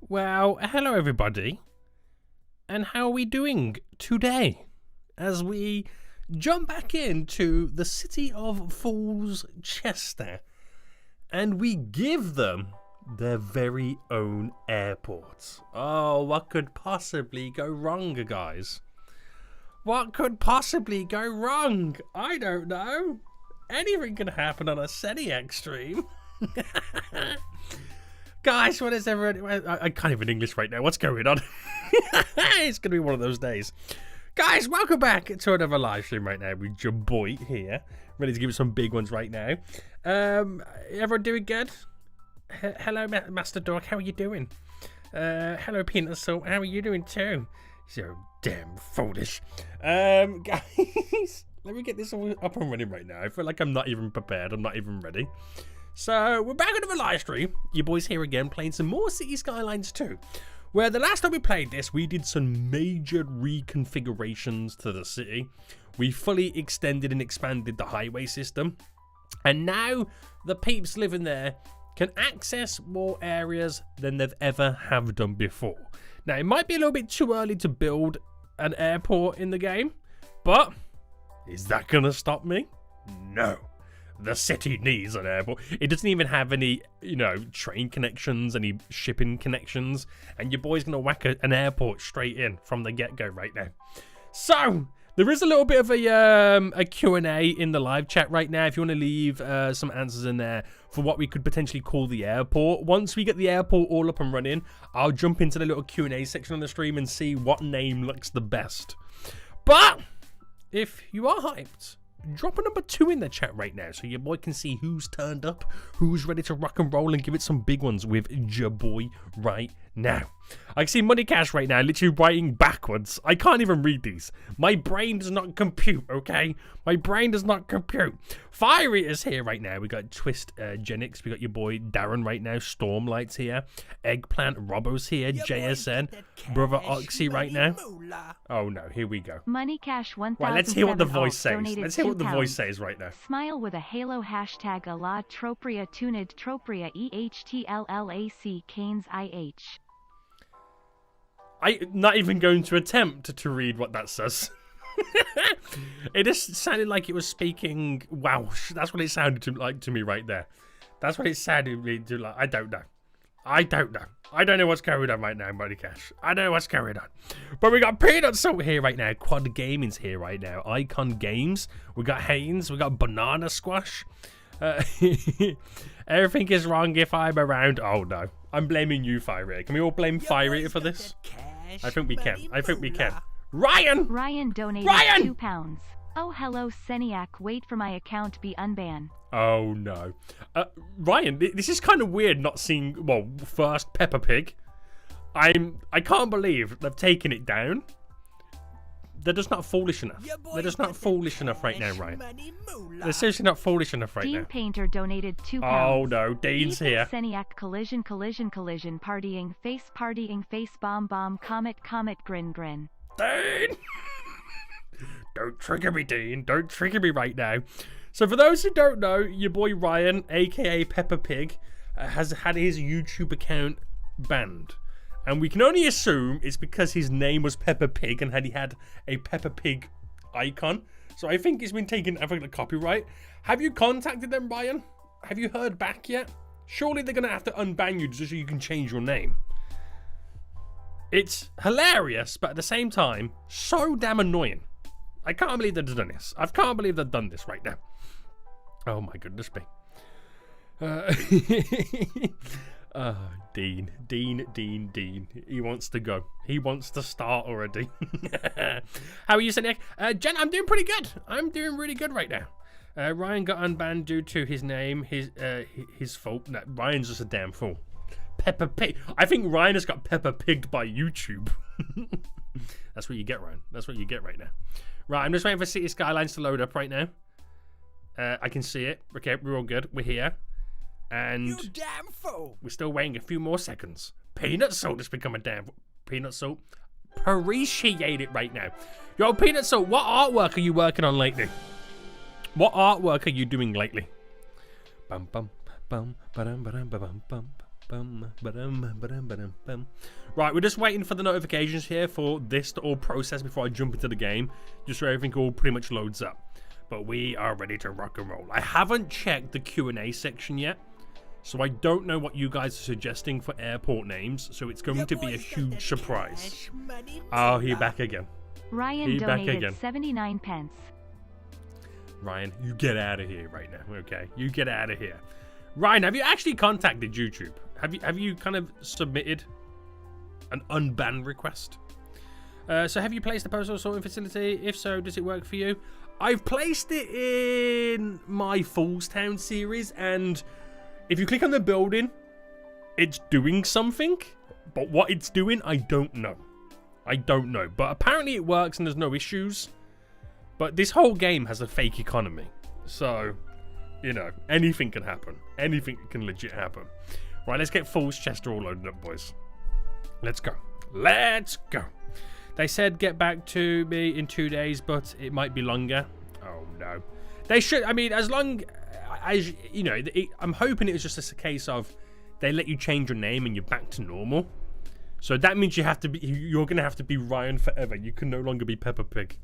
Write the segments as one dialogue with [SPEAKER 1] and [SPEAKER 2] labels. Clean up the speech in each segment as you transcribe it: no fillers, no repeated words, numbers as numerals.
[SPEAKER 1] Well, hello everybody, and how are we doing today as we jump back into the city of Falls, Chester, and we give them their very own airport. Oh, what could possibly go wrong, guys? What could possibly go wrong? I don't know. Anything can happen on a Seniac stream. Guys, what is everyone? I can't even English right now. What's going on? It's going to be one of those days. Guys, welcome back to another live stream right now with your boy here. Ready to give you some big ones right now. Everyone doing good? Hello, Master Dog. How are you doing? Hello, Peanut Salt. How are you doing too? So damn foolish. Guys, let me get this all up and running right now. I feel like I'm not even prepared. I'm not even ready. So, we're back into the live stream. Your boys here again playing some more City Skylines 2. Where the last time we played this, we did some major reconfigurations to the city. We fully extended and expanded the highway system. And now, the peeps living there can access more areas than they've ever have done before. Now, it might be a little bit too early to build an airport in the game. But, is that going to stop me? No. The city needs an airport. It doesn't even have any, train connections, any shipping connections. And your boy's going to whack an airport straight in from the get-go right now. So, there is a little bit of a Q&A in the live chat right now. If you want to leave some answers in there for what we could potentially call the airport. Once we get the airport all up and running, I'll jump into the little Q&A section on the stream and see what name looks the best. But, if you are hyped, drop a number 2 in the chat right now so your boy can see who's turned up, who's ready to rock and roll and give it some big ones with your boy right now. I can see Money Cash right now literally writing backwards. I can't even read these. My brain does not compute, okay? My brain does not compute. Fiery is here right now. We got Twist Genix. We got your boy Darren right now. Stormlight's here. Eggplant Robbo's here. JSN. Brother Oxy right now. Oh no, here we go.
[SPEAKER 2] Money Cash 1000.
[SPEAKER 1] Right, let's hear what the voice says. Let's hear what the voice says right now.
[SPEAKER 2] Smile with a halo hashtag Allah Tropria Tunid Tropria EHTLLAC Canes IH.
[SPEAKER 1] I'm not even going to attempt to read what that says. It just sounded like it was speaking Welsh. That's what it sounded like to me right there. That's what it sounded to like. I don't know. I don't know what's going on right now, Money Cash. I don't know what's going on. But we got Peanut Salt here right now. Quad Gaming's here right now. Icon Games. We got Haynes. We got Banana Squash. Everything is wrong if I'm around. Oh no. I'm blaming you, Fire. Can we all blame Fire for this? I think we can. I think we can. Ryan
[SPEAKER 2] donated £2. Oh, hello, Seniac. Wait for my account be unbanned.
[SPEAKER 1] Oh, no. Ryan, this is kind of weird not seeing, well, first Peppa Pig. I can't believe they've taken it down. They're just not foolish enough. They're just not foolish enough right now, Ryan. They're seriously not foolish enough right now.
[SPEAKER 2] Dean Painter donated £2.
[SPEAKER 1] Oh, no. Dean's here.
[SPEAKER 2] Seniac collision partying face bomb comet grin.
[SPEAKER 1] Dean! Don't trigger me, Dean. Don't trigger me right now. So for those who don't know, your boy Ryan, aka Peppa Pig, has had his YouTube account banned. And we can only assume it's because his name was Peppa Pig and he had a Peppa Pig icon. So I think it's been taken over the copyright. Have you contacted them, Ryan? Have you heard back yet? Surely they're going to have to unban you just so you can change your name. It's hilarious, but at the same time, so damn annoying. I can't believe they've done this. I can't believe they've done this right now. Oh my goodness me. Dean. He wants to go. He wants to start already. How are you, Seniac? Jen, I'm doing pretty good. I'm doing really good right now. Ryan got unbanned due to his name. His fault. No, Ryan's just a damn fool. Peppa Pig. I think Ryan has got Peppa Pigged by YouTube. That's what you get, Ryan. That's what you get right now. Right, I'm just waiting for City Skylines to load up right now. I can see it. Okay, we're all good. We're here. And
[SPEAKER 3] you damn fool.
[SPEAKER 1] We're still waiting a few more seconds. Peanut Salt has become a damn Peanut Salt. Appreciate it right now. Yo, Peanut Salt, what artwork are you working on lately? What artwork are you doing lately? Bum bum bum ba-dum ba-dum ba-bum bum. Right, we're just waiting for the notifications here for this to all process before I jump into the game, just so everything all pretty much loads up. But we are ready to rock and roll. I haven't checked the Q&A section yet, so I don't know what you guys are suggesting for airport names, so it's going to be a huge surprise. Oh, he back again.
[SPEAKER 2] Ryan donated 79 pence.
[SPEAKER 1] Ryan, you get out of here right now, okay? You get out of here. Ryan, have you actually contacted YouTube? Have you kind of submitted an unban request? So have you placed the postal sorting facility? If so, does it work for you? I've placed it in my Foolstown series, and if you click on the building, it's doing something, but what it's doing, I don't know. I don't know, but apparently it works and there's no issues. But this whole game has a fake economy, so, you know, anything can happen. Anything can legit happen. Right, let's get Fool's Chester all loaded up, boys. Let's go. Let's go. They said get back to me in 2 days, but it might be longer. Oh, no. They should, I mean, as long as, you know, I'm hoping it was just a case of they let you change your name and you're back to normal. So that means you're going to have to be Ryan forever. You can no longer be Peppa Pig.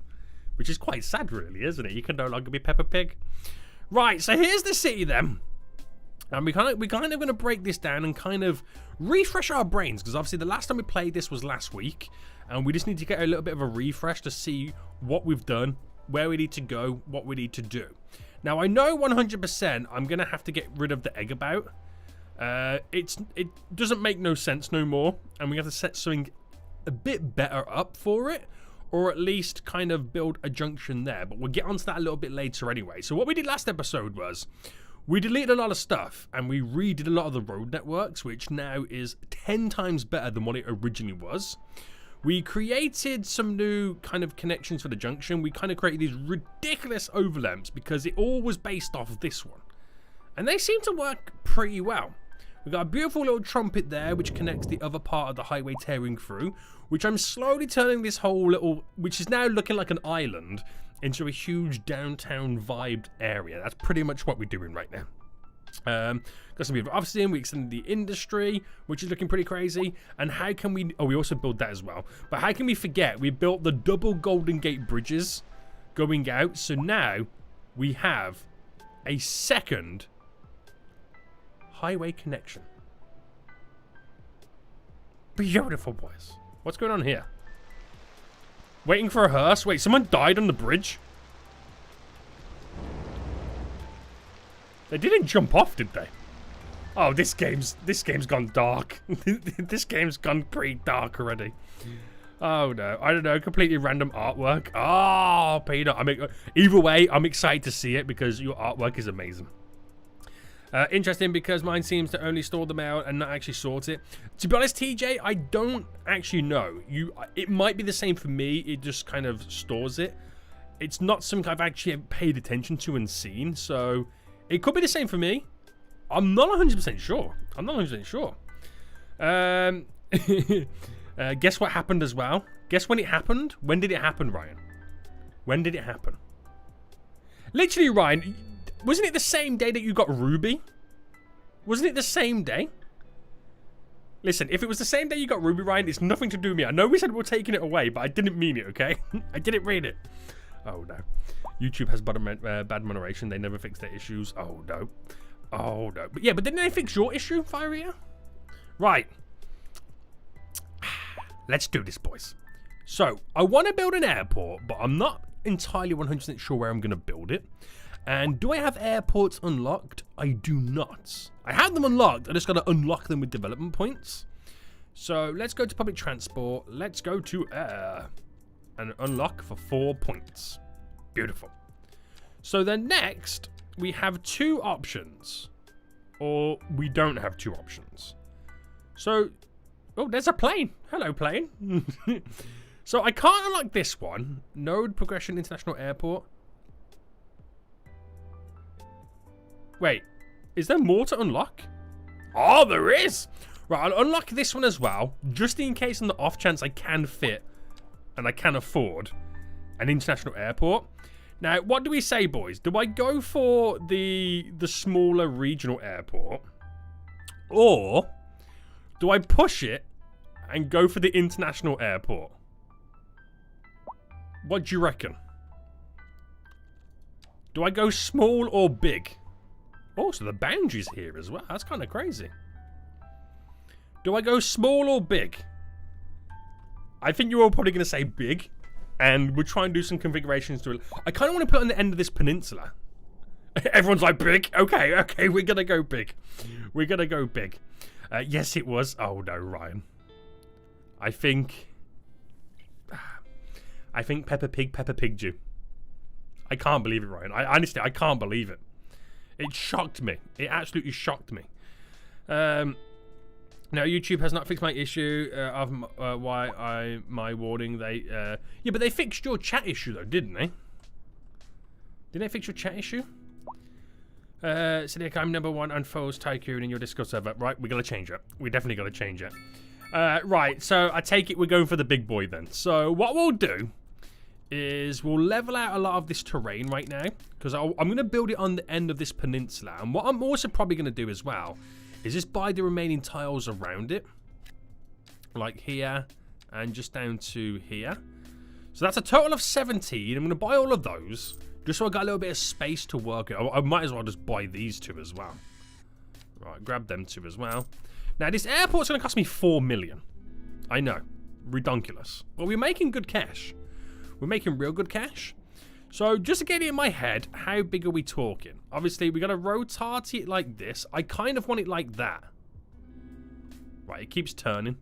[SPEAKER 1] Which is quite sad, really, isn't it? You can no longer be Peppa Pig. Right, so here's the city, then. And we're kind of going to break this down and kind of refresh our brains. Because obviously the last time we played this was last week. And we just need to get a little bit of a refresh to see what we've done, where we need to go, what we need to do. Now, I know 100% I'm going to have to get rid of the egg about. It doesn't make no sense no more. And we have to set something a bit better up for it. Or at least kind of build a junction there. But we'll get onto that a little bit later anyway. So what we did last episode was we deleted a lot of stuff and we redid a lot of the road networks, which now is 10 times better than what it originally was. We created some new kind of connections for the junction. We kind of created these ridiculous overlaps because it all was based off of this one. And they seem to work pretty well. We've got a beautiful little trumpet there, which connects the other part of the highway tearing through, which I'm slowly turning this whole little, which is now looking like an island, into a huge downtown vibed area. That's pretty much what we're doing right now. Got some beautiful offices in, we extended the industry, which is looking pretty crazy. And how can we, we also built that as well. But how can we forget, we built the double Golden Gate bridges going out. So now we have a second highway connection. Beautiful, boys. What's going on here? Waiting for a hearse? Wait, someone died on the bridge? They didn't jump off, did they? Oh, this game's gone dark. This game's gone pretty dark already. Oh no, I don't know, completely random artwork. Oh, Peter, either way, I'm excited to see it because your artwork is amazing. Interesting because mine seems to only store them out and not actually sort it. To be honest, TJ, I don't actually know. It might be the same for me. It just kind of stores it. It's not something I've actually paid attention to and seen. So it could be the same for me. I'm not 100% sure. I'm not 100% sure. Guess what happened as well? Guess when it happened? When did it happen, Ryan? When did it happen? Literally, Ryan, wasn't it the same day that you got Ruby? Wasn't it the same day? Listen, if it was the same day you got Ruby, Ryan, it's nothing to do with me. I know we said we're taking it away, but I didn't mean it, okay? I didn't read it. Oh, no. YouTube has bad moderation. They never fix their issues. Oh, no. Oh, no. But yeah, but didn't they fix your issue, Firea? Right. Let's do this, boys. So, I want to build an airport, but I'm not entirely 100% sure where I'm going to build it. And do I have airports unlocked? I do not. I have them unlocked. I just got to unlock them with development points. So let's go to public transport. Let's go to air. And unlock for 4 points. Beautiful. So then next, we have 2 options. Or we don't have 2 options. So, oh, there's a plane. Hello, plane. So I can't unlock this one. Node Progression International Airport. Wait, is there more to unlock? Oh, there is! Right, I'll unlock this one as well, just in case on the off chance I can fit and I can afford an international airport. Now, what do we say, boys? Do I go for the smaller regional airport? Or Do I push it and go for the international airport? What do you reckon? Do I go small or big? Oh, so the boundaries here as well. That's kind of crazy. Do I go small or big? I think you're all probably going to say big. And we'll try and do some configurations to it. I kind of want to put it on the end of this peninsula. Everyone's like, big? Okay, okay, we're going to go big. We're going to go big. Yes, it was. Oh, no, Ryan. I think Peppa Pig you. I can't believe it, Ryan. Honestly, I can't believe it. It shocked me. It absolutely shocked me. No, YouTube has not fixed my issue of my warning. Yeah, but they fixed your chat issue though, didn't they? Did they fix your chat issue? Sidic, I'm #1 on Foes Tycoon in your Discord server. Right, we gotta change it. We definitely gotta change it. Right, so I take it we're going for the big boy then. So what we'll do is we'll level out a lot of this terrain right now, because I'm going to build it on the end of this peninsula. And what I'm also probably going to do as well is just buy the remaining tiles around it, like here and just down to here. So that's a total of 17. I'm going to buy all of those just so I got a little bit of space to work it. I might as well just buy these two as well. Right, grab them two as well. Now this airport's going to cost me 4 million. I know, redonkulous. But we're making good cash. We're making real good cash. So just to get it in my head, how big are we talking? Obviously, we got to rotate it like this. I kind of want it like that. Right, it keeps turning.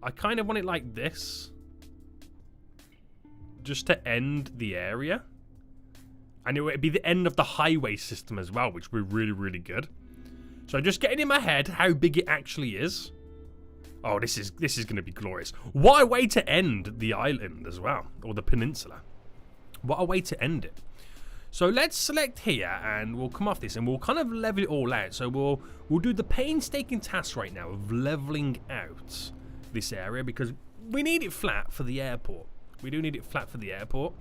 [SPEAKER 1] I kind of want it like this. Just to end the area. And it would be the end of the highway system as well, which would be really, really good. So just getting in my head how big it actually is. Oh, this is going to be glorious. What a way to end the island as well, or the peninsula. What a way to end it. So let's select here, and we'll come off this, and we'll kind of level it all out. So we'll do the painstaking task right now of leveling out this area, because we need it flat for the airport. We do need it flat for the airport.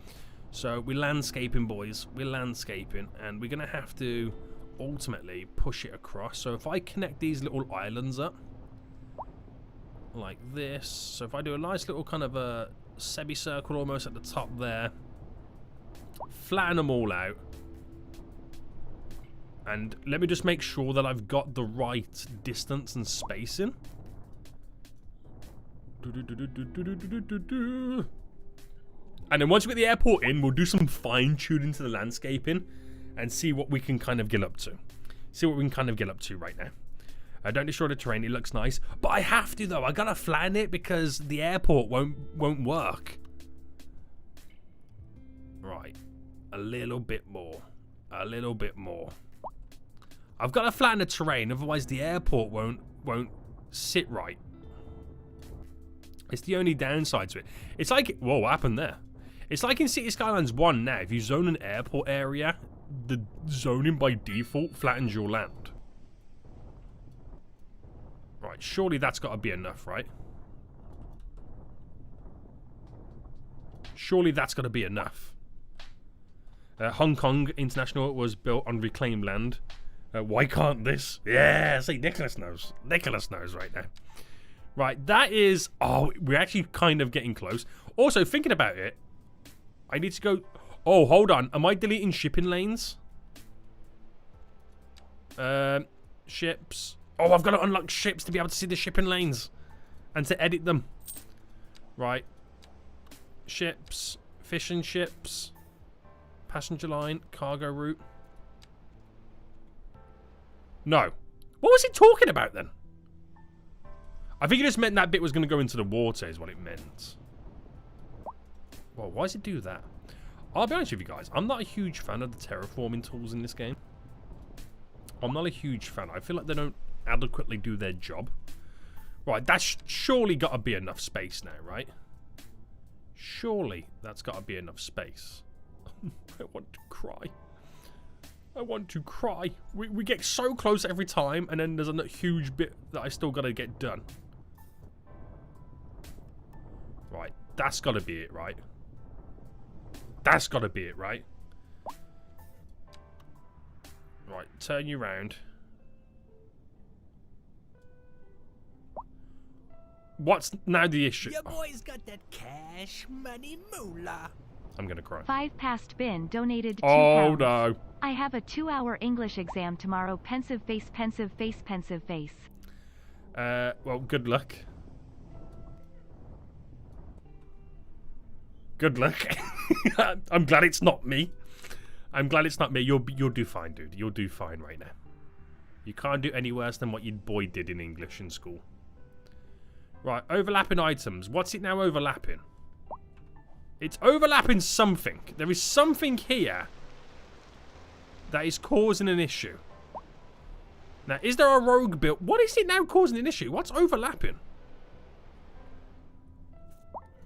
[SPEAKER 1] So we're landscaping, boys. We're landscaping, and we're going to have to ultimately push it across. So if I connect these little islands up, like this. So if I do a nice little kind of a semicircle almost at the top there, flatten them all out, and let me just make sure that I've got the right distance and spacing. And then once we get the airport in, we'll do some fine tuning to the landscaping and see what we can kind of get up to. See what we can kind of get up to right now. Don't destroy the terrain, it looks nice. But I have to though, I gotta flatten it because the airport won't work. Right. A little bit more. A little bit more. I've gotta flatten the terrain, otherwise the airport won't sit right. It's the only downside to it. It's like, whoa, what happened there? It's like in City Skylines 1 now, if you zone an airport area, the zoning by default flattens your land. Right, surely that's got to be enough, right? Surely that's got to be enough. Hong Kong International was built on reclaimed land. Why can't this? Yeah, see, Nicholas knows. Nicholas knows right now. Right, that is... Oh, we're actually kind of getting close. Also, thinking about it, I need to go... Oh, hold on. Am I deleting shipping lanes? Ships... Oh, I've got to unlock ships to be able to see the shipping lanes. And to edit them. Right. Ships. Fishing ships. Passenger line. Cargo route. No. What was he talking about then? I think it just meant that bit was going to go into the water is what it meant. Well, why does it do that? I'll be honest with you guys. I'm not a huge fan of the terraforming tools in this game. I'm not a huge fan. I feel like they don't adequately do their job. Right, that's surely got to be enough space now, right? Surely that's got to be enough space. I want to cry. I want to cry. We get so close every time, and then there's a huge bit that I still got to get done. Right, that's got to be it, right? That's got to be it, right? Right, turn you round. What's now the issue?
[SPEAKER 3] Your boy's got that cash money moolah.
[SPEAKER 1] I'm gonna cry.
[SPEAKER 2] 5 past bin donated 2
[SPEAKER 1] Oh
[SPEAKER 2] pounds.
[SPEAKER 1] no.
[SPEAKER 2] I have a 2-hour English exam tomorrow. Pensive face, pensive face, pensive face.
[SPEAKER 1] Well, good luck. Good luck. I'm glad it's not me. I'm glad it's not me. You'll do fine, dude. You'll do fine right now. You can't do any worse than what your boy did in English in school. Right, overlapping items. What's it now overlapping? It's overlapping something. There is something here that is causing an issue. Now, is there a rogue build? What is it now causing an issue? What's overlapping?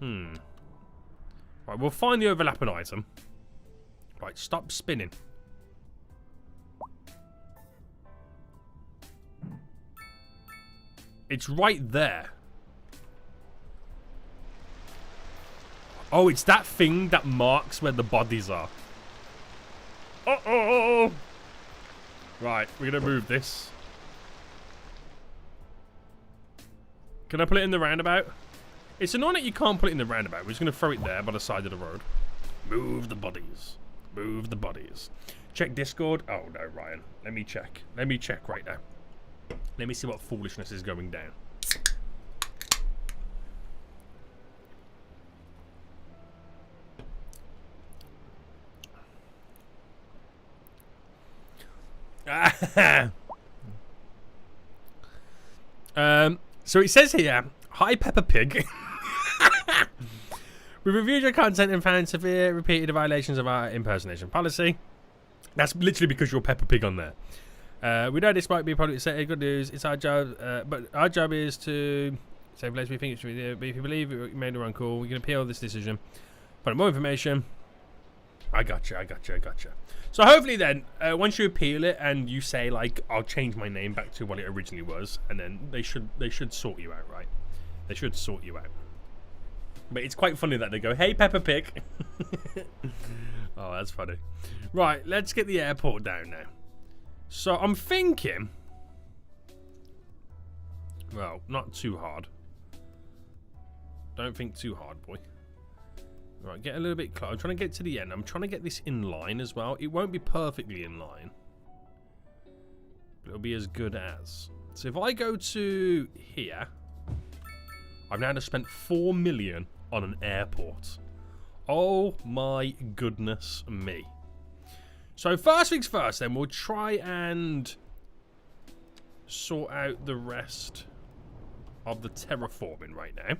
[SPEAKER 1] Right, we'll find the overlapping item. Right, stop spinning. It's right there. Oh, it's that thing that marks where the bodies are. Uh-oh! Right, we're going to move this. Can I put it in the roundabout? It's annoying that you can't put it in the roundabout. We're just going to throw it there by the side of the road. Move the bodies. Move the bodies. Check Discord. Oh, no, Ryan. Let me check. Let me check right now. Let me see what foolishness is going down. So it says here, hi Peppa Pig. We reviewed your content and found severe repeated violations of our impersonation policy. That's literally because you're Peppa Pig on there. We know this might be probably good news. It's our job, but our job is to save place we think it should be. But if you believe we made the wrong call, we can appeal this decision. But more information. I gotcha. So hopefully then, once you appeal it and you say like, I'll change my name back to what it originally was, and then they should sort you out, right? They should sort you out. But it's quite funny that they go, hey Peppa Pig. Oh, that's funny. Right, let's get the airport down now. So I'm thinking, well, not too hard. Don't think too hard, boy. Right, get a little bit close. I'm trying to get to the end. I'm trying to get this in line as well. It won't be perfectly in line, but it'll be as good as. So if I go to here, I've now just spent 4 million on an airport. Oh my goodness me. So first things first then, we'll try and sort out the rest of the terraforming right now.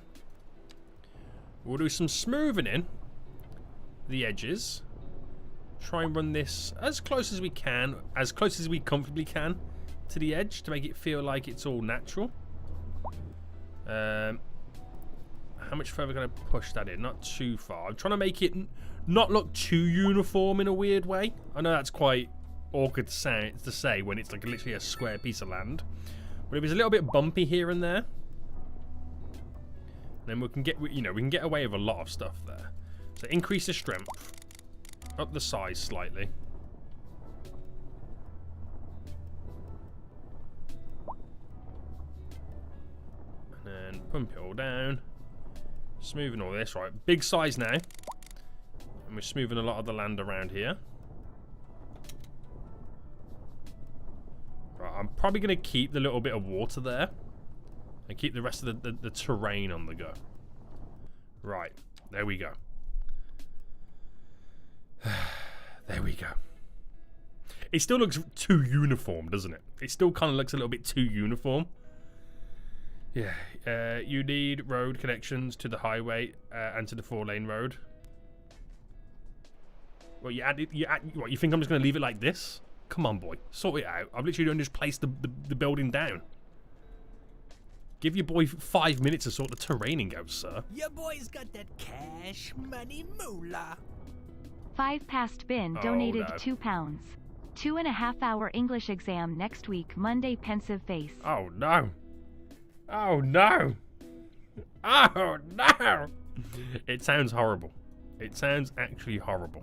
[SPEAKER 1] We'll do some smoothing in the edges. Try and run this as close as we can, as close as we comfortably can to the edge to make it feel like it's all natural. How much further can I push that in? Not too far. I'm trying to make it not look too uniform in a weird way. I know that's quite awkward to say when it's like literally a square piece of land. But if it's a little bit bumpy here and there, then we can get, we can get away with a lot of stuff there. So increase the strength, up the size slightly. And then pump it all down. Smoothing all this, right? Big size now. And we're smoothing a lot of the land around here. Right, I'm probably going to keep the little bit of water there. And keep the rest of the terrain on the go. Right, there we go. There we go. It still looks too uniform, doesn't it? It still kind of looks a little bit too uniform. Yeah, you need road connections to the highway and to the 4-lane road. Well, what, you think I'm just going to leave it like this? Come on, boy. Sort it out. I've literally just placed the building down. Give your boy 5 minutes to sort the terraining out, sir.
[SPEAKER 3] Your boy's got that cash money moolah.
[SPEAKER 2] 5 past bin donated 2 pounds. 2.5-hour English exam next week, Monday, pensive face.
[SPEAKER 1] Oh no. Oh no. Oh no. It sounds horrible. It sounds actually horrible.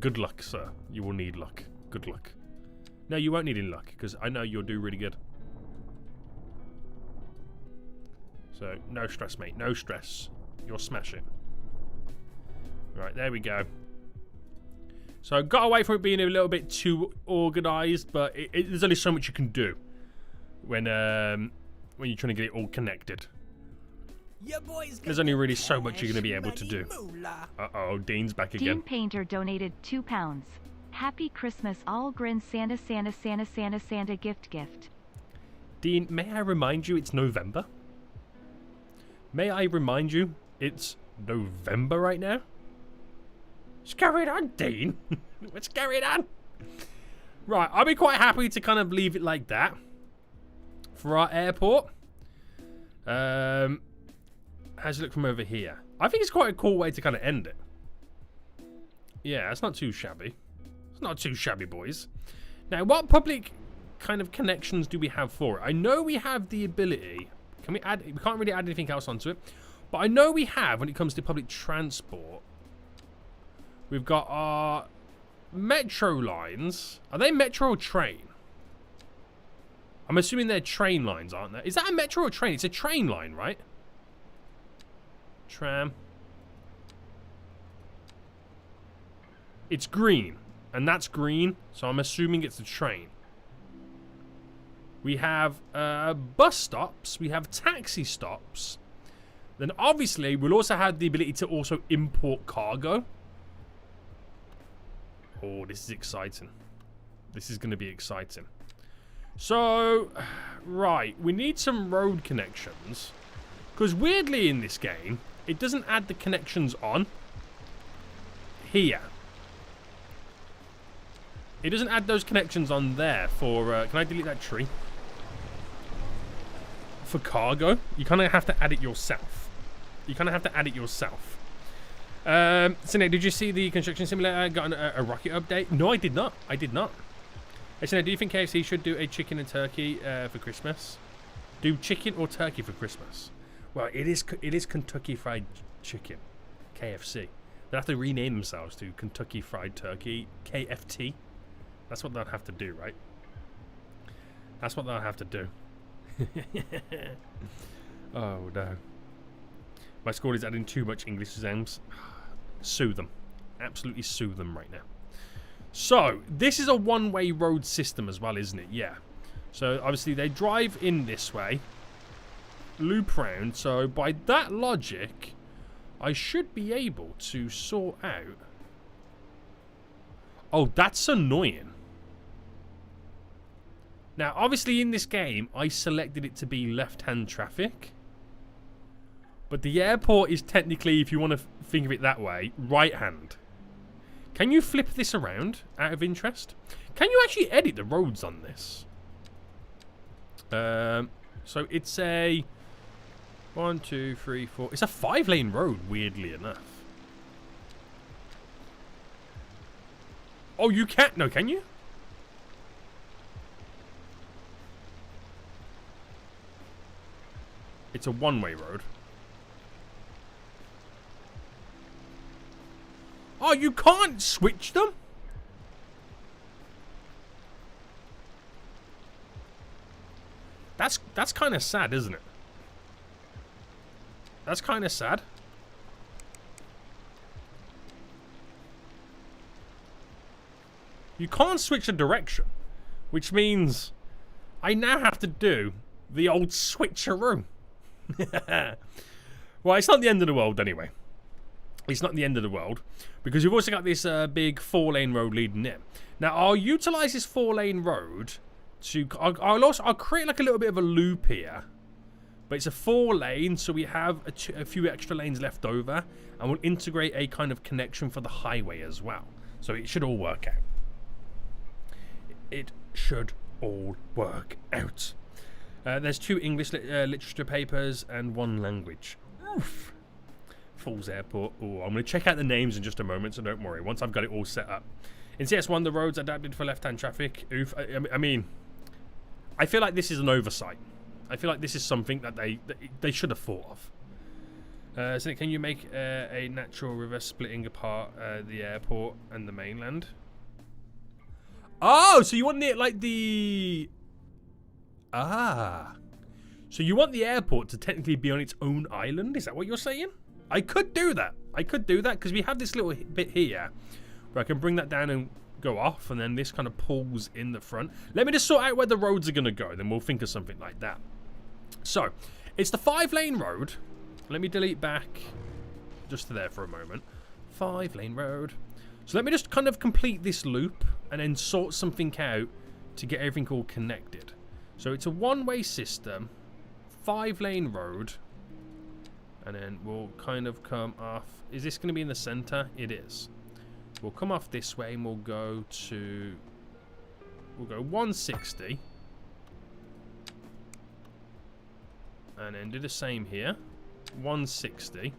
[SPEAKER 1] Good luck, sir. You will need luck. Good luck. No, you won't need any luck, because I know you'll do really good. So, no stress, mate. No stress. You'll smash it. Right, there we go. So, got away from it being a little bit too organised, but there's only so much you can do when you're trying to get it all connected. There's only really so much you're going to be able to do. Uh-oh, Dean's back again.
[SPEAKER 2] Dean Painter donated £2. Happy Christmas, all grin Santa, Santa, Santa, Santa, Santa, gift, gift.
[SPEAKER 1] Dean, may I remind you it's November? May I remind you it's November right now? What's going on, Dean? What's going on? Right, I'll be quite happy to kind of leave it like that for our airport. How's it look from over here? I think it's quite a cool way to kind of end it. Yeah, it's not too shabby. It's not too shabby, boys. Now, what public kind of connections do we have for it? I know we have the ability. Can we add? We can't really add anything else onto it. But I know we have when it comes to public transport. We've got our metro lines. Are they metro or train? I'm assuming they're train lines, aren't they? Is that a metro or train? It's a train line, right? Tram. It's green. And that's green. So I'm assuming it's a train. We have bus stops. We have taxi stops. Then obviously we'll also have the ability to also import cargo. Oh, this is exciting. This is going to be exciting. So, right. We need some road connections. Because weirdly in this game, it doesn't add the connections on here. It doesn't add those connections on there for... can I delete that tree? For cargo. You kind of have to add it yourself. You kind of have to add it yourself. So now, did you see the construction simulator got a rocket update? No, I did not. I did not. So now, do you think KFC should do a chicken and turkey for Christmas? Do chicken or turkey for Christmas? Well, it is Kentucky Fried Chicken, KFC. They'll have to rename themselves to Kentucky Fried Turkey, KFT. That's what they'll have to do, right? That's what they'll have to do. Oh, no. My school is adding too much English exams. Sue them. Absolutely sue them right now. So, this is a one-way road system as well, isn't it? Yeah. So, obviously, they drive in this way. Loop round. So, by that logic, I should be able to sort out... Oh, that's annoying. Now, obviously, in this game, I selected it to be left-hand traffic. But the airport is technically, if you want to think of it that way, right-hand. Can you flip this around, out of interest? Can you actually edit the roads on this? So it's a 1, 2, 3, 4. It's a 5-lane road, weirdly enough. Oh, you can't. No, can you? It's a one-way road. Oh, you can't switch them? That's kind of sad, isn't it? That's kind of sad. You can't switch the direction, which means I now have to do the old switcheroo. Well, it's not the end of the world anyway. It's not the end of the world because you've also got this big 4-lane road leading in. Now, I'll utilize this 4-lane road to... I'll create like a little bit of a loop here. But it's a 4-lane, so we have a few extra lanes left over. And we'll integrate a kind of connection for the highway as well. So it should all work out. It should all work out. There's 2 English literature papers and 1 language. Oof. Falls Airport. Oh, I'm going to check out the names in just a moment, so don't worry. Once I've got it all set up. In CS1, the roads adapted for left-hand traffic. Oof. I mean, I feel like this is an oversight. I feel like this is something that they should have thought of. So can you make a natural river splitting apart the airport and the mainland? Oh, so you want it like the... Ah. So you want the airport to technically be on its own island? Is that what you're saying? I could do that. I could do that because we have this little bit here where I can bring that down and go off, and then this kind of pulls in the front. Let me just sort out where the roads are going to go, then we'll think of something like that. So, it's the 5-lane road. Let me delete back just to there for a moment. 5-lane road. So let me just kind of complete this loop and then sort something out to get everything all connected. So it's a one-way system, 5-lane road, and then we'll kind of come off. Is this going to be in the center? It is. We'll come off this way and we'll go 160. And then do the same here. 160.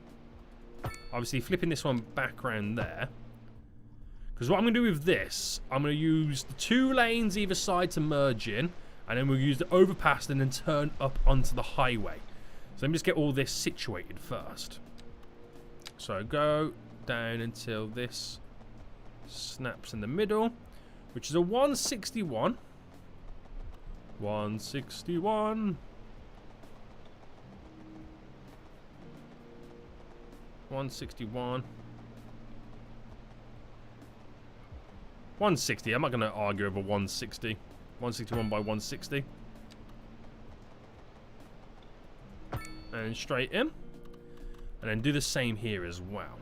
[SPEAKER 1] Obviously flipping this one back around there. Because what I'm going to do with this, I'm going to use the 2 lanes either side to merge in. And then we'll use the overpass and then turn up onto the highway. So let me just get all this situated first. So go down until this snaps in the middle, which is a 161. 161. 161. 160. I'm not going to argue over 160. 161 by 160. And straight in. And then do the same here as well.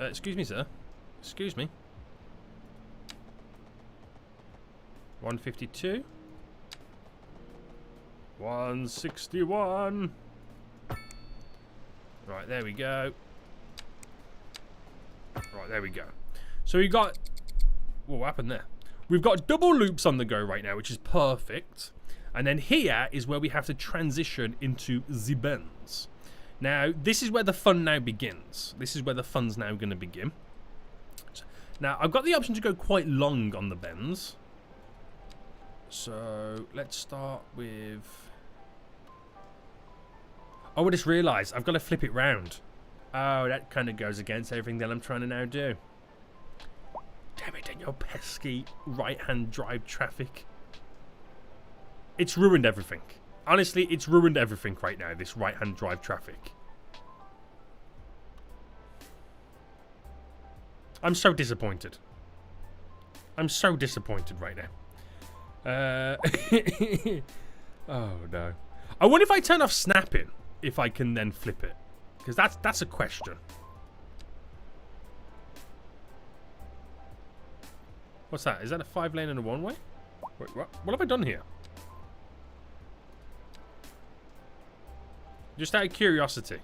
[SPEAKER 1] Excuse me, sir. Excuse me. 152. 161. Right, there we go. Right, there we go. So we got... What happened there? We've got double loops on the go right now, which is perfect. And then here is where we have to transition into the bends. Now, this is where the fun now begins. This is where the fun's now going to begin. Now, I've got the option to go quite long on the bends. So, let's start with... Oh, I just realised I've got to flip it round. Oh, that kind of goes against everything that I'm trying to now do. Damn it, and your pesky right-hand drive traffic. It's ruined everything. Honestly, it's ruined everything right now, this right-hand drive traffic. I'm so disappointed. I'm so disappointed right now. Oh, no. I wonder if I turn off snapping, if I can then flip it. Because that's a question. What's that? Is that a 5-lane and a 1-way? Wait, what have I done here? Just out of curiosity.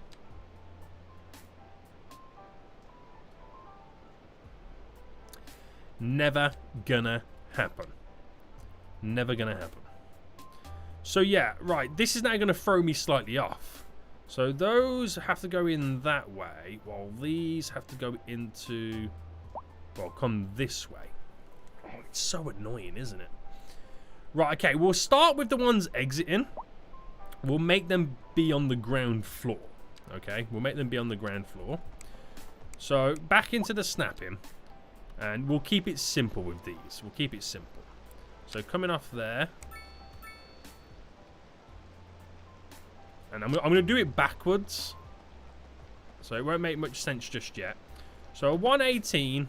[SPEAKER 1] Never gonna happen. Never gonna happen. So yeah, right. This is now gonna throw me slightly off. So those have to go in that way, while these have to go into... Well, come this way. Oh, it's so annoying, isn't it? Right, okay. We'll start with the ones exiting. We'll make them be on the ground floor. Okay, we'll make them be on the ground floor. So, back into the snapping. And we'll keep it simple with these. We'll keep it simple. So, coming off there. And I'm going to do it backwards. So, it won't make much sense just yet. So, a 118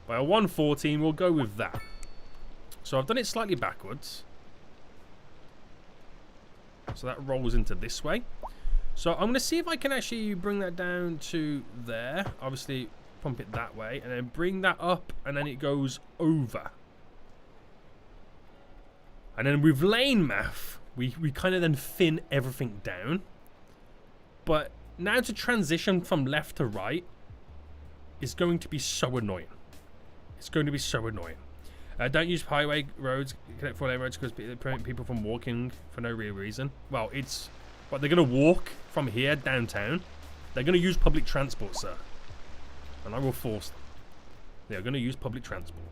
[SPEAKER 1] by a 114, we'll go with that. So, I've done it slightly backwards. So that rolls into this way. So I'm going to see if I can actually bring that down to there. Obviously, pump it that way. And then bring that up. And then it goes over. And then with lane math, we kind of then thin everything down. But now to transition from left to right is going to be so annoying. It's going to be so annoying. Don't use highway roads, connect 4-lane roads because they prevent people from walking for no real reason. Well, it's... What, they're going to walk from here downtown? They're going to use public transport, sir. And I will force them. They are going to use public transport.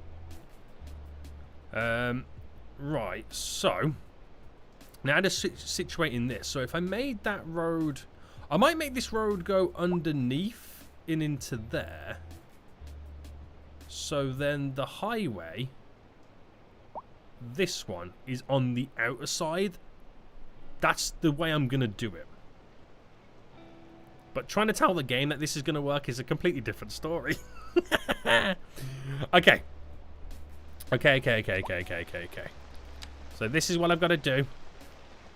[SPEAKER 1] Right, so... Now to situate in this. So if I made that road... I might make this road go underneath in into there. So then the highway, this one, is on the outer side. That's the way I'm going to do it. But trying to tell the game that this is going to work is a completely different story. Okay. Okay. So this is what I've got to do.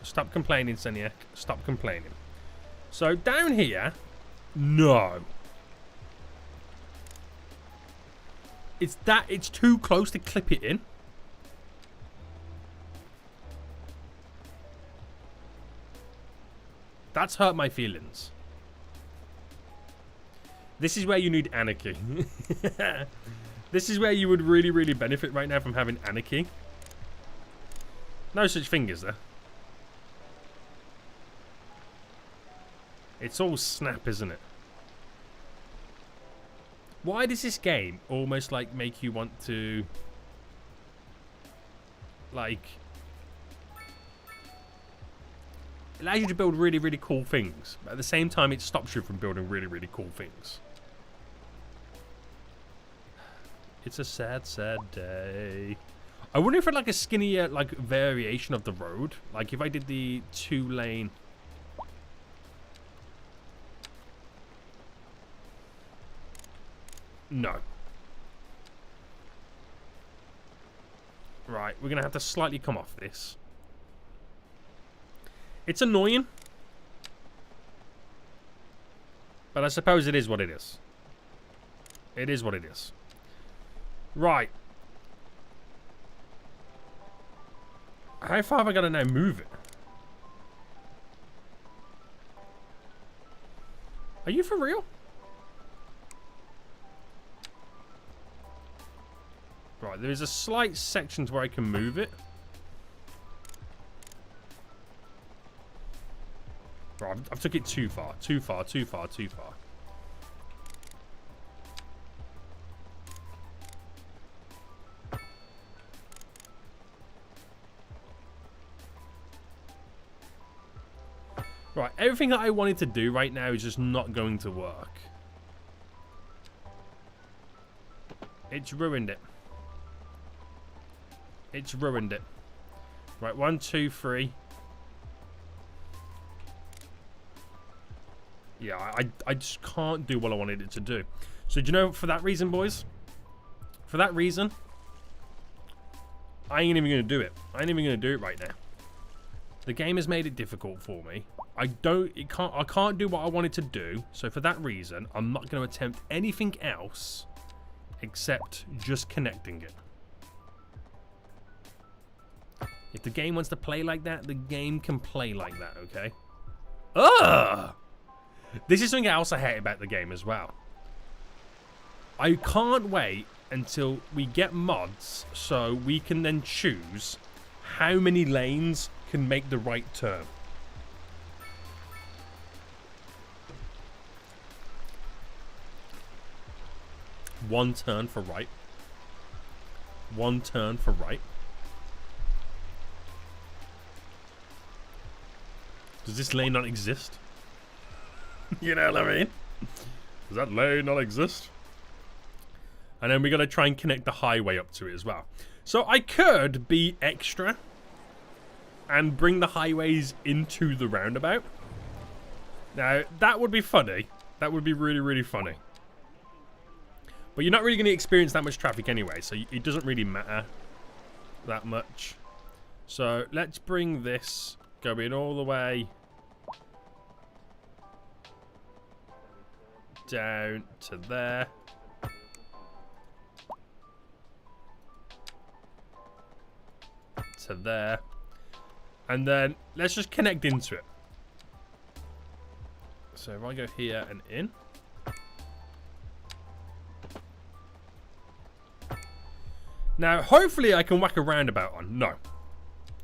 [SPEAKER 1] Stop complaining, Seniac. Stop complaining. So down here, no. It's too close to clip it in. That's hurt my feelings. This is where you need anarchy. This is where you would really, really benefit right now from having anarchy. No such thing, is there? It's all snap, isn't it? Why does this game almost like make you want to like it allows you to build really, really cool things, but at the same time it stops you from building really, really cool things. It's a sad, sad day. I wonder if it's like a skinnier like variation of the road, like if I did the 2-lane. No. Right, we're going to have to slightly come off this. It's annoying. But I suppose it is what it is. It is what it is. Right. How far have I got to now move it? Are you for real? Right, there is a slight section where I can move it. Right, I've took it too far. Too far. Right, everything that I wanted to do right now is just not going to work. It's ruined it. It's ruined it. Right, 1, 2, 3. Yeah, I just can't do what I wanted it to do. So do you know, for that reason, boys? For that reason, I ain't even going to do it. I ain't even going to do it right now. The game has made it difficult for me. I can't do what I wanted to do. So for that reason, I'm not going to attempt anything else except just connecting it. If the game wants to play like that, the game can play like that, okay? Ugh! This is something else I hate about the game as well. I can't wait until we get mods so we can then choose how many lanes can make the right turn. One turn for right. One turn for right. Does this lane not exist? You know what I mean? Does that lane not exist? And then we got to try and connect the highway up to it as well. So I could be extra and bring the highways into the roundabout. Now, that would be funny. That would be really, really funny. But you're not really going to experience that much traffic anyway, so it doesn't really matter that much. So let's bring this going all the way down to there. To there. And then let's just connect into it. So if I go here and in. Now, hopefully I can whack a roundabout on. No.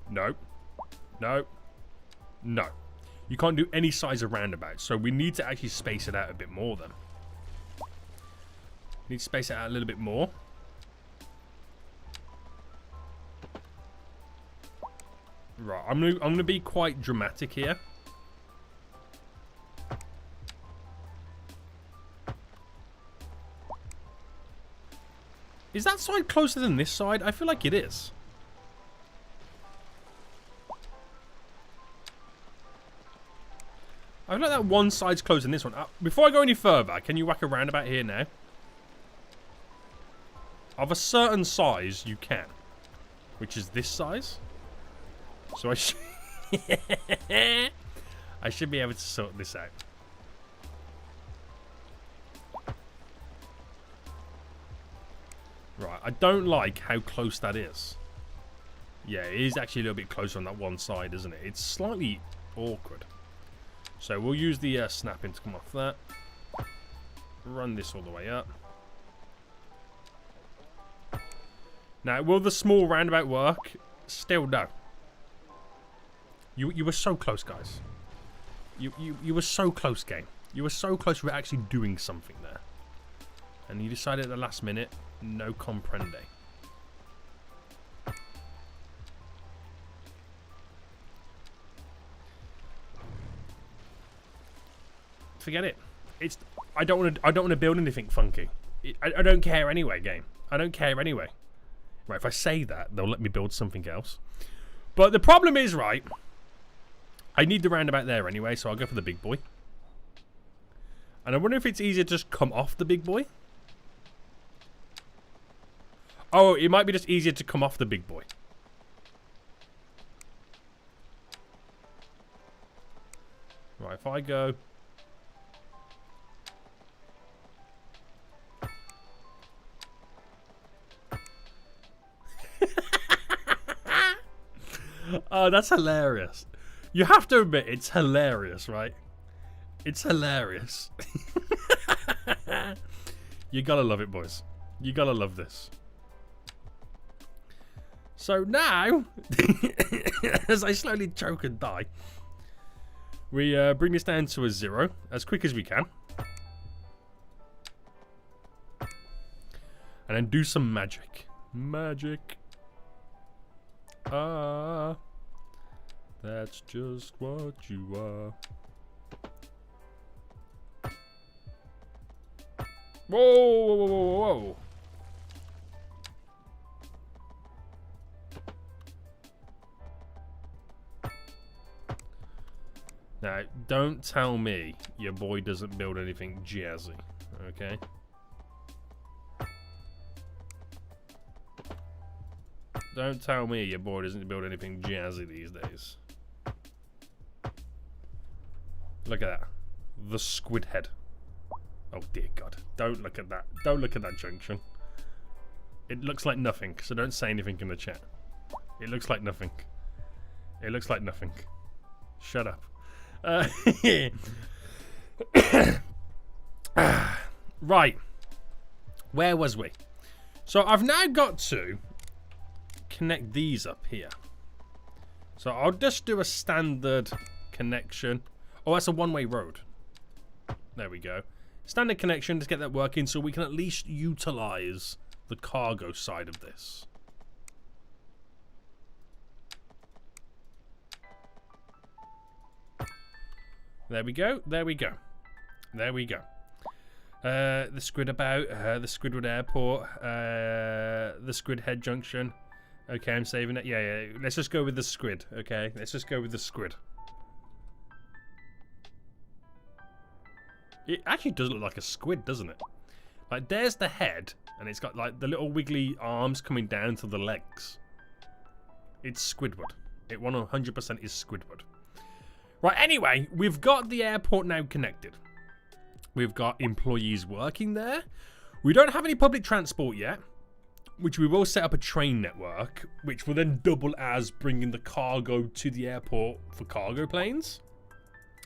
[SPEAKER 1] No. No. No. You can't do any size of roundabout. So we need to actually space it out a bit more then. Need to space it out a little bit more. Right, I'm gonna be quite dramatic here. Is that side closer than this side? I feel like it is. I feel like that one side's closer than this one. Before I go any further, can you whack a roundabout here now? Of a certain size, you can. Which is this size. So I should be able to sort this out. Right, I don't like how close that is. Yeah, it is actually a little bit closer on that one side, isn't it? It's slightly awkward. So we'll use the snapping to come off that. Run this all the way up. Now, will the small roundabout work? Still no. You were so close, guys. You were so close, game. You were so close. We were actually doing something there, and you decided at the last minute, no comprende. Forget it. I don't want to build anything funky. I don't care anyway, game. I don't care anyway. Right, if I say that, they'll let me build something else. But the problem is, right, I need the roundabout there anyway, so I'll go for the big boy. And I wonder if it's easier to just come off the big boy. Oh, it might be just easier to come off the big boy. Right, if I go... Oh, that's hilarious. You have to admit, it's hilarious, right? It's hilarious. You gotta love it, boys. You gotta love this. So now, as I slowly choke and die, we bring this down to a 0 as quick as we can. And then do some magic. Magic. Ah, that's just what you are. Whoa, whoa, whoa, whoa, whoa. Now, don't tell me your boy doesn't build anything jazzy, okay? Don't tell me your boy doesn't build anything jazzy these days. Look at that. The squid head. Oh dear God. Don't look at that. Don't look at that junction. It looks like nothing, so don't say anything in the chat. It looks like nothing. It looks like nothing. Shut up. Right. Where was we? So I've now got to connect these up here. So I'll just do a standard connection. Oh, that's a one-way road. There we go. Standard connection to get that working so we can at least utilize the cargo side of this. There we go. There we go. There we go. The Squid about, the Squidward Airport, the Squid Head Junction. Okay, I'm saving it. Yeah, yeah. Let's just go with the Squid, okay? Let's just go with the Squid. It actually does look like a squid, doesn't it? Like, there's the head, and it's got, like, the little wiggly arms coming down to the legs. It's Squidward. It 100% is Squidward. Right, anyway, we've got the airport now connected. We've got employees working there. We don't have any public transport yet, which we will set up a train network, which will then double as bringing the cargo to the airport for cargo planes.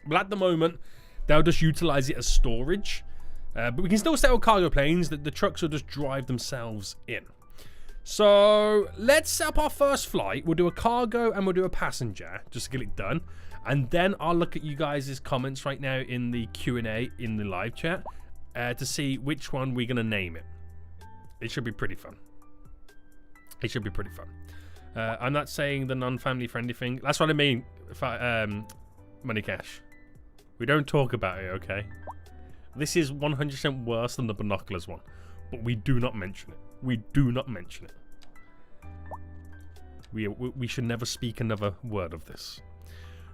[SPEAKER 1] But at the moment, they'll just utilize it as storage. But we can still set up cargo planes that the trucks will just drive themselves in. So let's set up our first flight. We'll do a cargo and we'll do a passenger just to get it done. And then I'll look at you guys' comments right now in the Q&A in the live chat to see which one we're going to name it. It should be pretty fun. It should be pretty fun. I'm not saying the non-family friendly thing. That's what I mean. Money Cash. We don't talk about it, okay? This is 100% worse than the binoculars one. But we do not mention it. We do not mention it. We should never speak another word of this.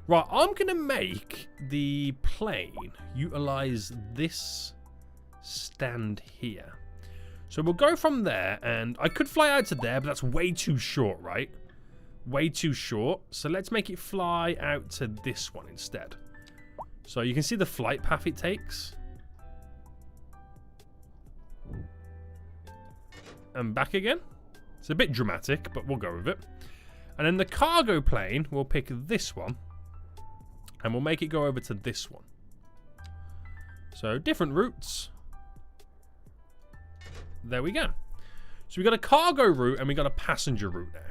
[SPEAKER 1] Right, I'm going to make the plane utilize this stand here. So we'll go from there, and I could fly out to there, but that's way too short, right? Way too short. So let's make it fly out to this one instead. So you can see the flight path it takes. And back again. It's a bit dramatic, but we'll go with it. And then the cargo plane, we'll pick this one. And we'll make it go over to this one. So different routes. There we go. So we got a cargo route and we got a passenger route now.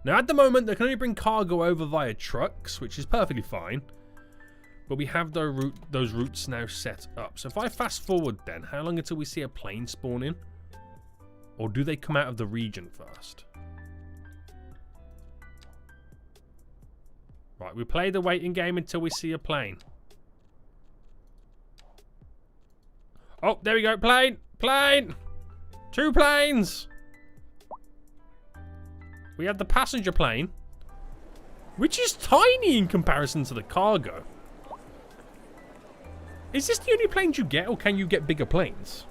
[SPEAKER 1] Now at the moment, they can only bring cargo over via trucks, which is perfectly fine. But we have those routes now set up. So if I fast forward then, how long until we see a plane spawn in? Or do they come out of the region first? Right, we play the waiting game until we see a plane. Oh, there we go. Plane! Plane! 2 planes! We have the passenger plane, which is tiny in comparison to the cargo. Is this the only planes you get, or can you get bigger planes?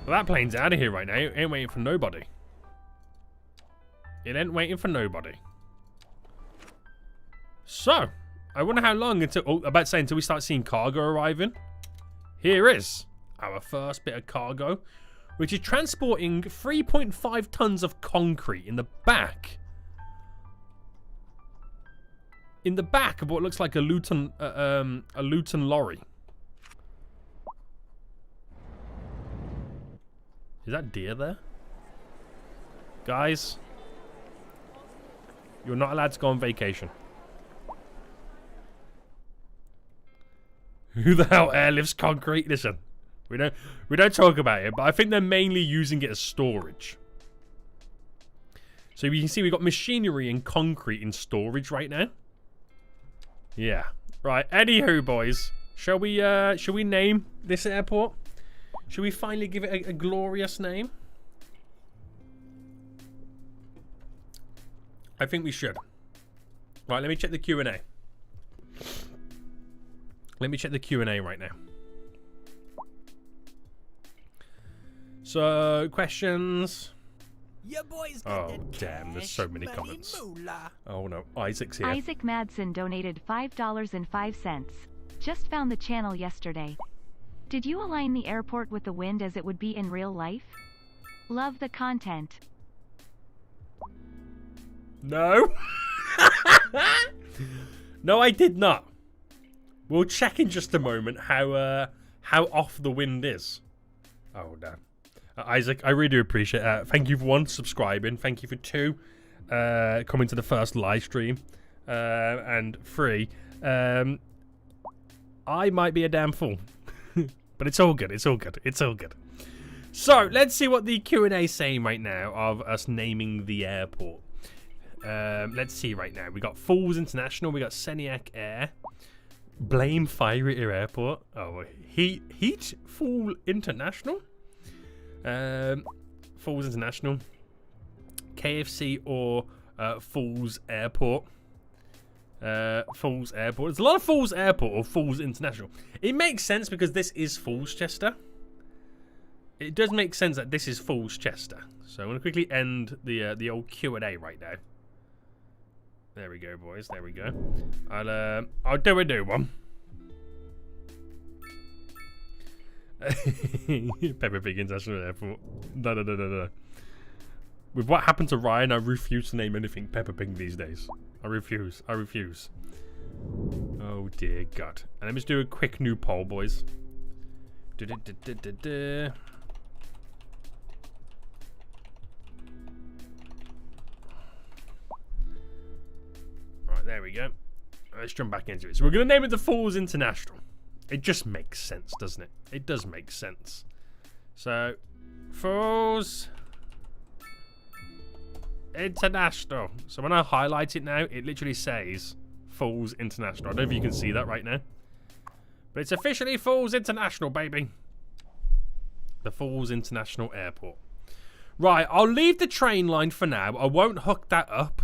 [SPEAKER 1] Well, that plane's out of here right now. It ain't waiting for nobody. It ain't waiting for nobody. So, I wonder how long until... Oh, about to say until we start seeing cargo arriving. Here is our first bit of cargo, which is transporting 3.5 tons of concrete in the back. In the back of what looks like a Luton lorry. Is that deer there? Guys, you're not allowed to go on vacation. Who the hell airlifts concrete? Listen, we don't talk about it, but I think they're mainly using it as storage. So you can see we've got machinery and concrete in storage right now. Yeah. Right. Anywho, boys, shall we name this airport? Should we finally give it a glorious name? I think we should. Right, let me check the Q&A. Let me check the Q&A right now. So, questions.
[SPEAKER 3] Your boys
[SPEAKER 1] Oh, damn, there's so many comments. Oh, no, Isaac's here.
[SPEAKER 2] Isaac Madsen donated $5.05. Just found the channel yesterday. Did you align the airport with the wind as it would be in real life? Love the content.
[SPEAKER 1] No. No, I did not. We'll check in just a moment how off the wind is. Oh, no. Isaac, I really do appreciate it. Thank you for 1, subscribing. Thank you for 2, coming to the first live stream. And 3, I might be a damn fool. But it's all good. It's all good. It's all good. So, let's see what the Q&A is saying right now of us naming the airport. Let's see right now. We got Falls International. We got Seniac Air. Blame Fire Eater Airport. Oh, Heat Fall International. Falls International. KFC or Falls Airport. Falls Airport. There's a lot of Falls Airport or Falls International. It makes sense because this is Falls Chester. It does make sense that this is Falls Chester. So I'm going to quickly end the old Q&A right now. There we go, boys. There we go. I'll do a new one. Peppa Pig International Airport. No. With what happened to Ryan, I refuse to name anything Peppa Pig these days. I refuse. I refuse. Oh dear God. And let me just do a quick new poll, boys. Right, there we go. Let's jump back into it. So we're going to name it the Falls International. It just makes sense, doesn't it? It does make sense. So, Falls International. So when I highlight it now, it literally says Falls International. I don't know if you can see that right now. But it's officially Falls International, baby. The Falls International Airport. Right, I'll leave the train line for now. I won't hook that up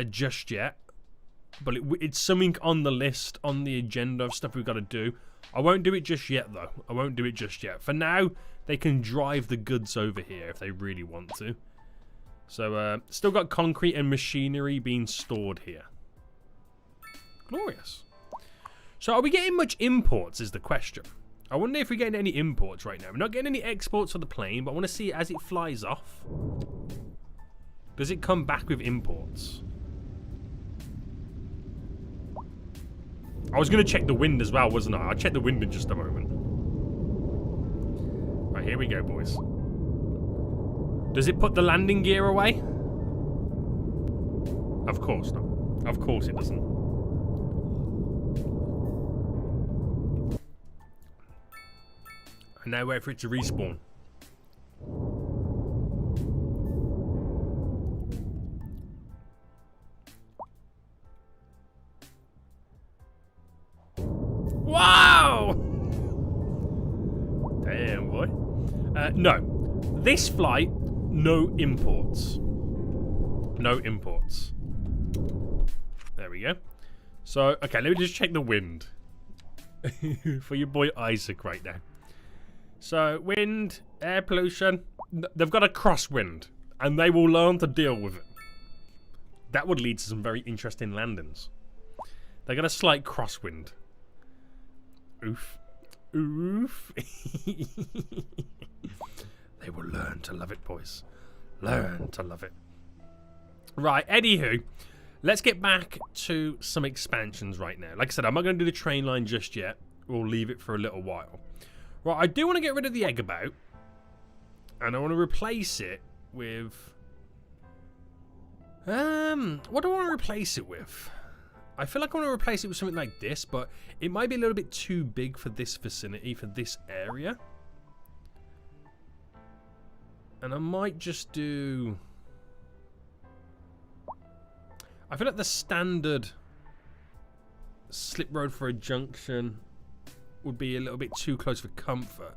[SPEAKER 1] just yet. But it's something on the list, on the agenda of stuff we've got to do. I won't do it just yet, though. I won't do it just yet. For now, they can drive the goods over here if they really want to. So, still got concrete and machinery being stored here. Glorious. So, are we getting much imports is the question. I wonder if we're getting any imports right now. We're not getting any exports for the plane, but I want to see as it flies off. Does it come back with imports? I was going to check the wind as well, wasn't I? I'll check the wind in just a moment. Right, here we go, boys. Does it put the landing gear away? Of course not. Of course it doesn't. And now wait for it to respawn. Wow! Damn, boy. No. This flight, no imports. No imports. There we go. So, okay, let me just check the wind. For your boy Isaac right now. So, wind, air pollution. They've got a crosswind. And they will learn to deal with it. That would lead to some very interesting landings. They got a slight crosswind. Oof. Oof. They will learn to love it, boys. Learn to love it. Right, anywho. Let's get back to some expansions right now. Like I said, I'm not going to do the train line just yet. We'll leave it for a little while. Right, I do want to get rid of the egg about. And I want to replace it with... what do I want to replace it with? I feel like I want to replace it with something like this, but it might be a little bit too big for this vicinity, for this area. And I might just do... I feel like the standard slip road for a junction would be a little bit too close for comfort.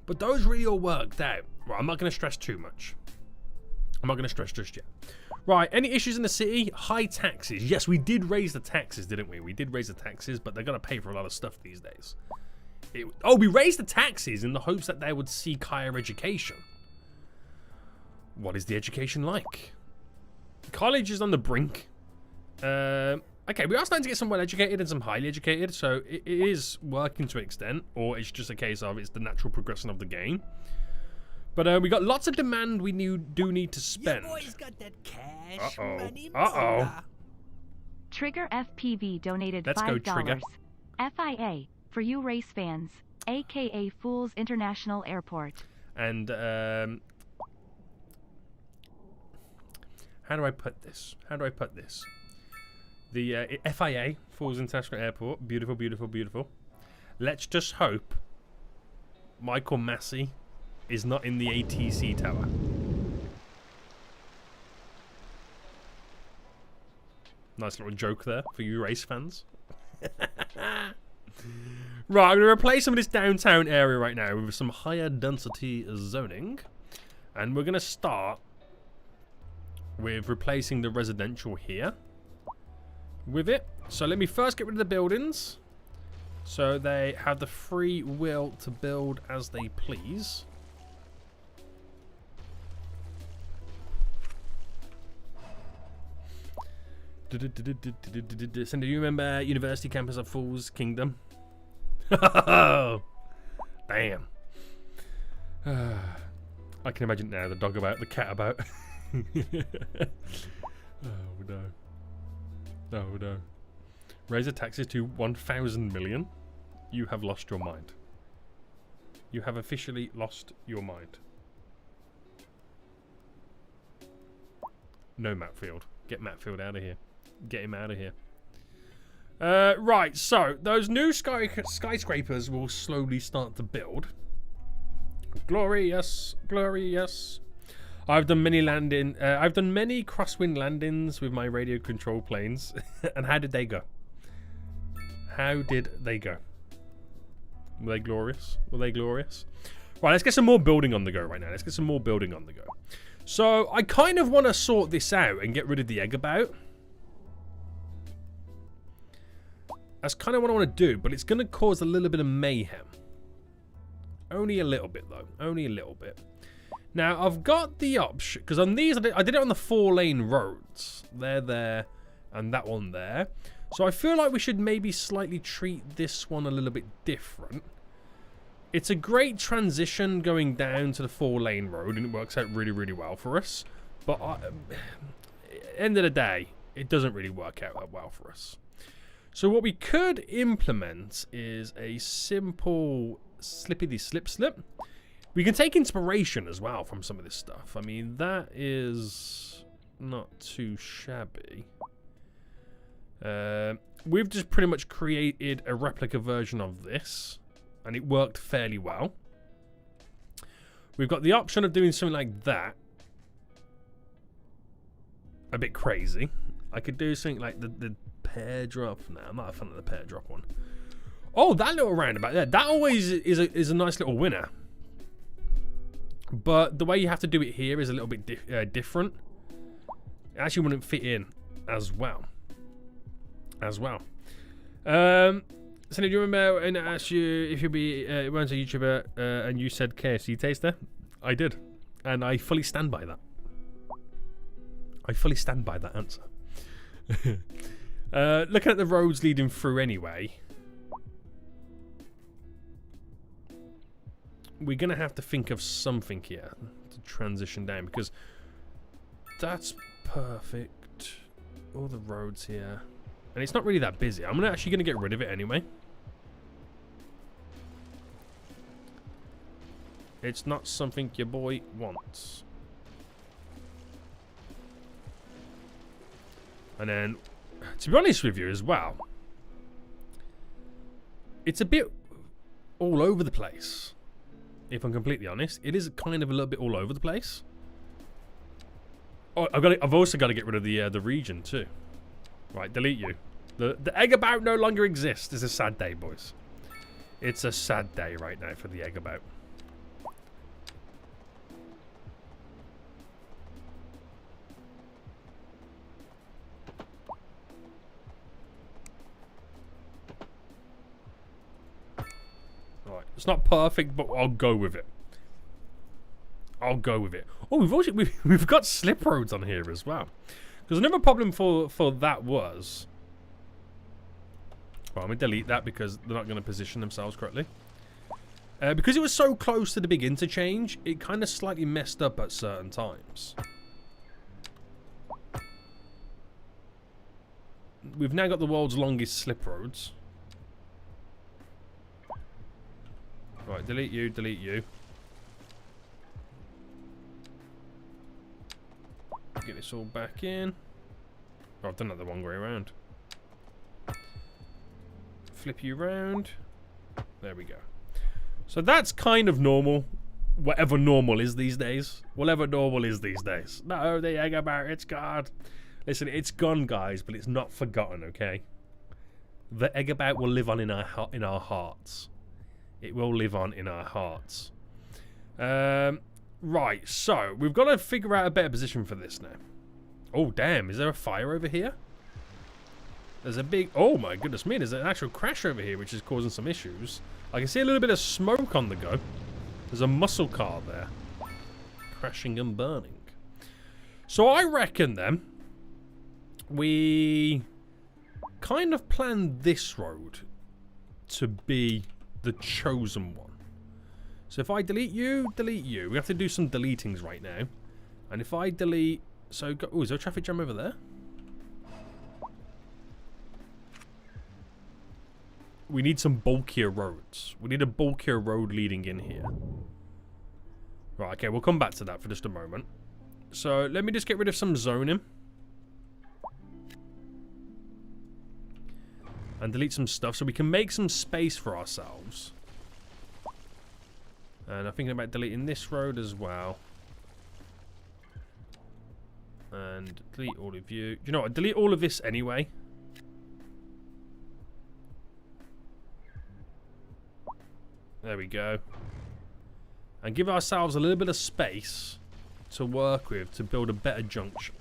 [SPEAKER 1] But those really all worked out. Right, I'm not going to stress too much. I'm not going to stress just yet. Right, any issues in the city? High taxes. Yes, we did raise the taxes, didn't we? We did raise the taxes, but they're going to pay for a lot of stuff these days. We raised the taxes in the hopes that they would seek higher education. What is the education like? College is on the brink. Okay, we are starting to get some well-educated and some highly educated, so it is working to an extent, or it's just a case of it's the natural progression of the game. But we got lots of demand we do need to spend.
[SPEAKER 3] You boys got that cash money
[SPEAKER 1] Uh-oh.
[SPEAKER 3] moolah.
[SPEAKER 2] Trigger FPV donated
[SPEAKER 1] Let's go,
[SPEAKER 2] $5.
[SPEAKER 1] Trigger.
[SPEAKER 2] FIA, for you race fans, aka Fools International Airport.
[SPEAKER 1] And, how do I put this? How do I put this? The FIA, Falls International Airport. Beautiful, beautiful, beautiful. Let's just hope Michael Massey is not in the ATC tower. Nice little joke there for you race fans. Right, I'm going to replace some of this downtown area right now with some higher density zoning. And we're going to start with replacing the residential here with it. So let me first get rid of the buildings so they have the free will to build as they please. Cindy, do you remember University Campus of Fools Kingdom? Damn. I can imagine now the dog about, the cat about. Oh no. Oh no. Raise the taxes to 1,000 million. You have lost your mind. You have officially lost your mind. No Matfield. Get Matfield out of here. Get him out of here. Right, so those new skyscrapers will slowly start to build. Glorious, glorious. I've done many crosswind landings with my radio control planes. And how did they go? How did they go? Were they glorious? Were they glorious? Right, let's get some more building on the go right now. Let's get some more building on the go. So, I kind of want to sort this out and get rid of the egg about. That's kind of what I want to do, but it's going to cause a little bit of mayhem. Only a little bit, though. Only a little bit. Now, I've got the option, because on these, I did it on the 4-lane roads. They're there, and that one there. So I feel like we should maybe slightly treat this one a little bit different. It's a great transition going down to the 4-lane road, and it works out really, really well for us. But end of the day, it doesn't really work out that well for us. So what we could implement is a simple slippity-slip-slip. We can take inspiration as well from some of this stuff. I mean, that is not too shabby. We've just pretty much created a replica version of this, and it worked fairly well. We've got the option of doing something like that. A bit crazy. I could do something like the pear drop. Nah, I'm not a fan of the pear drop one. Oh, that little roundabout there. That always is a nice little winner. But the way you have to do it here is a little bit different. It actually wouldn't fit in as well. So do you remember when I asked you if you'd be once a YouTuber and you said KFC taster? I did. And I fully stand by that. I fully stand by that answer. Looking at the roads leading through anyway, we're going to have to think of something here to transition down, because that's perfect. All the roads here. And it's not really that busy. I'm actually going to get rid of it anyway. It's not something your boy wants. And then, to be honest with you as well, it's a bit all over the place. If I'm completely honest, it is kind of a little bit all over the place. Oh, I've also got to get rid of the region too. Right, delete you. The egg about no longer exists. It's a sad day, boys. It's a sad day right now for the egg about. Right, it's not perfect, but I'll go with it. I'll go with it. Oh, we've got slip roads on here as well. Because another problem for that was. Well, I'm going to delete that because they're not going to position themselves correctly. Because it was so close to the big interchange, it kind of slightly messed up at certain times. We've now got the world's longest slip roads. Right, delete you, delete you. Get this all back in. Oh, I've done that the wrong way around. Flip you around. There we go. So that's kind of normal. Whatever normal is these days. Whatever normal is these days. No, the egg about it's gone. Listen, it's gone, guys, but it's not forgotten, okay? The egg about will live on in our hearts. It will live on in our hearts. Right, so we've got to figure out a better position for this now. Oh, damn. Is there a fire over here? There's a big... Oh, my goodness me. There's an actual crash over here, which is causing some issues. I can see a little bit of smoke on the go. There's a muscle car there. Crashing and burning. So I reckon, then, we kind of planned this road to be the chosen one. So if I delete you, we have to do some deletings right now. And if I delete... So, oh, is there a traffic jam over there? We need some bulkier roads. We need a bulkier road leading in here. Right, okay, we'll come back to that for just a moment. So, let me just get rid of some zoning. And delete some stuff so we can make some space for ourselves. And I'm thinking about deleting this road as well. And delete all of you. Do you know what? Delete all of this anyway. There we go. and give ourselves a little bit of space to work with to build a better junction.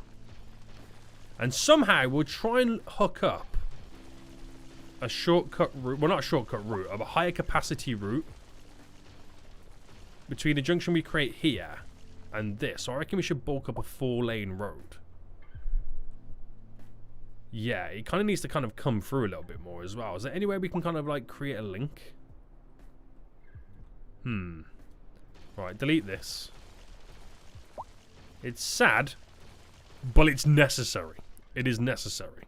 [SPEAKER 1] And somehow we'll try and hook up a shortcut route, well, not a shortcut route, of a higher capacity route between the junction we create here and this. So I reckon we should bulk up a 4-lane road. Yeah, it kind of needs to kind of come through a little bit more as well. Is there any way we can kind of like create a link? Right, delete this. It's sad, but it's necessary. It is necessary.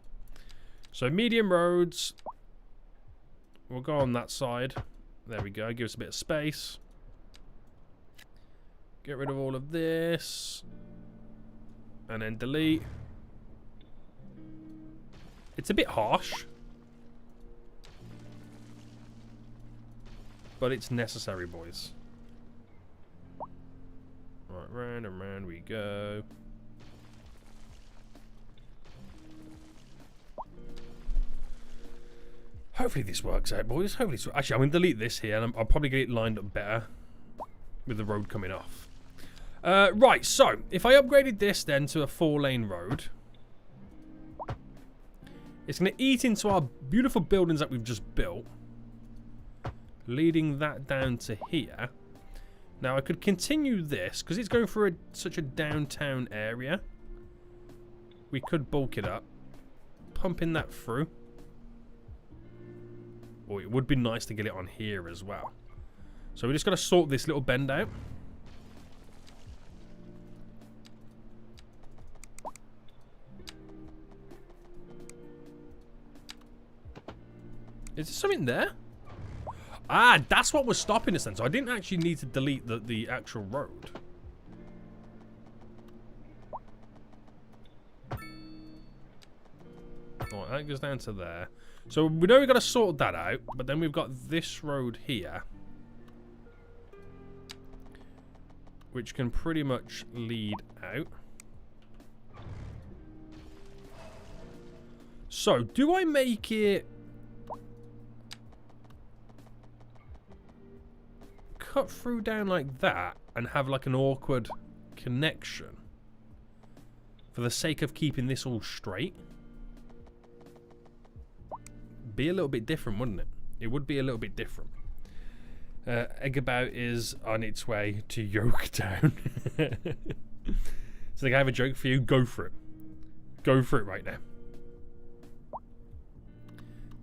[SPEAKER 1] So medium roads. We'll go on that side. There we go. Give us a bit of space. Get rid of all of this. And then delete. It's a bit harsh. But it's necessary, boys. Right, round and round we go. Hopefully this works out, boys. Hopefully this... Actually, I'm going to delete this here, and I'll probably get it lined up better with the road coming off. Right, so, if I upgraded this then to a 4-lane road, it's going to eat into our beautiful buildings that we've just built, leading that down to here. Now, I could continue this, because it's going through such a downtown area. We could bulk it up, pumping that through. Or it would be nice to get it on here as well. So we just got to sort this little bend out. Is there something there? Ah, that's what was stopping us then. So I didn't actually need to delete the actual road. Alright, that goes down to there. So we know we've got to sort that out, but then we've got this road here, which can pretty much lead out. So, do I make it cut through down like that and have like an awkward connection for the sake of keeping this all straight? Be a little bit different, wouldn't it? It would be a little bit different. Eggabout is on its way to Yoketown. So I have a joke for you. Go for it. Go for it right now.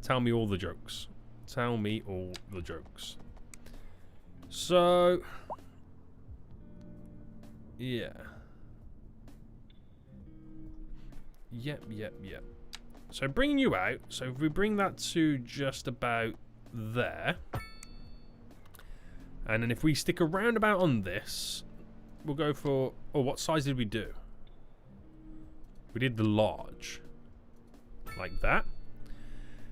[SPEAKER 1] Tell me all the jokes. Tell me all the jokes. So, yeah. Yep. So bringing you out, so if we bring that to just about there, and then if we stick a roundabout on this, we'll go for, oh, what size did we do? We did the large, like that.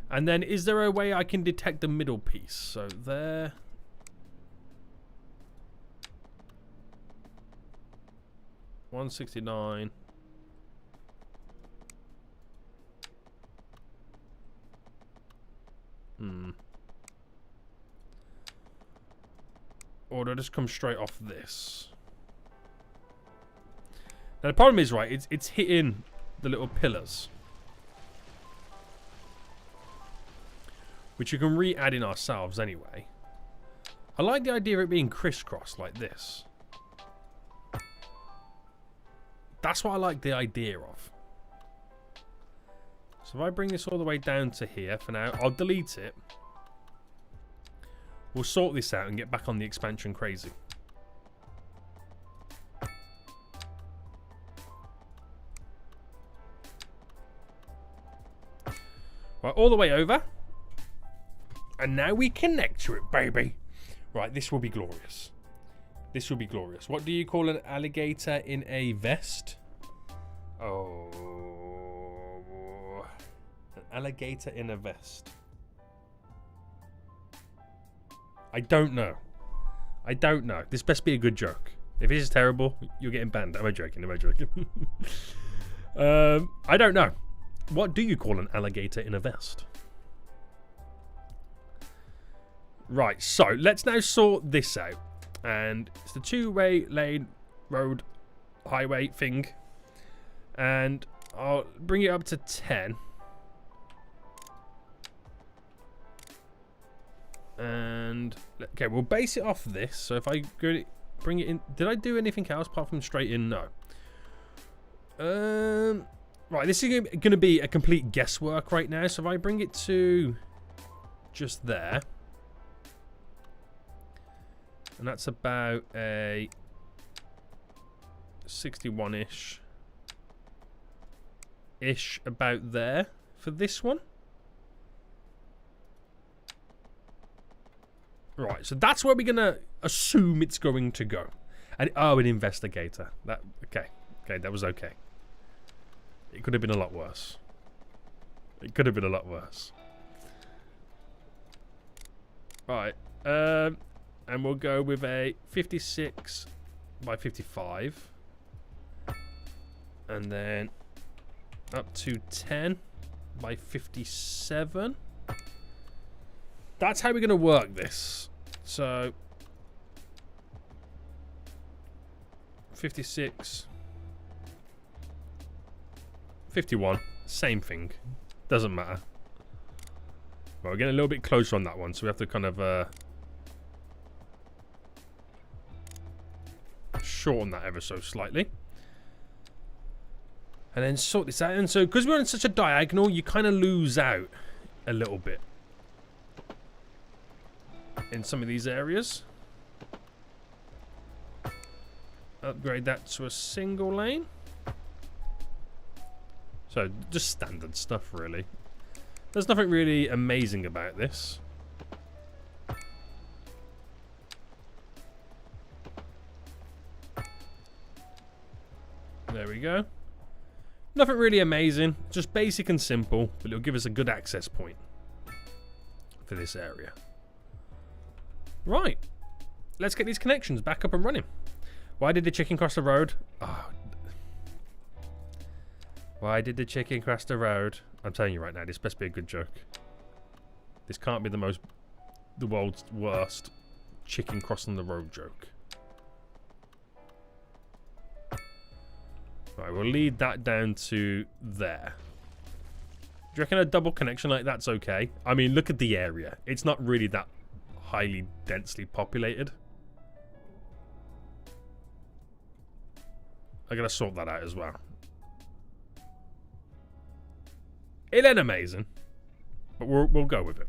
[SPEAKER 1] And then is there a way I can detect the middle piece? So there. $169. Or do I just come straight off this? Now the problem is, right, it's hitting the little pillars, which you can re-add in ourselves anyway. I like the idea of it being crisscross like this. That's what I like the idea of. So if I bring this all the way down to here for now, I'll delete it. We'll sort this out and get back on the expansion crazy. Right, all the way over. And now we connect to it, baby. Right, this will be glorious. This will be glorious. What do you call an alligator in a vest? Oh. An alligator in a vest. I don't know. I don't know. This best be a good joke. If this is terrible, you're getting banned. Am I joking? Am I joking? I don't know. What do you call an alligator in a vest? Right, so let's now sort this out. And it's the two-way lane road highway thing. And I'll bring it up to 10. And okay, we'll base it off this. So if I go bring it in, did I do anything else apart from straight in? No. Right, this is going to be a complete guesswork right now. So if I bring it to just there, and that's about a 61-ish about there for this one. Right, so that's where we're gonna assume it's going to go. And oh, an investigator. That okay, that was okay. It could have been a lot worse. It could have been a lot worse. Right, and we'll go with a 56 by 55, and then up to 10 by 57. That's how we're going to work this. So 56, 51, same thing. Doesn't matter. Well, we're getting a little bit closer on that one, so we have to kind of shorten that ever so slightly. And then sort this out. And so, because we're on such a diagonal, you kind of lose out a little bit in some of these areas. Upgrade that to a single lane. So just standard stuff, really. There's nothing really amazing about this. There we go. Nothing really amazing, just basic and simple, but it'll give us a good access point for this area. Right, let's get these connections back up and running. Why did the chicken cross the road? Oh. Why did the chicken cross the road? I'm telling you right now, this best be a good joke. This can't be the world's worst chicken crossing the road joke. Right, we'll lead that down to there. Do you reckon a double connection like that's okay? I mean, look at the area. It's not really that highly densely populated. I gotta sort that out as well. It ain't amazing, but we'll go with it.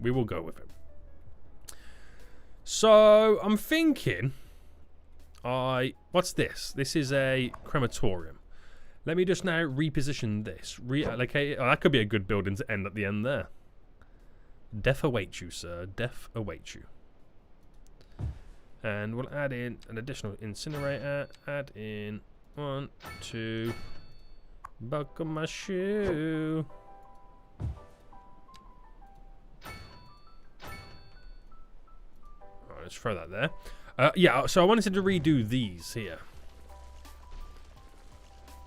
[SPEAKER 1] We will go with it. So I'm thinking, what's this? This is a crematorium. Let me just now reposition this. Reallocate it. Oh, that could be a good building to end at the end there. Death awaits you, sir. Death awaits you. And we'll add in an additional incinerator. Add in 1, 2. Buckle my shoe. Alright, let's throw that there. Yeah, so I wanted to redo these here.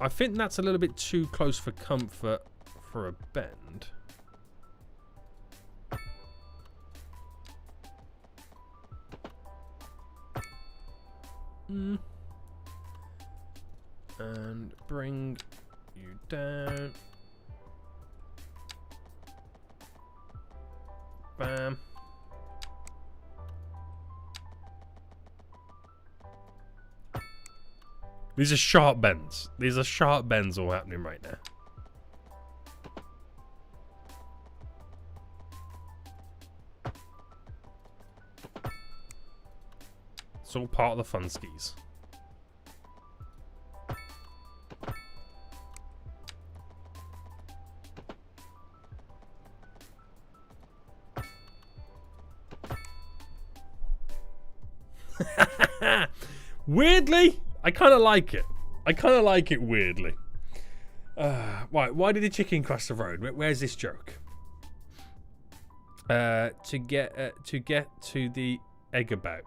[SPEAKER 1] I think that's a little bit too close for comfort for a bend. And bring you down. Bam. These are sharp bends. These are sharp bends all happening right now. It's all part of the fun skis. Weirdly, I kind of like it. I kind of like it weirdly. Right, why did the chicken cross the road? Where's this joke? To get to the egg about.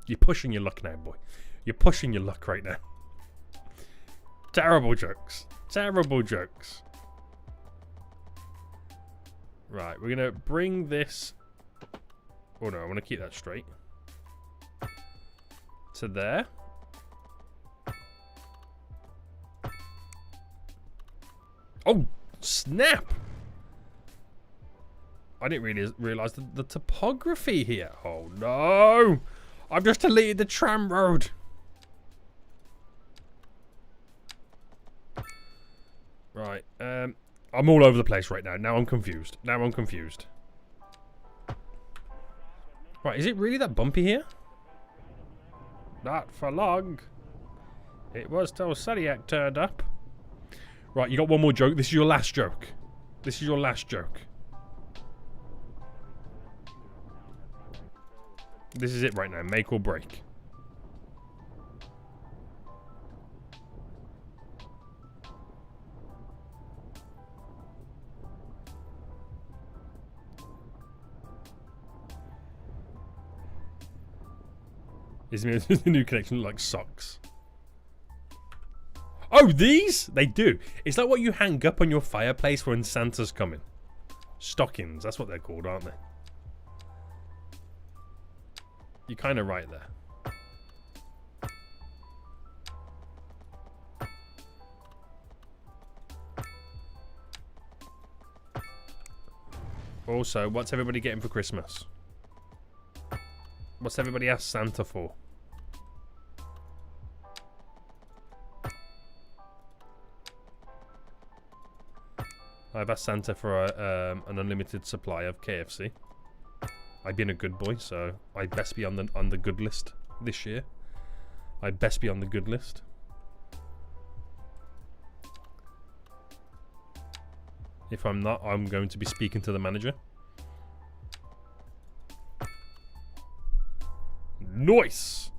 [SPEAKER 1] You're pushing your luck now, boy. You're pushing your luck right now. Terrible jokes. Terrible jokes. Right, we're gonna bring this. Oh no, I want to keep that straight. To there. Oh, snap! I didn't really realise the topography here. Oh no! I've just deleted the tram road. Right, I'm all over the place right now. Now I'm confused. Right, is it really that bumpy here? Not for long. It was till Seniac turned up. Right, you got one more joke. This is your last joke. This is your last joke. This is it right now. Make or break. Is the new connection like socks? Oh, these? They do. Is that what you hang up on your fireplace when Santa's coming? Stockings. That's what they're called, aren't they? You're kind of right there. Also, what's everybody getting for Christmas? What's everybody asked Santa for? I've asked Santa for an unlimited supply of KFC. I've been a good boy, so I best be on the good list this year. I best be on the good list. If I'm not, I'm going to be speaking to the manager. Nice!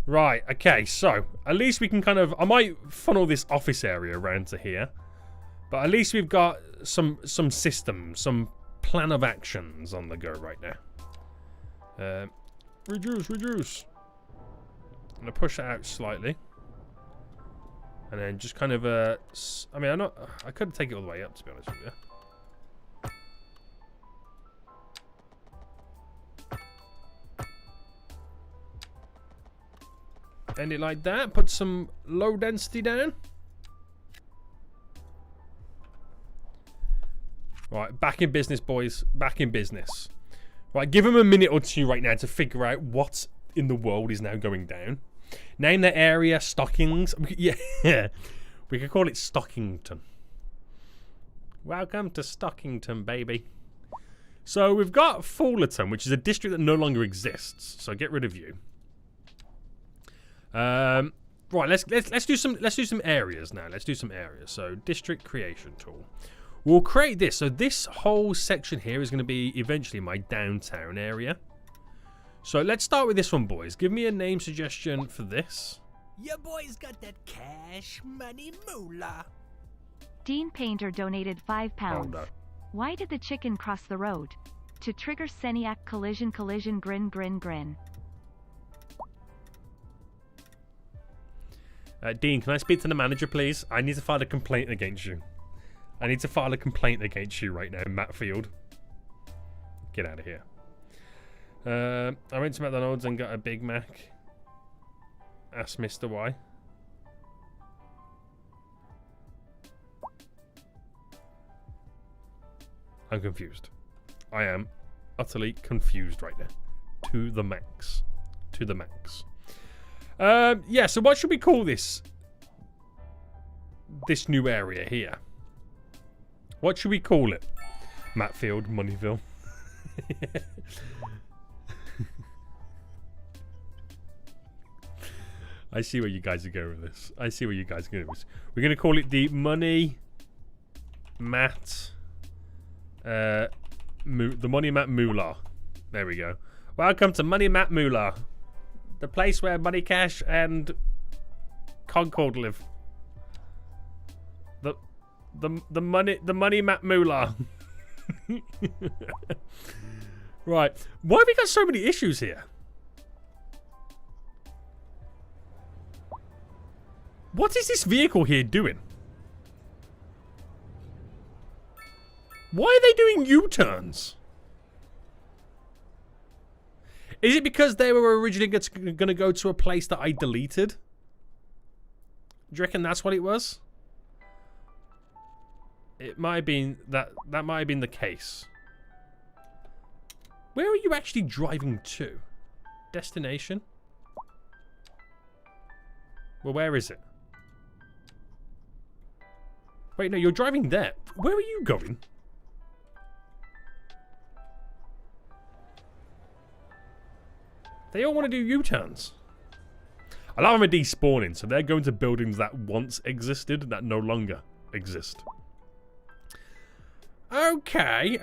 [SPEAKER 1] Right, okay, so at least we can kind of... I might funnel this office area around to here. But at least we've got some systems, some plan of actions on the go right now. Reduce. I'm going to push that out slightly. And then just kind of... I mean, I couldn't take it all the way up, to be honest with you. End it like that. Put some low density down. Right, back in business, boys. Back in business. Right, give them a minute or two right now to figure out what in the world is now going down. Name the area Stockings. Yeah, we could call it Stockington. Welcome to Stockington, baby. So we've got Fullerton, which is a district that no longer exists. So get rid of you. Right, let's do some areas now. Let's do some areas. So district creation tool. We'll create this. So this whole section here is going to be eventually my downtown area. So let's start with this one, boys. Give me a name suggestion for this.
[SPEAKER 3] Your boy's got that cash money moolah.
[SPEAKER 2] Dean Painter donated £5.
[SPEAKER 1] Oh, no.
[SPEAKER 2] Why did the chicken cross the road? To trigger Seniac collision grin.
[SPEAKER 1] Dean, can I speak to the manager, please? I need to file a complaint against you. I need to file a complaint against you right now, Matt Field. Get out of here. I went to McDonald's and got a Big Mac. Ask Mr. Y. I'm confused. I am utterly confused right now. To the max. To the max. Yeah, so what should we call this? This new area here. What should we call it? Matfield, Moneyville. I see where you guys are going with this. We're going to call it the Money Matt... the Money Matt Moolah. There we go. Welcome to Money Matt Moolah. The place where Money Cash and Concord live. The money Matt Moolah. Right. Why have we got so many issues here? What is this vehicle here doing? Why are they doing U-turns? Is it because they were originally going to go to a place that I deleted? Do you reckon that's what it was? It might have been that might have been the case. Where are you actually driving to? Destination? Well, where is it? Wait, no, you're driving there. Where are you going? They all want to do U-turns. I love them are despawning, so they're going to buildings that once existed that no longer exist. Okay.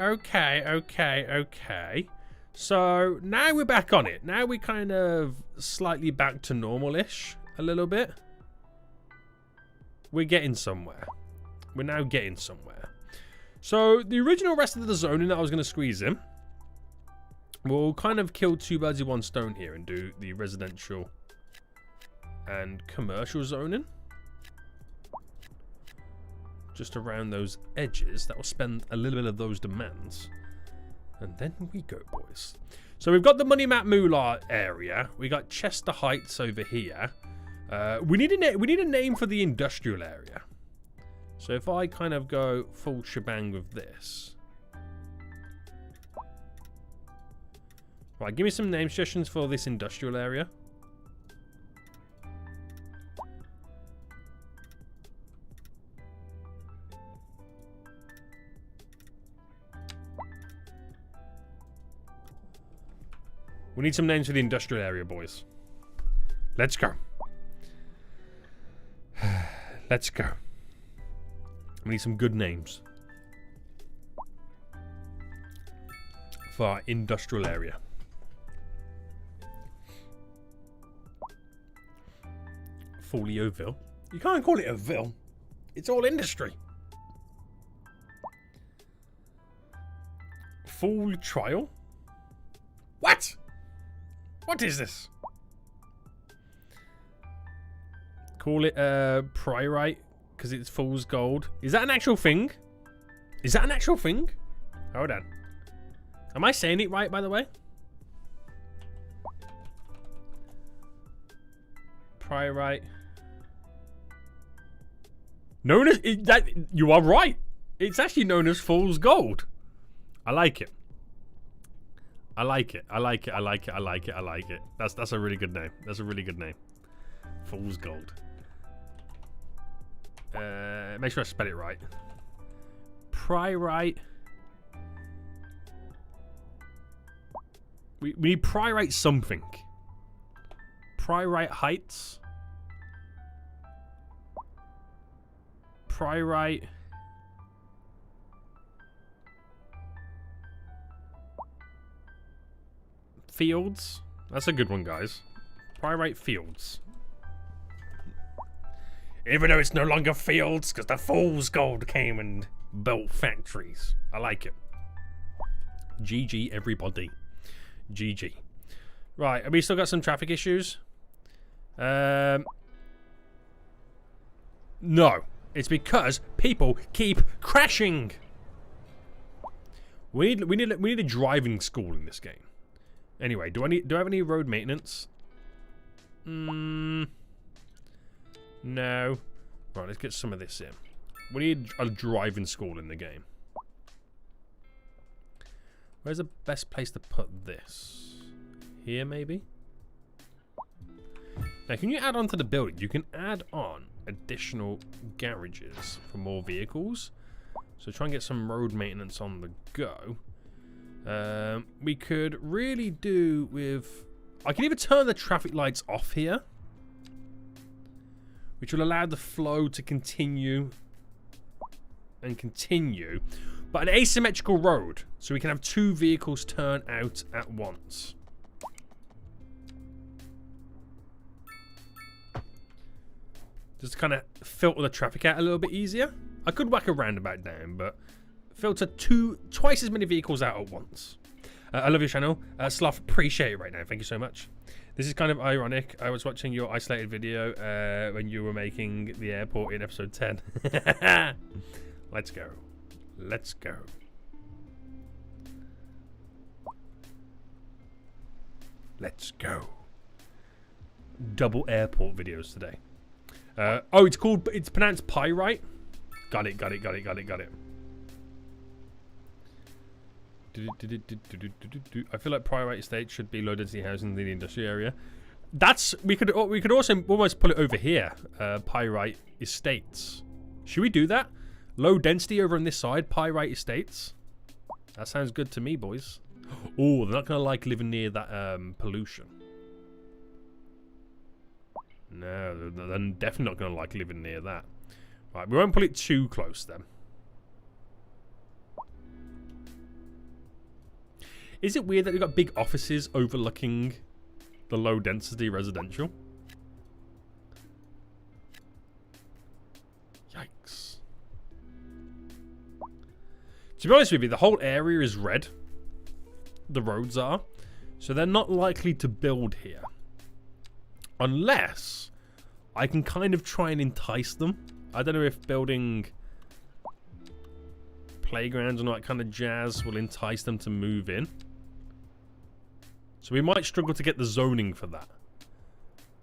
[SPEAKER 1] So now we're back on it. Now we're kind of slightly back to normal-ish a little bit. We're getting somewhere. We're now getting somewhere. So the original rest of the zoning that I was going to squeeze in, we'll kind of kill two birds with one stone here and do the residential and commercial zoning. Just around those edges. That will spend a little bit of those demands. And then we go, boys. So we've got the Money Map Moolah area. We got Chester Heights over here. We need a name for the industrial area. So if I kind of go full shebang with this. Right, give me some name suggestions for this industrial area. We need some names for the industrial area, boys. Let's go. Let's go. We need some good names for our industrial area. Folioville. You can't call it a ville. It's all industry. Full trial? What? What is this? Call it Priorite because it's fool's gold. Is that an actual thing? Is that an actual thing? Hold on. Am I saying it right, by the way? Priorite. Known as that. You are right. It's actually known as fool's gold. I like it. I like it. I like it. I like it. I like it. I like it. That's a really good name. That's a really good name. Fool's gold. Make sure I spell it right. Priorite. We need Priorite something. Priorite Heights. Priorite. Fields. That's a good one, guys. Priorite Fields. Even though it's no longer fields, because the fool's gold came and built factories. I like it. GG, everybody. GG. Right, have we still got some traffic issues? No. It's because people keep crashing. We need a driving school in this game. Anyway, do I have any road maintenance? No. Right, let's get some of this in. We need a driving school in the game. Where's the best place to put this? Here, maybe? Now, can you add on to the building? You can add on additional garages for more vehicles. So try and get some road maintenance on the go. We could really do with... I can either turn the traffic lights off here, which will allow the flow to continue and continue, but an asymmetrical road, so we can have two vehicles turn out at once. Just to kind of filter the traffic out a little bit easier. I could whack a roundabout down, but filter twice as many vehicles out at once. I love your channel. Sloth, appreciate it right now. Thank you so much. This is kind of ironic. I was watching your isolated video when you were making the airport in episode 10. Let's go. Let's go. Let's go. Double airport videos today. Oh, it's pronounced pyrite. Got it. I feel like pyrite estate should be low density housing in the industry area. We could also almost pull it over here. Pyrite estates. Should we do that? Low density over on this side, pyrite estates. That sounds good to me, boys. Oh, they're not gonna like living near that pollution. No, they're definitely not gonna like living near that. Right, we won't pull it too close then. Is it weird that we've got big offices overlooking the low density residential? Yikes. To be honest with you, the whole area is red. The roads are. So they're not likely to build here. Unless I can kind of try and entice them. I don't know if building playgrounds and all that kind of jazz will entice them to move in. So we might struggle to get the zoning for that.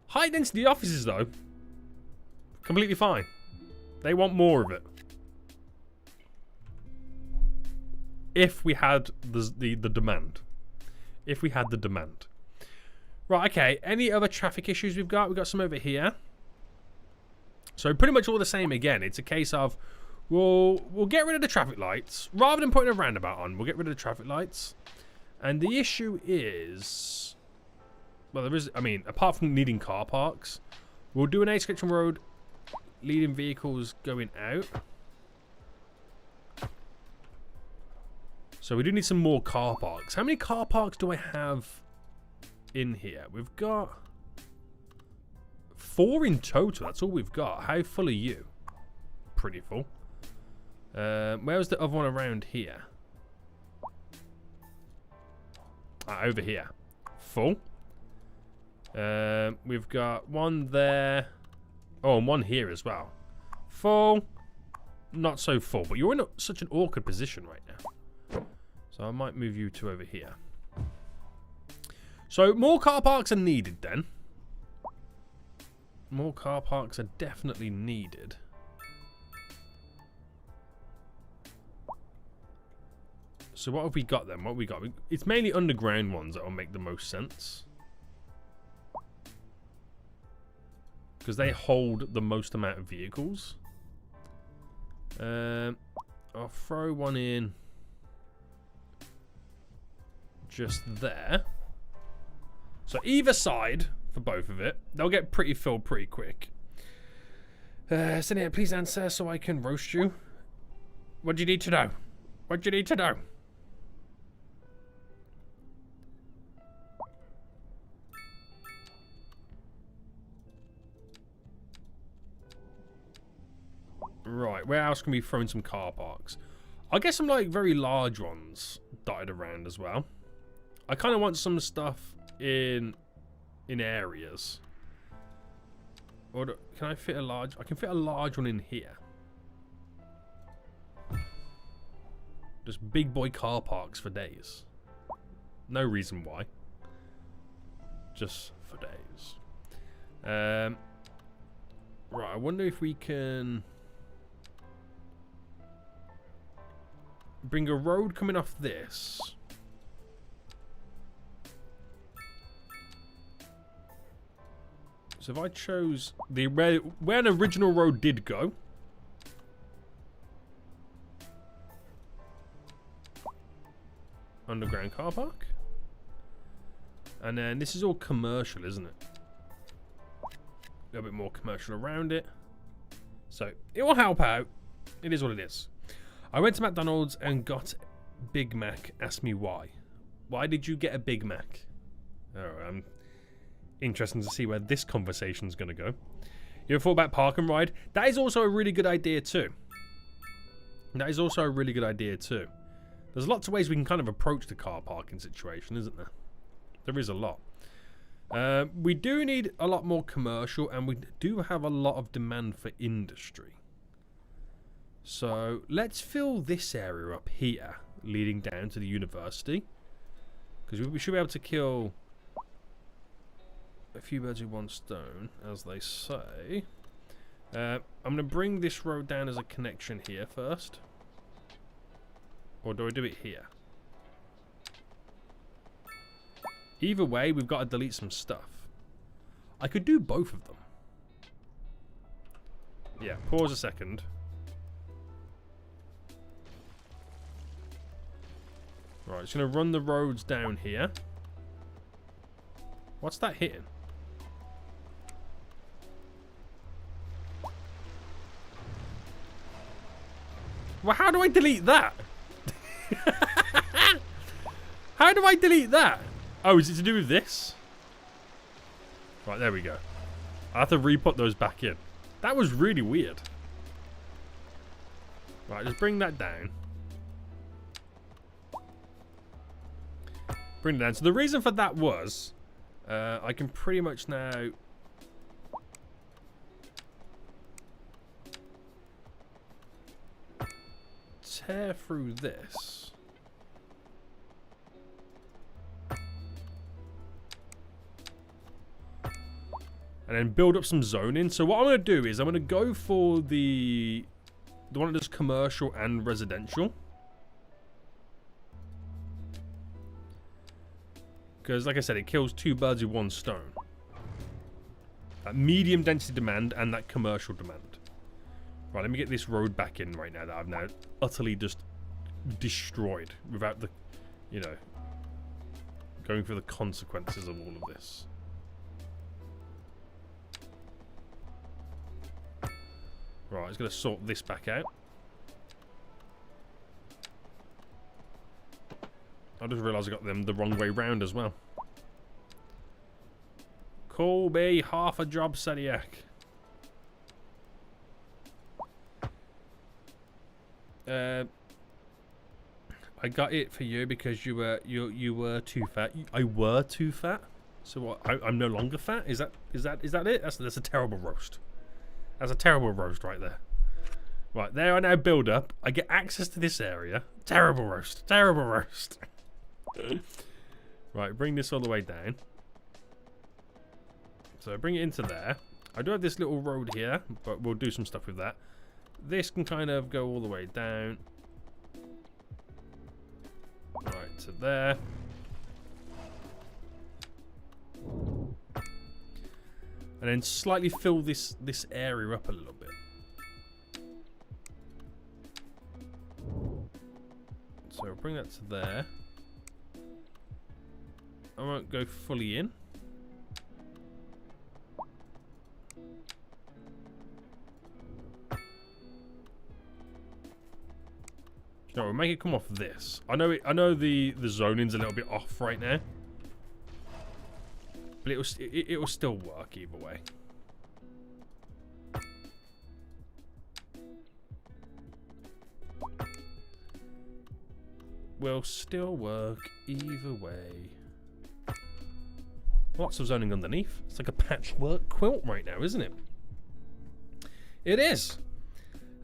[SPEAKER 1] High density offices though, completely fine. They want more of it. If we had the demand. If we had the demand. Right, okay. Any other traffic issues we've got? We've got some over here. So pretty much all the same again. It's a case of we'll get rid of the traffic lights. Rather than putting a roundabout on, we'll get rid of the traffic lights. And the issue is, well, there is, I mean, apart from needing car parks, we'll do an A-section road leading vehicles going out. So we do need some more car parks. How many car parks do I have in here? We've got 4 in total. That's all we've got. How full are you? Pretty full. Where's the other one around here? Over here. Full. We've got one there. Oh, and one here as well. Full. Not so full. But you're in such an awkward position right now. So I might move you to over here. So more car parks are needed then. More car parks are definitely needed. So what have we got then? What have we got? It's mainly underground ones that will make the most sense. Because they hold the most amount of vehicles. I'll throw one in just there. So either side for both of it. They'll get pretty filled pretty quick. Senator, please answer so I can roast you. What do you need to know? What do you need to know? Right, where else can we throw in some car parks? I'll get some like very large ones dotted around as well. I kind of want some stuff in areas. Or can I fit a large? I can fit a large one in here. Just big boy car parks for days. No reason why. Just for days. Right, I wonder if we can bring a road coming off this. So if I chose the where an original road did go. Underground car park. And then this is all commercial, isn't it? A little bit more commercial around it. So it will help out. It is what it is. I went to McDonald's and got Big Mac. Ask me why. Why did you get a Big Mac? Oh, I'm interested to see where this conversation's going to go. You ever thought about park and ride? That is also a really good idea too. There's lots of ways we can kind of approach the car parking situation, isn't there? There is a lot. We do need a lot more commercial, and we do have a lot of demand for industry. So let's fill this area up here, leading down to the university. Because we should be able to kill a few birds with one stone, as they say. I'm going to bring this road down as a connection here first. Or do I do it here? Either way, we've got to delete some stuff. I could do both of them. Yeah, pause a second. Right, it's going to run the roads down here. What's that hitting? Well, how do I delete that? How do I delete that? Oh, is it to do with this? Right, there we go. I have to re-put those back in. That was really weird. Right, just bring that down. Bring it down. So the reason for that was, I can pretty much now tear through this. And then build up some zoning. So what I'm going to do is I'm going to go for the one that does commercial and residential. Because, like I said, it kills two birds with one stone. That medium density demand and that commercial demand. Right, let me get this road back in right now that I've now utterly just destroyed without the, you know, going through the consequences of all of this. Right, I was going to sort this back out. I just realised I got them the wrong way round as well. Call me half a job, Seniac. I got it for you because you were too fat. I were too fat. So what? I'm no longer fat. Is that it? That's a terrible roast. That's a terrible roast right there. Right, there I now build up. I get access to this area. Terrible roast. Terrible roast. Right, bring this all the way down. So bring it into there. I do have this little road here, but we'll do some stuff with that. This can kind of go all the way down. Right, to there. And then slightly fill this area up a little bit. So I'll bring that to there. I won't go fully in. No, we'll make it come off this. I know the zoning's a little bit off right now, but it will still work either way. Will still work either way. Lots of zoning underneath. It's like a patchwork quilt right now, isn't it? It is.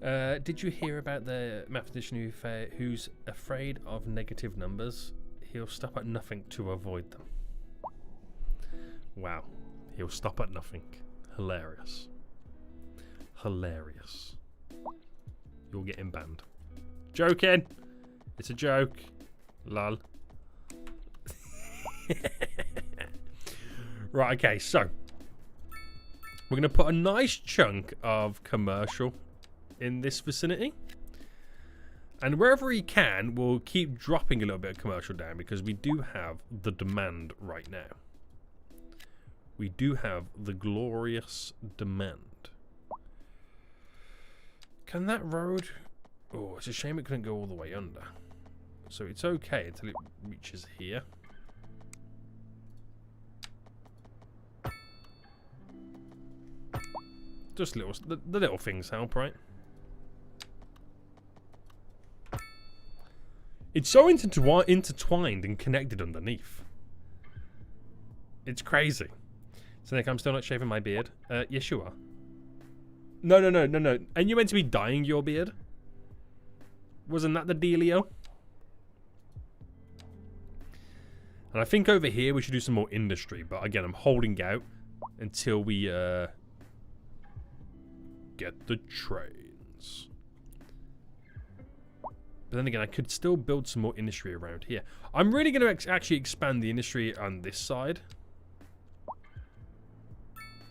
[SPEAKER 1] Did you hear about the mathematician who's afraid of negative numbers? He'll stop at nothing to avoid them. Wow. He'll stop at nothing. Hilarious. Hilarious. You'll get him banned. Joking. It's a joke. Lol. Right, okay, so we're going to put a nice chunk of commercial in this vicinity. And wherever he can, we'll keep dropping a little bit of commercial down because we do have the demand right now. We do have the glorious demand. Can that road... Oh, it's a shame it couldn't go all the way under. So it's okay until it reaches here. Just the little things help, right? It's so intertwined and connected underneath. It's crazy. So Nick, I'm still not shaving my beard. Yes, you are. No. And you meant to be dyeing your beard? Wasn't that the dealio? And I think over here we should do some more industry. But again, I'm holding out until we get the trains. But then again, I could still build some more industry around here. I'm really going to actually expand the industry on this side.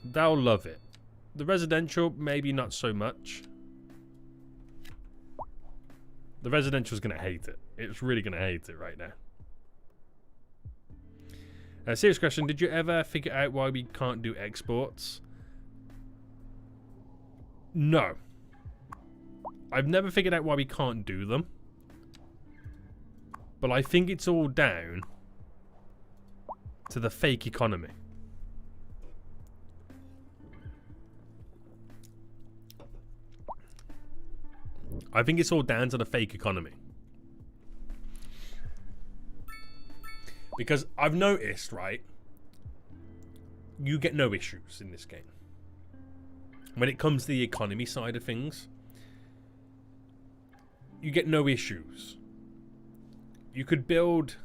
[SPEAKER 1] They'll love it. The residential, maybe not so much. The residential's going to hate it. It's really going to hate it right now. Serious question. Did you ever figure out why we can't do exports? No. I've never figured out why we can't do them. But I think it's all down to the fake economy. I think it's all down to the fake economy. Because I've noticed, right, you get no issues in this game. When it comes to the economy side of things, you get no issues. You could build,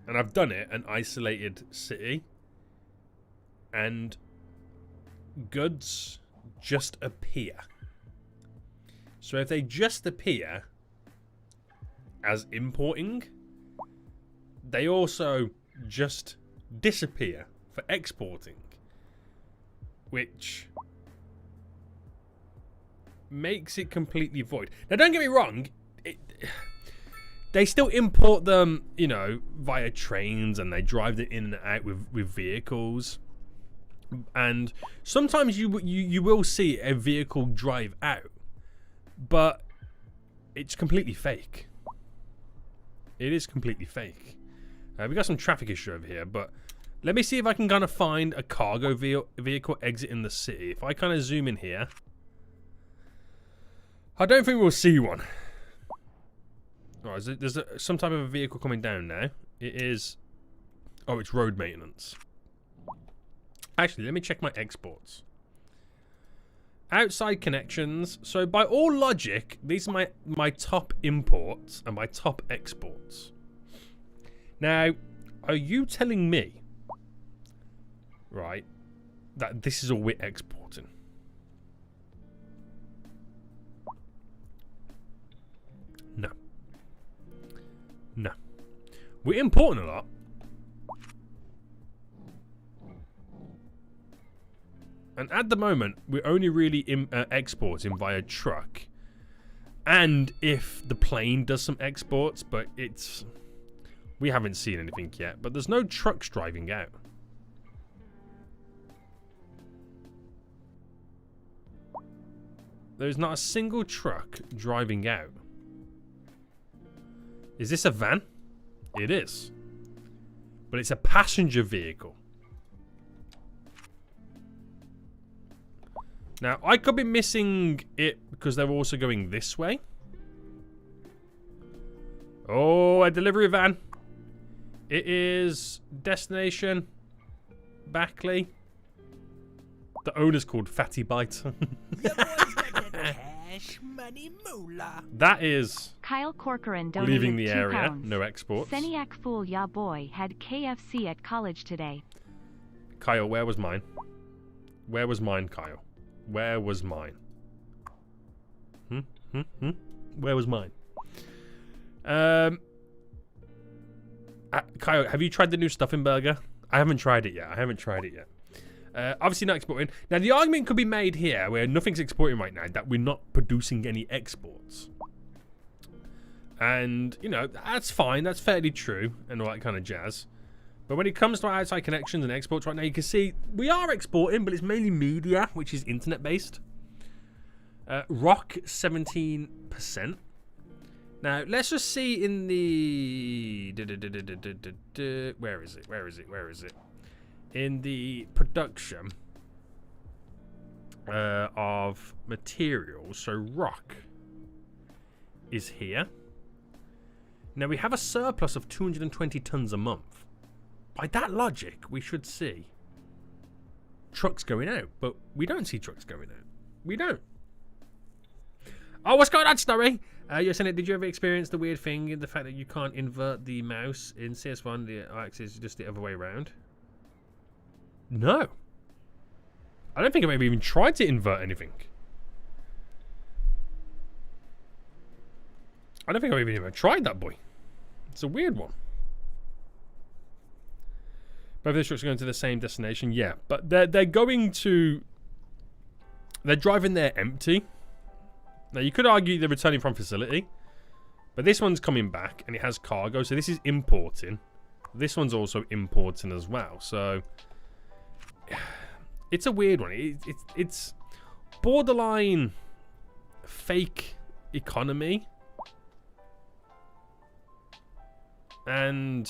[SPEAKER 1] and I've done it, an isolated city, and goods just appear. So if they just appear as importing, they also just disappear for exporting, which makes it completely void. Now, don't get me wrong, they still import them, you know, via trains, and they drive it in and out with vehicles. And sometimes you will see a vehicle drive out, but it's completely fake. It is completely fake. We got some traffic issue over here, but let me see if I can kind of find a cargo vehicle exiting the city. If I kind of zoom in here, I don't think we'll see one. Alright, there's some type of a vehicle coming down now. It is... Oh, it's road maintenance. Actually, let me check my exports. Outside connections. So by all logic, these are my top imports and my top exports. Now, are you telling me, right, that this is all we're exporting? No. No. We're importing a lot. And at the moment, we're only really exporting via truck. And if the plane does some exports, but it's... We haven't seen anything yet, but there's no trucks driving out. There's not a single truck driving out. Is this a van? It is. But it's a passenger vehicle. Now, I could be missing it because they're also going this way. Oh, a delivery van. It is destination Backley. The owner's called Fatty Bite.
[SPEAKER 3] Cash money moolah.
[SPEAKER 1] That is
[SPEAKER 2] Kyle Corcoran donated
[SPEAKER 1] leaving the area.
[SPEAKER 2] £2.
[SPEAKER 1] No exports.
[SPEAKER 2] Seniac fool ya boy had KFC at college today.
[SPEAKER 1] Kyle, where was mine? Where was mine, Kyle? Where was mine? Where was mine? Kyle, have you tried the new stuffing burger? I haven't tried it yet. Obviously not exporting. Now, the argument could be made here, where nothing's exporting right now, that we're not producing any exports. And, you know, that's fine. That's fairly true and all that kind of jazz. But when it comes to our outside connections and exports right now, you can see we are exporting, but it's mainly media, which is internet-based. Rock, 17%. Now, let's just see in the... Where is it? In the production of materials, so rock is here. Now, we have a surplus of 220 tons a month. By that logic, we should see trucks going out, but we don't see trucks going out. We don't. Oh, what's going on, Snorri? You're saying, did you ever experience the weird thing in the fact that you can't invert the mouse in CS1? The axis is just the other way around. No. I don't think I've ever even tried to invert anything. I don't think I've even tried that, boy. It's a weird one. Both the trucks are going to the same destination, yeah. But they're going to... They're driving there empty. Now, you could argue they're returning from facility. But this one's coming back, and it has cargo. So this is importing. This one's also importing as well. So... It's a weird one. It's borderline fake economy. And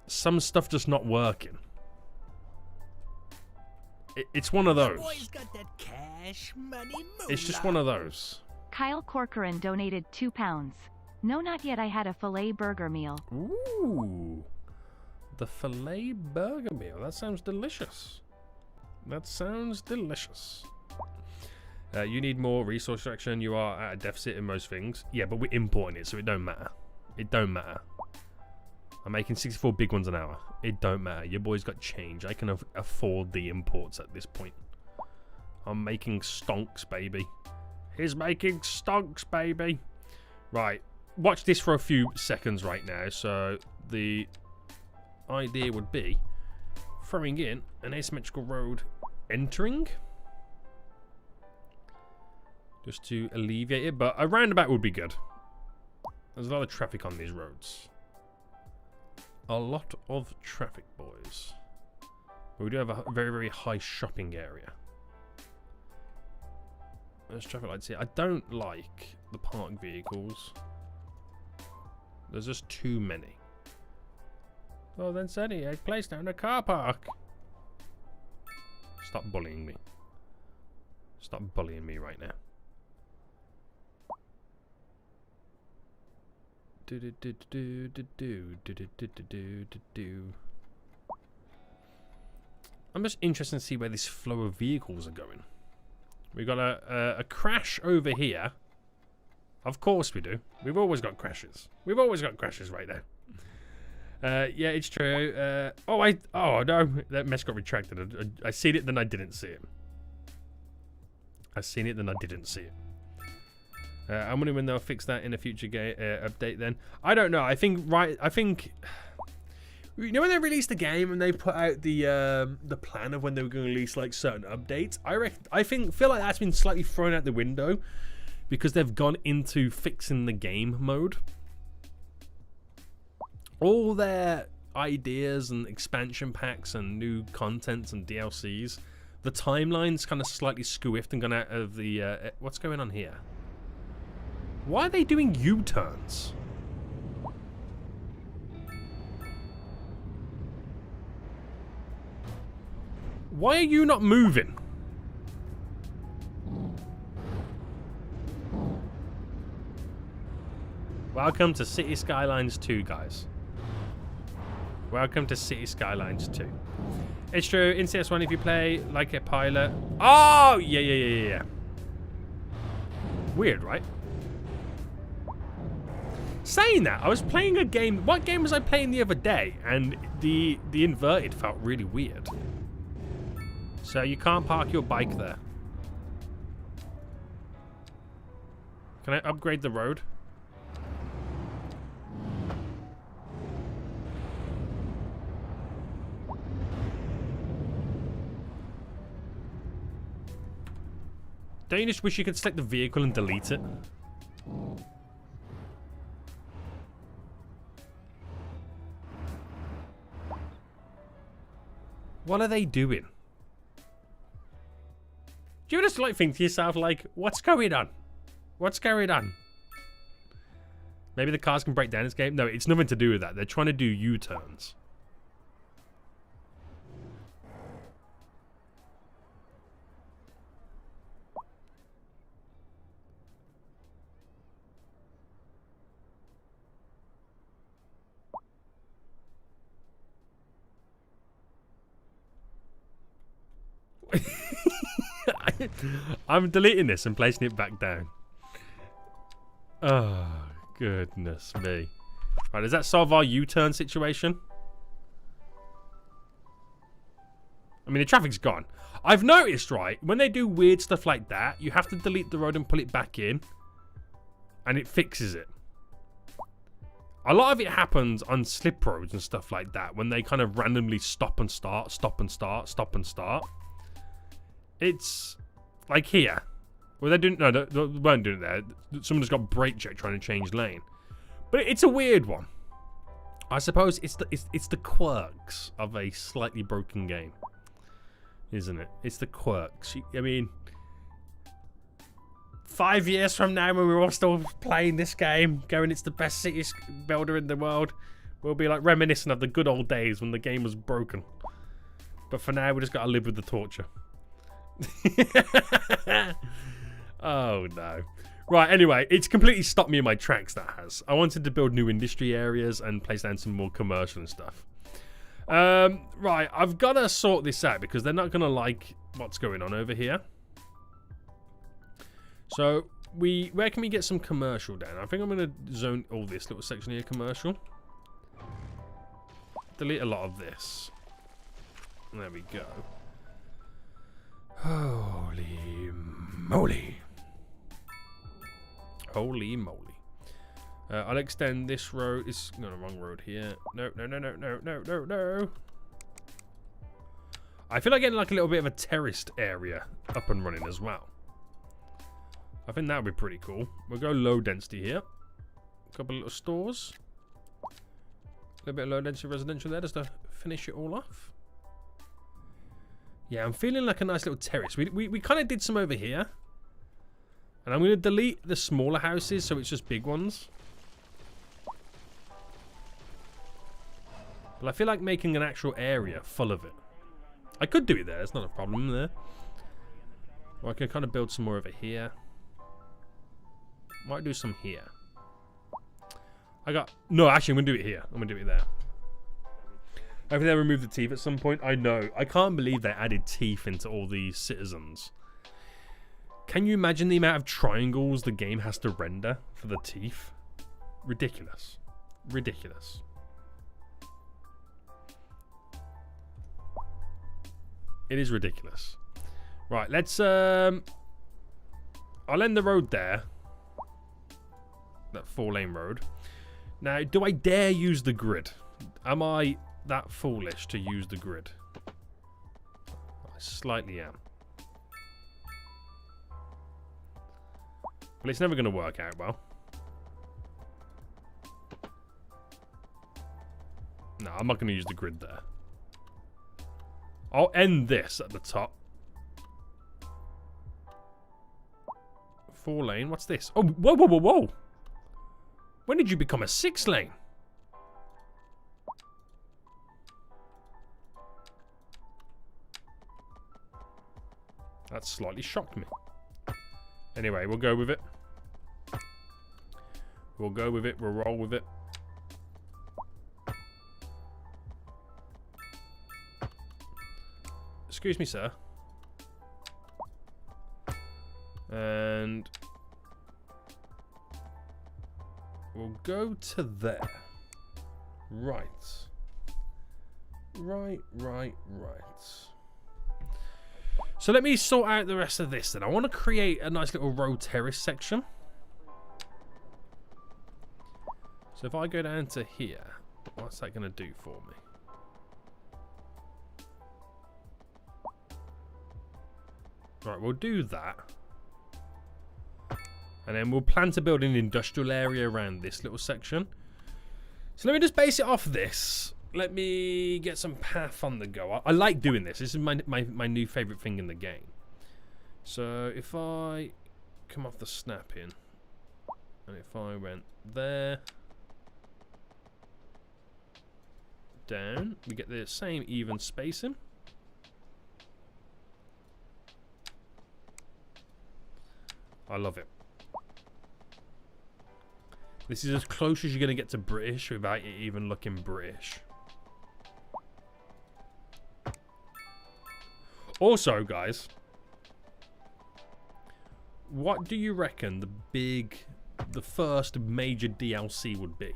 [SPEAKER 1] some stuff just not working. It's one of those.
[SPEAKER 3] Boy's got that cash money moolah.
[SPEAKER 1] It's just one of those.
[SPEAKER 2] Kyle Corcoran donated £2. No, not yet. I had a filet burger meal.
[SPEAKER 1] Ooh. The filet burger meal. That sounds delicious. That sounds delicious. You need more resource extraction. You are at a deficit in most things. Yeah, but we're importing it, so it don't matter. It don't matter. I'm making 64 big ones an hour. It don't matter. Your boy's got change. I can afford the imports at this point. I'm making stonks, baby. He's making stonks, baby. Right. Watch this for a few seconds right now. So the idea would be throwing in an asymmetrical road entering. Just to alleviate it, but a roundabout would be good. There's a lot of traffic on these roads. A lot of traffic, boys. But we do have a very, very high shopping area. There's traffic lights here. I don't like the parked vehicles. There's just too many. Well, then, Sunny, I placed down a car park. Stop bullying me. Stop bullying me right now. I'm just interested to see where this flow of vehicles are going. We've got a crash over here. Of course we do. We've always got crashes. We've always got crashes right there. Yeah, it's true. Oh no, that mess got retracted. I seen it, then I didn't see it. I seen it, then I didn't see it. I'm wondering when they'll fix that in a future update. Then I don't know. I think you know when they released the game and they put out the plan of when they were going to release like certain updates. I feel like that's been slightly thrown out the window because they've gone into fixing the game mode. All their ideas and expansion packs and new contents and DLCs, the timeline's kind of slightly squiffed and gone out of the. What's going on here? Why are they doing U-turns? Why are you not moving? Welcome to City Skylines 2, guys. Welcome to City Skylines 2. It's true, in CS1 if you play like a pilot... Oh! Yeah. Weird, right? Saying that, I was playing a game... What game was I playing the other day? And the inverted felt really weird. So you can't park your bike there. Can I upgrade the road? Don't you just wish you could select the vehicle and delete it? What are they doing? Do you just like think to yourself like, what's going on? What's going on? Maybe the cars can break down this game? No, it's nothing to do with that. They're trying to do U-turns. I'm deleting this and placing it back down. Oh, goodness me. Right, does that solve our U-turn situation? I mean, the traffic's gone. I've noticed, right, when they do weird stuff like that, you have to delete the road and pull it back in. And it fixes it. A lot of it happens on slip roads and stuff like that, when they kind of randomly stop and start, stop and start, stop and start. It's like here. Well, they didn't. No, they weren't doing it there. Someone just got brake check trying to change lane. But it's a weird one. I suppose it's the quirks of a slightly broken game, isn't it? It's the quirks. I mean, 5 years from now, when we're all still playing this game, going, it's the best city builder in the world, we'll be like reminiscing of the good old days when the game was broken. But for now, we just got to live with the torture. Oh no. Right, anyway, it's completely stopped me in my tracks, that has. I wanted to build new industry areas and place down some more commercial and stuff. Right, I've got to sort this out because they're not going to like what's going on over here. So, where can we get some commercial down? I think I'm going to zone all this little section here commercial. Delete a lot of this. There we go. Holy moly. Holy moly. I'll extend this road. It's no, the wrong road here. No, no, no, no, no, no, no, no. I feel like getting like a little bit of a terraced area up and running as well. I think that would be pretty cool. We'll go low density here. A couple of little stores. A little bit of low density residential there just to finish it all off. Yeah, I'm feeling like a nice little terrace. We kind of did some over here. And I'm going to delete the smaller houses so it's just big ones. But I feel like making an actual area full of it. I could do it there. It's not a problem there. Or I can kind of build some more over here. Might do some here. No, actually, I'm going to do it here. I'm going to do it there. I think they removed the teeth at some point. I know. I can't believe they added teeth into all these citizens. Can you imagine the amount of triangles the game has to render for the teeth? Ridiculous. Ridiculous. It is ridiculous. Right, let's I'll end the road there. That 4-lane road. Now, do I dare use the grid? Am I that foolish to use the grid? I slightly am. Well, it's never going to work out well. No, I'm not going to use the grid there. I'll end this at the top. 4-lane. What's this? Oh, whoa, whoa, whoa, whoa. When did you become a 6-lane? That slightly shocked me. Anyway, we'll go with it. We'll go with it. We'll roll with it. Excuse me, sir. And we'll go to there. Right. Right. So let me sort out the rest of this then. I want to create a nice little road terrace section. So if I go down to here, what's that going to do for me? Right, we'll do that. And then we'll plan to build an industrial area around this little section. So let me just base it off this. Let me get some path on the go. I like doing this. This is my new favourite thing in the game. So if I come off the snap in, and if I went there, down, we get the same even spacing. I love it. This is as close as you're going to get to British without it even looking British. Also, guys, what do you reckon the first major DLC would be?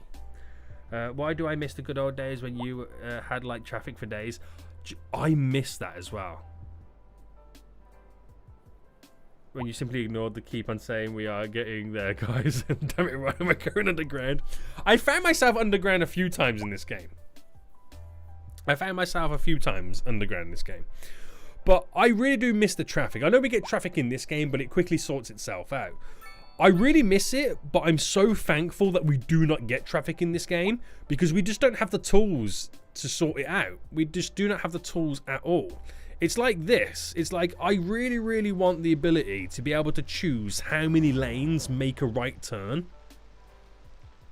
[SPEAKER 1] Why do I miss the good old days when you had like traffic for days? I miss that as well. When you simply ignored the keep on saying we are getting there, guys. Damn it, why am I going underground? I found myself underground a few times in this game. But I really do miss the traffic. I know we get traffic in this game, but it quickly sorts itself out. I really miss it, but I'm so thankful that we do not get traffic in this game because we just don't have the tools to sort it out. We just do not have the tools at all. It's like this. It's like I really, really want the ability to be able to choose how many lanes make a right turn.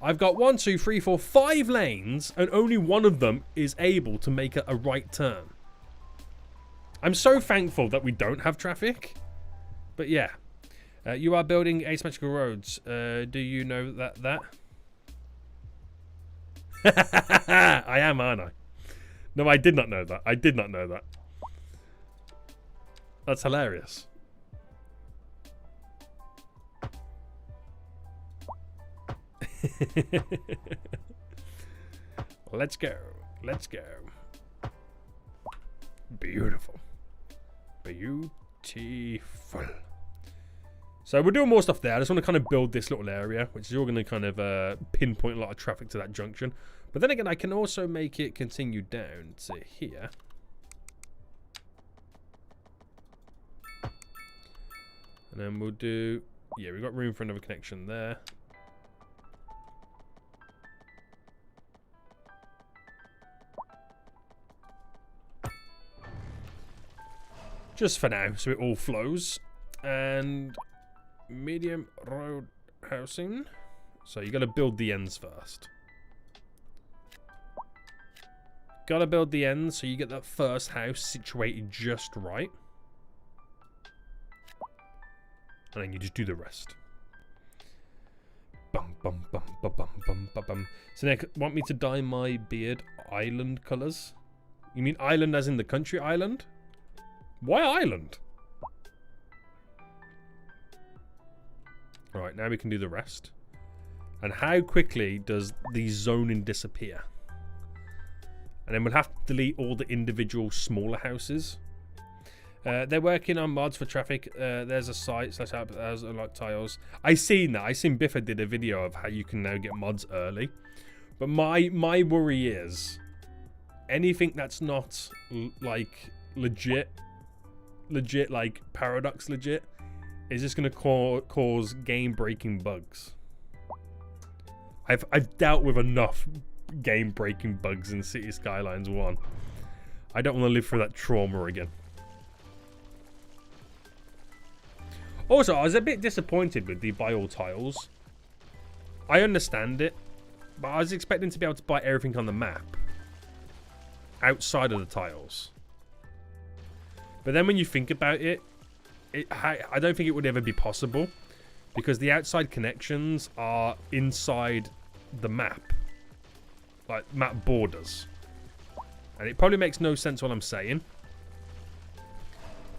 [SPEAKER 1] I've got 1, 2, 3, 4, 5 lanes, and only one of them is able to make a right turn. I'm so thankful that we don't have traffic. But yeah. You are building asymmetrical roads. Do you know that? I am, aren't I? No, I did not know that. I did not know that. That's hilarious. Let's go. Let's go. Beautiful. Beautiful. So we're doing more stuff there. I just want to kind of build this little area, which is all going to kind of pinpoint a lot of traffic to that junction. But then again, I can also make it continue down to here. And then we'll do... Yeah, we've got room for another connection there. Just for now, so it all flows. And... medium road housing. So you got to build the ends first. Got to build the ends so you get that first house situated just right. And then you just do the rest. Bum, bum, bum, bum, bum, bum, bum, bum. So they want me to dye my beard island colours? You mean island as in the country island? Why island? Alright, now we can do the rest. And how quickly does the zoning disappear? And then we'll have to delete all the individual smaller houses. They're working on mods for traffic. There's a site slash app that has unlocked tiles. I seen that. I seen Biffa did a video of how you can now get mods early. But my worry is anything that's not like legit like Paradox legit is just going to cause game-breaking bugs. I've dealt with enough game-breaking bugs in City Skylines 1. I don't want to live through that trauma again. Also, I was a bit disappointed with the buy all tiles. I understand it, but I was expecting to be able to buy everything on the map outside of the tiles. But then when you think about it, I don't think it would ever be possible because the outside connections are inside the map, like map borders, and it probably makes no sense what I'm saying.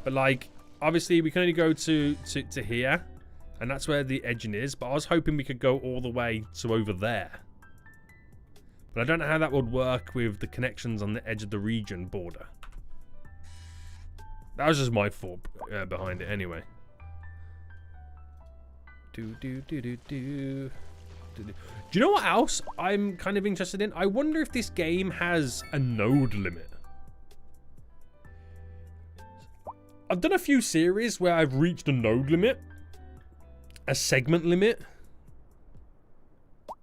[SPEAKER 1] But like, obviously we can only go to here, and that's where the edging is. But I was hoping we could go all the way to over there. But I don't know how that would work with the connections on the edge of the region border. That was just my thought behind it anyway. Do you know what else I'm kind of interested in? I wonder if this game has a node limit. I've done a few series where I've reached a node limit, a segment limit,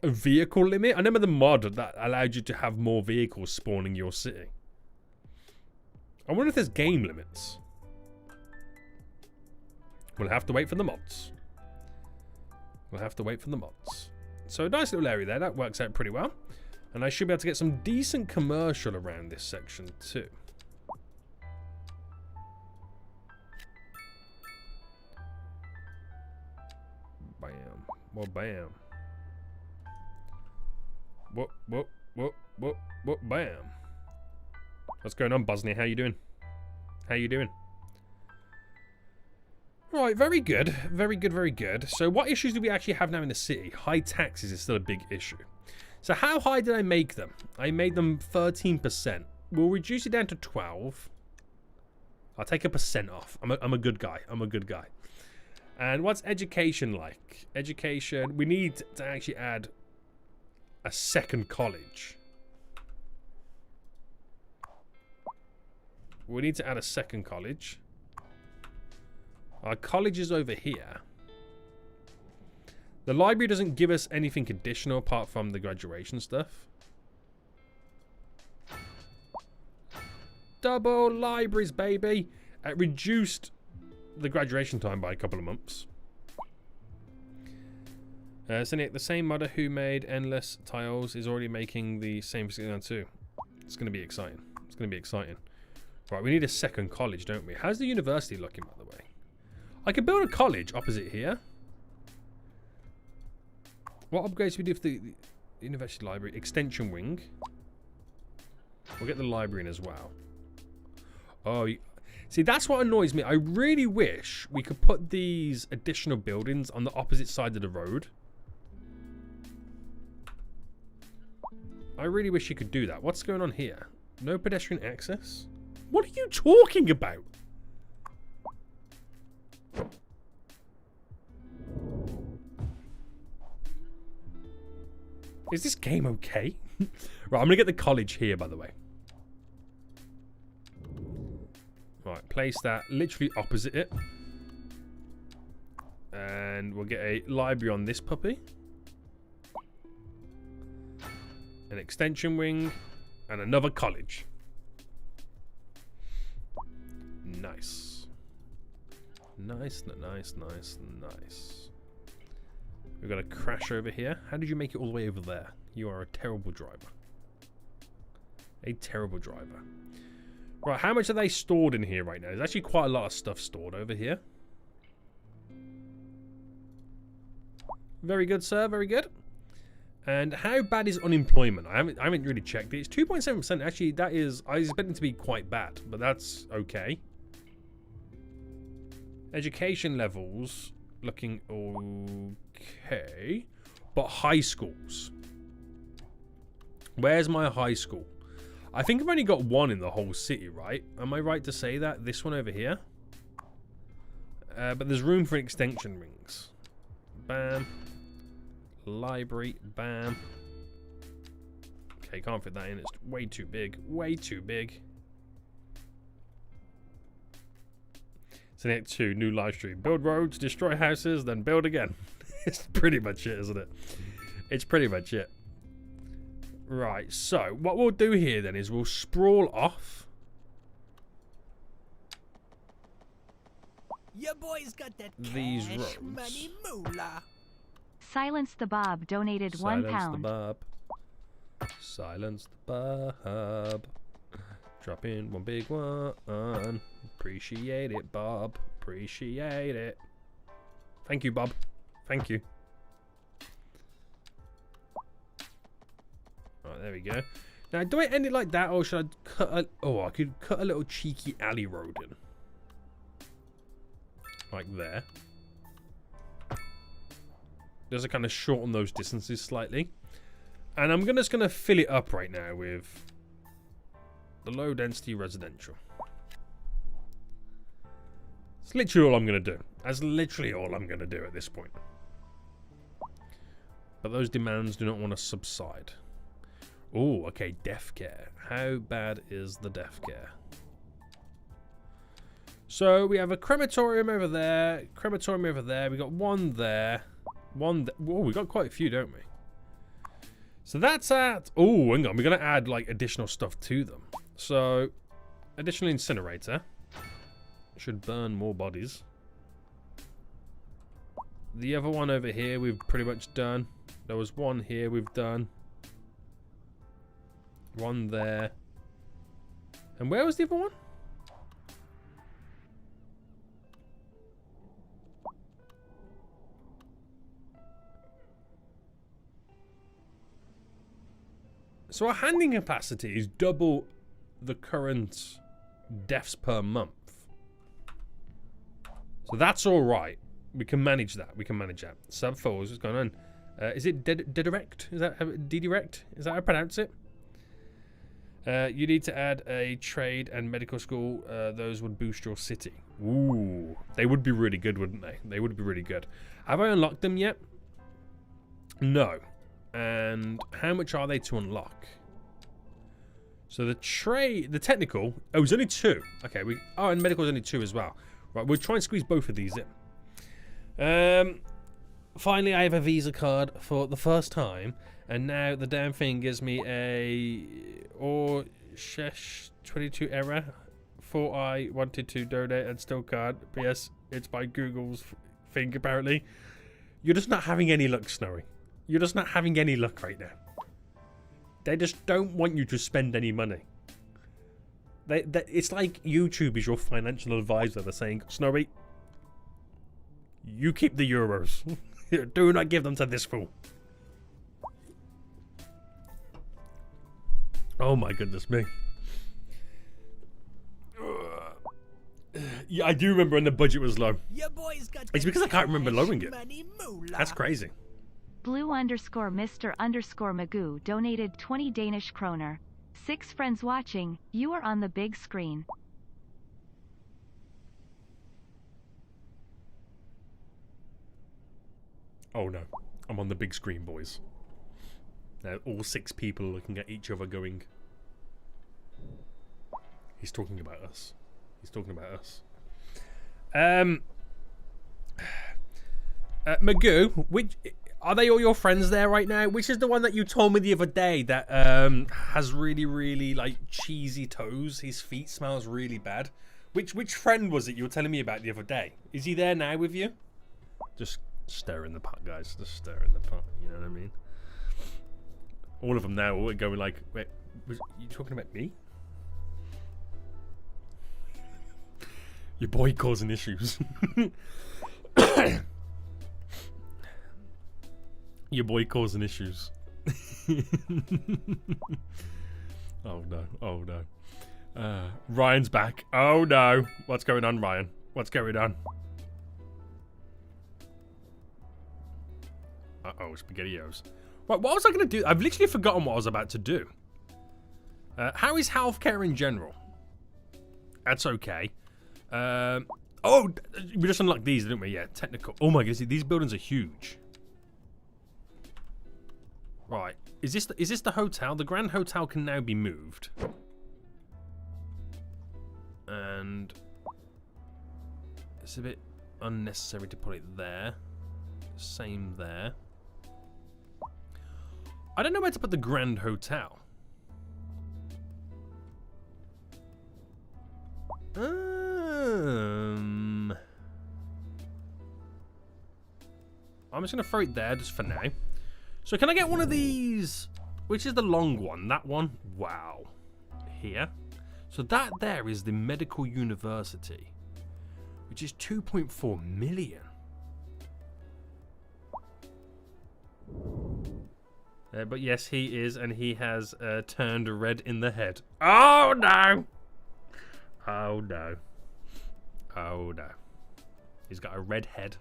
[SPEAKER 1] a vehicle limit. I remember the mod that allowed you to have more vehicles spawning your city. I wonder if there's game limits. We'll have to wait for the mods. We'll have to wait for the mods. So a nice little area there. That works out pretty well. And I should be able to get some decent commercial around this section too. Bam. Well, bam. Whoop, whoop, whoop, whoop, whoop, bam. What's going on, Bosnia? How you doing? How you doing? Right, very good. Very good, very good. So what issues do we actually have now in the city? High taxes is still a big issue. So how high did I make them? I made them 13%. We'll reduce it down to 12. I'll take a % off. I'm a good guy. I'm a good guy. And what's education like? Education, we need to actually add a second college. We need to add a second college. Our college is over here. The library doesn't give us anything additional apart from the graduation stuff. Double libraries, baby. It reduced the graduation time by a couple of months. Cynic, the same modder who made Endless Tiles is already making the same thing too. It's going to be exciting. It's going to be exciting. Right, we need a second college, don't we? How's the university looking, by the way? I could build a college opposite here. What upgrades do we do for the university library? Extension wing. We'll get the library in as well. Oh, see, that's what annoys me. I really wish we could put these additional buildings on the opposite side of the road. I really wish you could do that. What's going on here? No pedestrian access? What are you talking about? Is this game okay? Right, I'm going to get the college here, by the way. Right, place that literally opposite it. And we'll get a library on this puppy. An extension wing. And another college. Nice. Nice, nice, nice, nice. We've got a crash over here. How did you make it all the way over there? You are a terrible driver. A terrible driver. Right, how much are they stored in here right now? There's actually quite a lot of stuff stored over here. Very good, sir. Very good. And how bad is unemployment? I haven't really checked it. It's 2.7%. Actually, that is... I expect it to be quite bad, but that's okay. Education levels looking okay. But high schools. Where's my high school? I think I've only got one in the whole city, right? Am I right to say that? This one over here? But there's room for extension rings. Bam. Library. Bam. Okay, can't fit that in. It's way too big. Way too big. Select 2, new live stream. Build roads, destroy houses, then build again. It's pretty much it, isn't it? It's pretty much it. Right, so what we'll do here then is we'll sprawl off.
[SPEAKER 3] Your boy's got that
[SPEAKER 1] These
[SPEAKER 3] cash
[SPEAKER 1] roads.
[SPEAKER 3] money moolah.
[SPEAKER 2] Silence the Bob donated £1.
[SPEAKER 1] Silence the Bob. Silence the Bob. Drop in one big one. Appreciate it, Bob. Appreciate it. Thank you, Bob. Thank you. Right, there we go. Now, do I end it like that, or should I cut a... Oh, I could cut a little cheeky alley road in. Like there. Just to kind of shorten those distances slightly. And I'm just going to fill it up right now with the low density residential. It's literally all I'm going to do. That's literally all I'm going to do at this point. But those demands do not want to subside. Oh, okay, death care. How bad is the death care? So we have a crematorium over there, crematorium over there. We got one there, one. Oh, we got quite a few, don't we? So that's at. Oh, hang on. We're gonna add like additional stuff to them. So, additional incinerator should burn more bodies. The other one over here we've pretty much done. There was one here we've done. One there. And where was the other one? So our handling capacity is double the current deaths per month. So that's all right. We can manage that. We can manage that. Sub 4 is what's going on. Is it direct? Is that direct? Is that how I pronounce it? You need to add a trade and medical school. Those would boost your city. Ooh, they would be really good, wouldn't they? They would be really good. Have I unlocked them yet? No. And how much are they to unlock? So the trade, the technical. Oh, it's only 2. Okay, and medical is only 2 as well. Right, we'll try and squeeze both of these in. Finally, I have a Visa card for the first time, and now the damn thing gives me a Shesh 22 error. Thought I wanted to donate and still can't. P.S. It's by Google's thing apparently. You're just not having any luck, Snowy. You're just not having any luck right now. They just don't want you to spend any money. It's like YouTube is your financial advisor. They're saying, Snowy, you keep the euros. Do not give them to this fool. Oh my goodness me. Yeah, I do remember when the budget was low.
[SPEAKER 3] Your boy's got
[SPEAKER 1] It's because I can't remember
[SPEAKER 3] cash
[SPEAKER 1] lowering it.
[SPEAKER 3] money moolah.
[SPEAKER 1] That's crazy.
[SPEAKER 2] Blue_Mr_Magoo donated 20 Danish kroner. 6 friends watching, you are on the big screen.
[SPEAKER 1] Oh no, I'm on the big screen, boys. Now all 6 people are looking at each other going, he's talking about us. He's talking about us. Magoo, which are they all your friends there right now? Which is the one that you told me the other day that has really, really like cheesy toes? His feet smells really bad. Which friend was it you were telling me about the other day? Is he there now with you? Just stir in the pot, guys. Just stir in the pot. You know what I mean? All of them now are going like, wait, was you talking about me? Your boy causing issues. Your boy causing issues. Oh no, oh no. Ryan's back. Oh no. What's going on, Ryan? What's going on? Uh-oh, SpaghettiOs. Right, what was I going to do? I've literally forgotten what I was about to do. How is healthcare in general? That's okay. Oh, we just unlocked these, didn't we? Yeah, technical. Oh my goodness, these buildings are huge. Right, is this the hotel? The Grand Hotel can now be moved. And it's a bit unnecessary to put it there. Same there. I don't know where to put the Grand Hotel. I'm just going to throw it there just for now. So can I get one of these? Which is the long one? That one? Wow. Here. So that there is the Medical University, which is 2.4 million. But yes, he is, and he has turned red in the head. Oh no! Oh no. Oh no. He's got a red head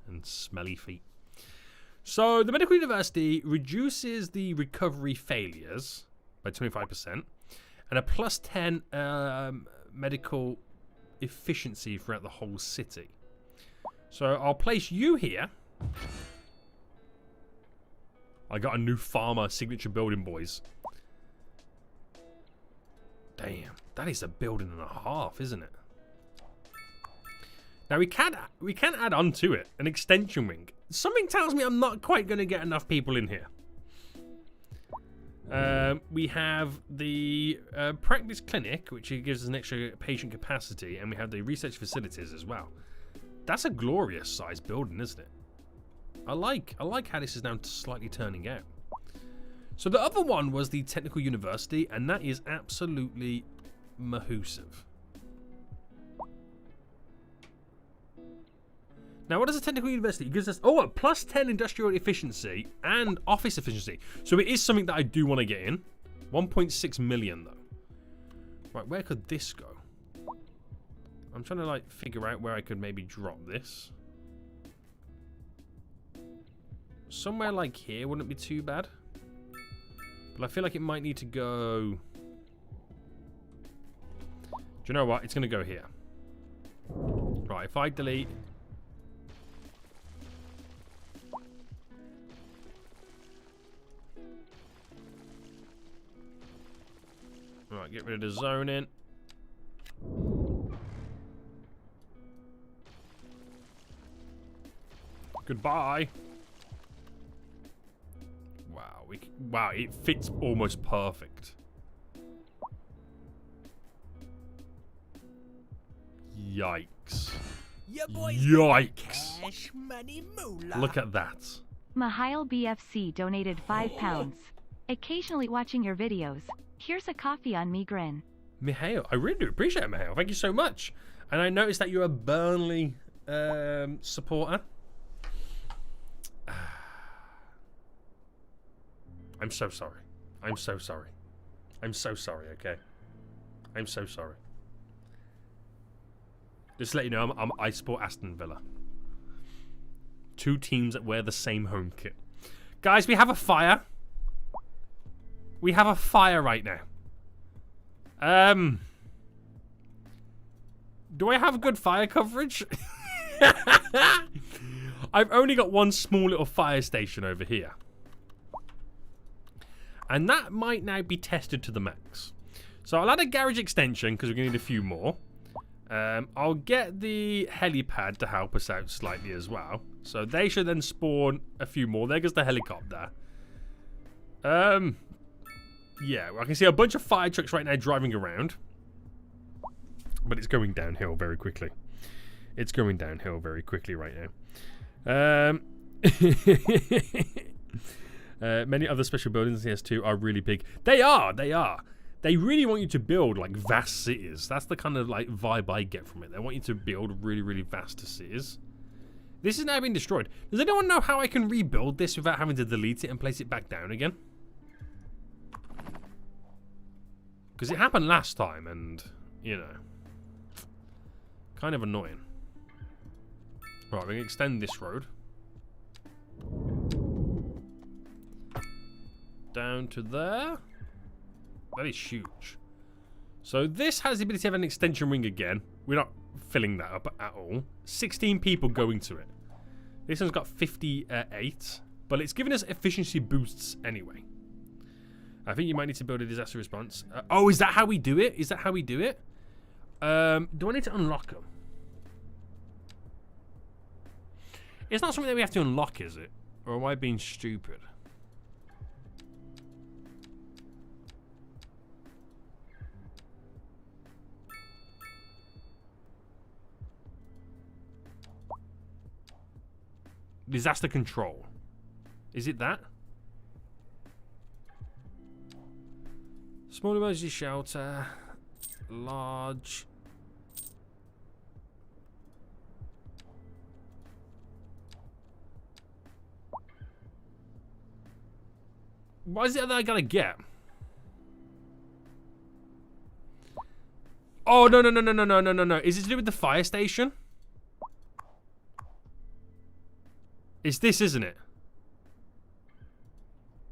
[SPEAKER 1] and smelly feet. So the Medical University reduces the recovery failures by 25% and a plus 10 medical efficiency throughout the whole city. So I'll place you here. I got a new farmer signature building, boys. Damn, that is a building and a half, isn't it? Now we can add on to it an extension wing. Something tells me I'm not quite going to get enough people in here. We have the practice clinic, which gives us an extra patient capacity, and we have the research facilities as well. That's a glorious sized building, isn't it? I like how this is now slightly turning out. So the other one was the Technical University, and that is absolutely mahoosive. Now, what does a Technical University? It gives us, a plus 10 industrial efficiency and office efficiency. So it is something that I do want to get in. 1.6 million, though. Right, where could this go? I'm trying to, like, figure out where I could maybe drop this. Somewhere like here wouldn't be too bad. But I feel like it might need to go... Do you know what? It's going to go here. Right, if I delete... Right, get rid of the zoning. Goodbye. Wow, wow, it fits almost perfect. Yikes. Yikes.
[SPEAKER 3] Cash money moolah.
[SPEAKER 1] Look at that.
[SPEAKER 2] Mihail BFC donated £5. Occasionally watching your videos. Here's a coffee on me grin.
[SPEAKER 1] Mihail, I really do appreciate it, Mihail. Thank you so much. And I noticed that you're a Burnley supporter. I'm so sorry. I'm so sorry. I'm so sorry, okay? I'm so sorry. Just to let you know, I support Aston Villa. Two teams that wear the same home kit. Guys, we have a fire. We have a fire right now. Do I have good fire coverage? I've only got one small little fire station over here. And that might now be tested to the max. So I'll add a garage extension because we're going to need a few more. I'll get the helipad to help us out slightly as well. So they should then spawn a few more. There goes the helicopter. Yeah, I can see a bunch of fire trucks right now driving around. But it's going downhill very quickly. It's going downhill very quickly right now. Many other special buildings in CS2 are really big. They are. They really want you to build like vast cities. That's the kind of like vibe I get from it. They want you to build really, really vast cities. This is now being destroyed. Does anyone know how I can rebuild this without having to delete it and place it back down again? Because it happened last time and, you know, kind of annoying. Right, we're going to extend this road. Down to there. That is huge. So this has the ability to have an extension ring again. We're not filling that up at all. 16 people going to it. This one's got 58, but it's giving us efficiency boosts anyway. I think you might need to build a disaster response. Oh, is that how we do it? Is that how we do it? Do I need to unlock them? It's not something that we have to unlock, is it? Or am I being stupid? Disaster control. Is it that? Small emergency shelter. Large. What is it that I gotta get? Oh, no. Is it to do with the fire station? It's this, isn't it?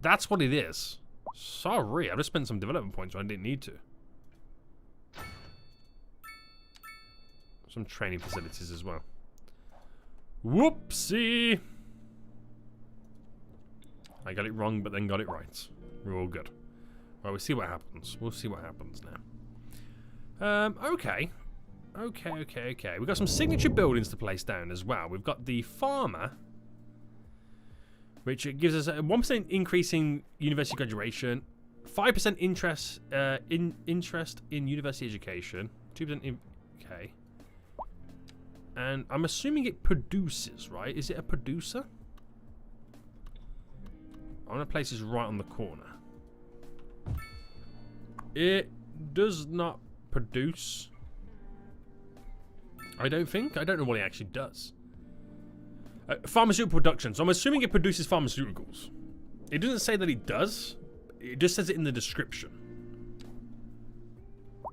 [SPEAKER 1] That's what it is. Sorry, I just spent some development points when I didn't need to. Some training facilities as well. Whoopsie! I got it wrong, but then got it right. We're all good. Well, we'll see what happens. We'll see what happens now. Okay. Okay. We've got some signature buildings to place down as well. We've got the farmer, which gives us a 1% increase in university graduation, 5% interest in university education, 2% in... Okay. And I'm assuming it produces, right? Is it a producer? I want to place this right on the corner. It does not produce. I don't think. I don't know what it actually does. Pharmaceutical production. So I'm assuming it produces pharmaceuticals. It doesn't say that it does. It just says it in the description.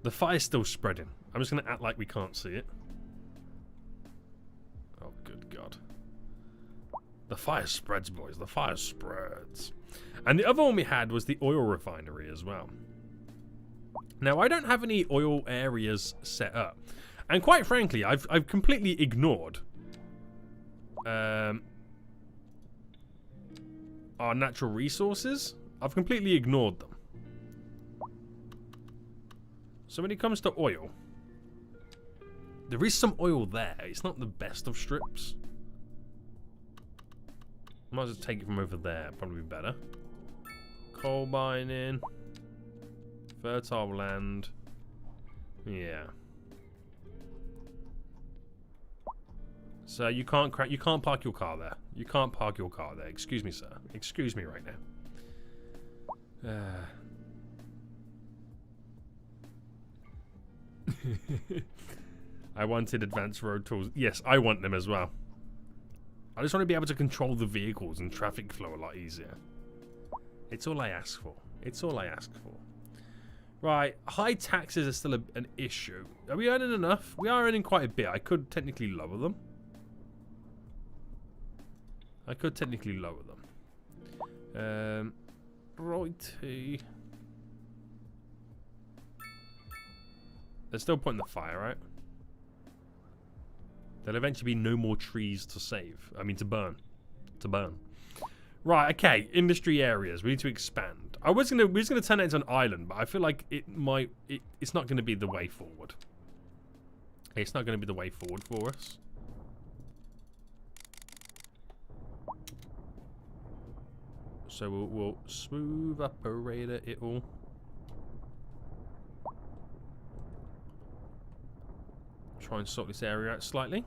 [SPEAKER 1] The fire's still spreading. I'm just going to act like we can't see it. Oh, good God. The fire spreads, boys. The fire spreads. And the other one we had was the oil refinery as well. Now, I don't have any oil areas set up. And quite frankly, I've completely ignored our natural resources. I've completely ignored them. So when it comes to oil, there is some oil there. It's not the best of strips. Might as well take it from over there. Probably be better. Coal mining. Fertile land. Yeah. So you can't park your car there. You can't park your car there. Excuse me, sir. Excuse me right now. I wanted advanced road tools. Yes, I want them as well. I just want to be able to control the vehicles and traffic flow a lot easier. It's all I ask for. It's all I ask for. Right, high taxes are still an issue. Are we earning enough? We are earning quite a bit. I could technically lower them. Righty. There's still putting the fire out. There'll eventually be no more trees to save. I mean, to burn. Right, okay. Industry areas. We need to expand. We was gonna turn it into an island, but I feel like it's not gonna be the way forward. It's not gonna be the way forward for us. So we'll smooth operator it all. Try and sort this area out slightly.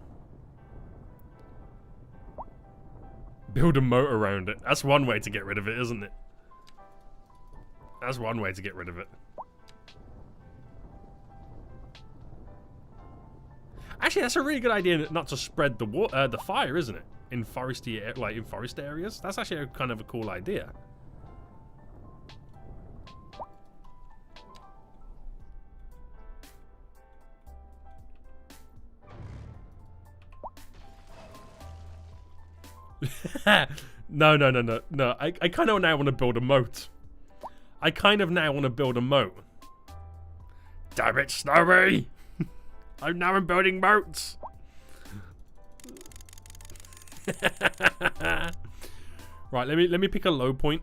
[SPEAKER 1] Build a moat around it. That's one way to get rid of it, isn't it? That's one way to get rid of it. Actually, that's a really good idea not to spread the fire, isn't it? In forest areas. That's actually a kind of a cool idea. No. I kind of now want to build a moat. Damn it, Snowy! I'm now building moats. Right, let me pick a low point.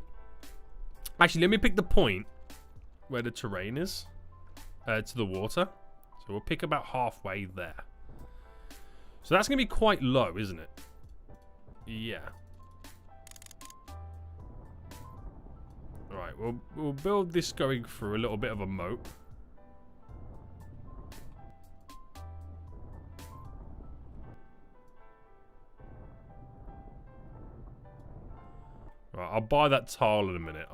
[SPEAKER 1] Actually, let me pick the point where the terrain is to the water. So we'll pick about halfway there. So that's gonna be quite low, isn't it? Yeah. Right, we'll build this going through a little bit of a moat. Right, I'll buy that tile in a minute.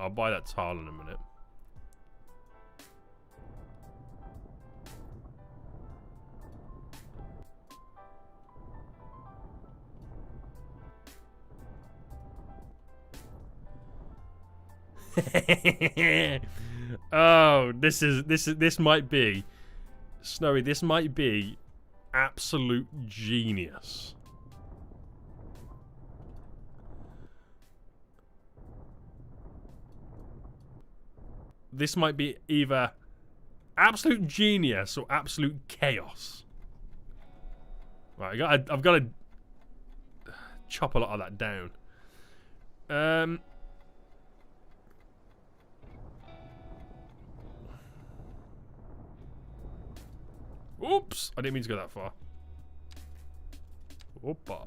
[SPEAKER 1] Oh, this might be Snowy. This might be absolute genius. This might be either absolute genius or absolute chaos. Right, I've got to chop a lot of that down. Oops! I didn't mean to go that far. Opa.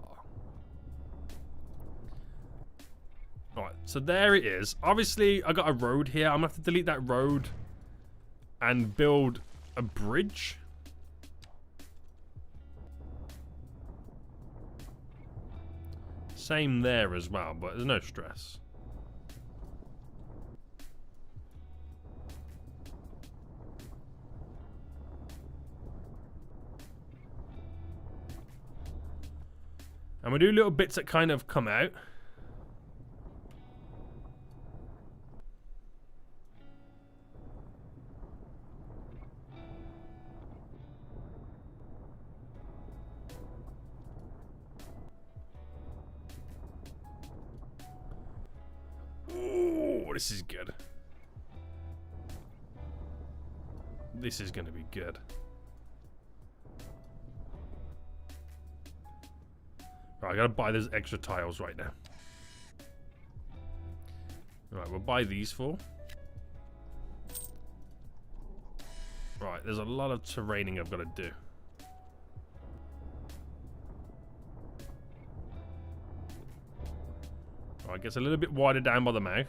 [SPEAKER 1] Alright, so there it is. Obviously, I got a road here. I'm going to have to delete that road and build a bridge. Same there as well, but there's no stress. And we do little bits that kind of come out. Oh, this is good. This is going to be good. Right, I gotta buy those extra tiles right now. Right, we'll buy these 4. Right, there's a lot of terraining I've got to do. Right, it gets a little bit wider down by the mouth.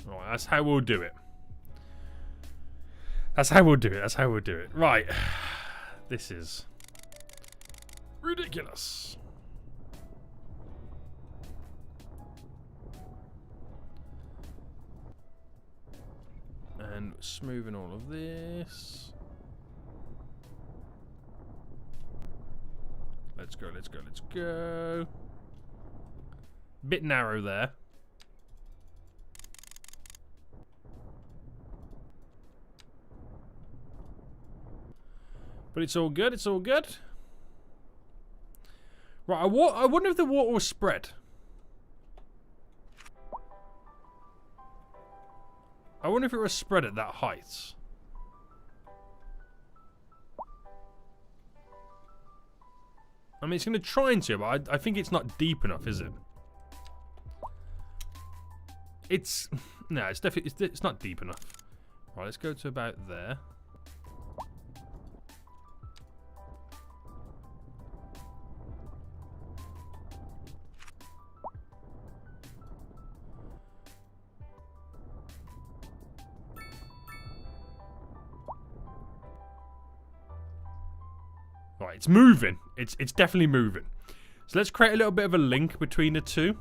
[SPEAKER 1] Right, that's how we'll do it. That's how we'll do it. That's how we'll do it. Right. This is ridiculous. And smoothing all of this. Let's go, let's go, let's go. Bit narrow there. But it's all good, it's all good. Right, I wonder if the water was spread. I wonder if it was spread at that height. I mean, it's going to try to, but I think it's not deep enough, is it? It's... No, it's definitely... It's not deep enough. Right, let's go to about there. Right, it's moving. It's definitely moving. So let's create a little bit of a link between the two.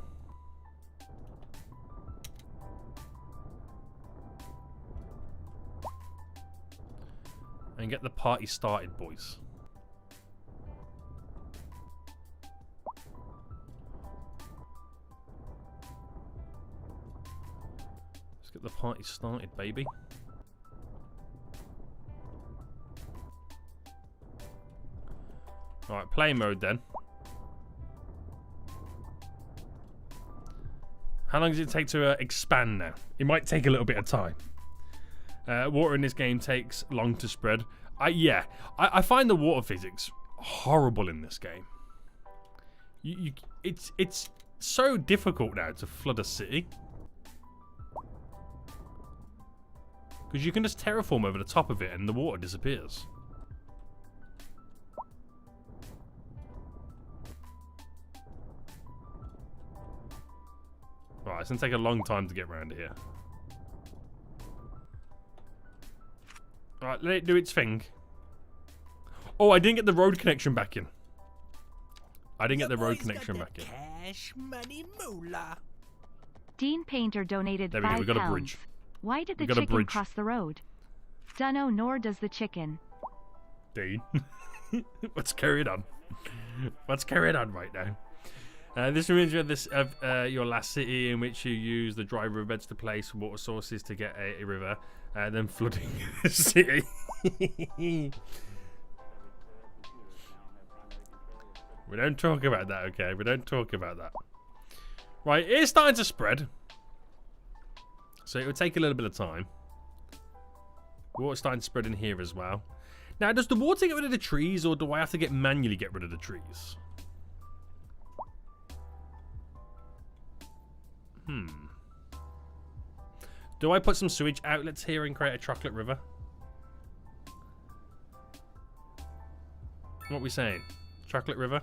[SPEAKER 1] And get the party started, boys. Let's get the party started, baby. Alright, play mode then. How long does it take to expand now? It might take a little bit of time. Water in this game takes long to spread. I find the water physics horrible in this game. It's so difficult now to flood a city. Because you can just terraform over the top of it and the water disappears. Right, it's going to take a long time to get around here. Alright, let it do its thing. Oh, I didn't get the road connection back in. I didn't get the road connection back in.
[SPEAKER 3] Cash money moolah.
[SPEAKER 2] Dean Painter donated
[SPEAKER 1] There we go, we
[SPEAKER 2] £5.
[SPEAKER 1] got a bridge.
[SPEAKER 2] Why did the
[SPEAKER 1] We got a
[SPEAKER 2] chicken
[SPEAKER 1] bridge.
[SPEAKER 2] cross the road? Dunno, nor does the chicken.
[SPEAKER 1] Dean. What's carried on? What's carried on right now? This reminds me of your last city in which you use the dry riverbeds to place water sources to get a river, then flooding the city. We don't talk about that, okay? We don't talk about that. Right, it's starting to spread. So it will take a little bit of time. Water's starting to spread in here as well. Now, does the water get rid of the trees, or do I have to manually get rid of the trees? Do I put some sewage outlets here and create a chocolate river? What are we saying? Chocolate river?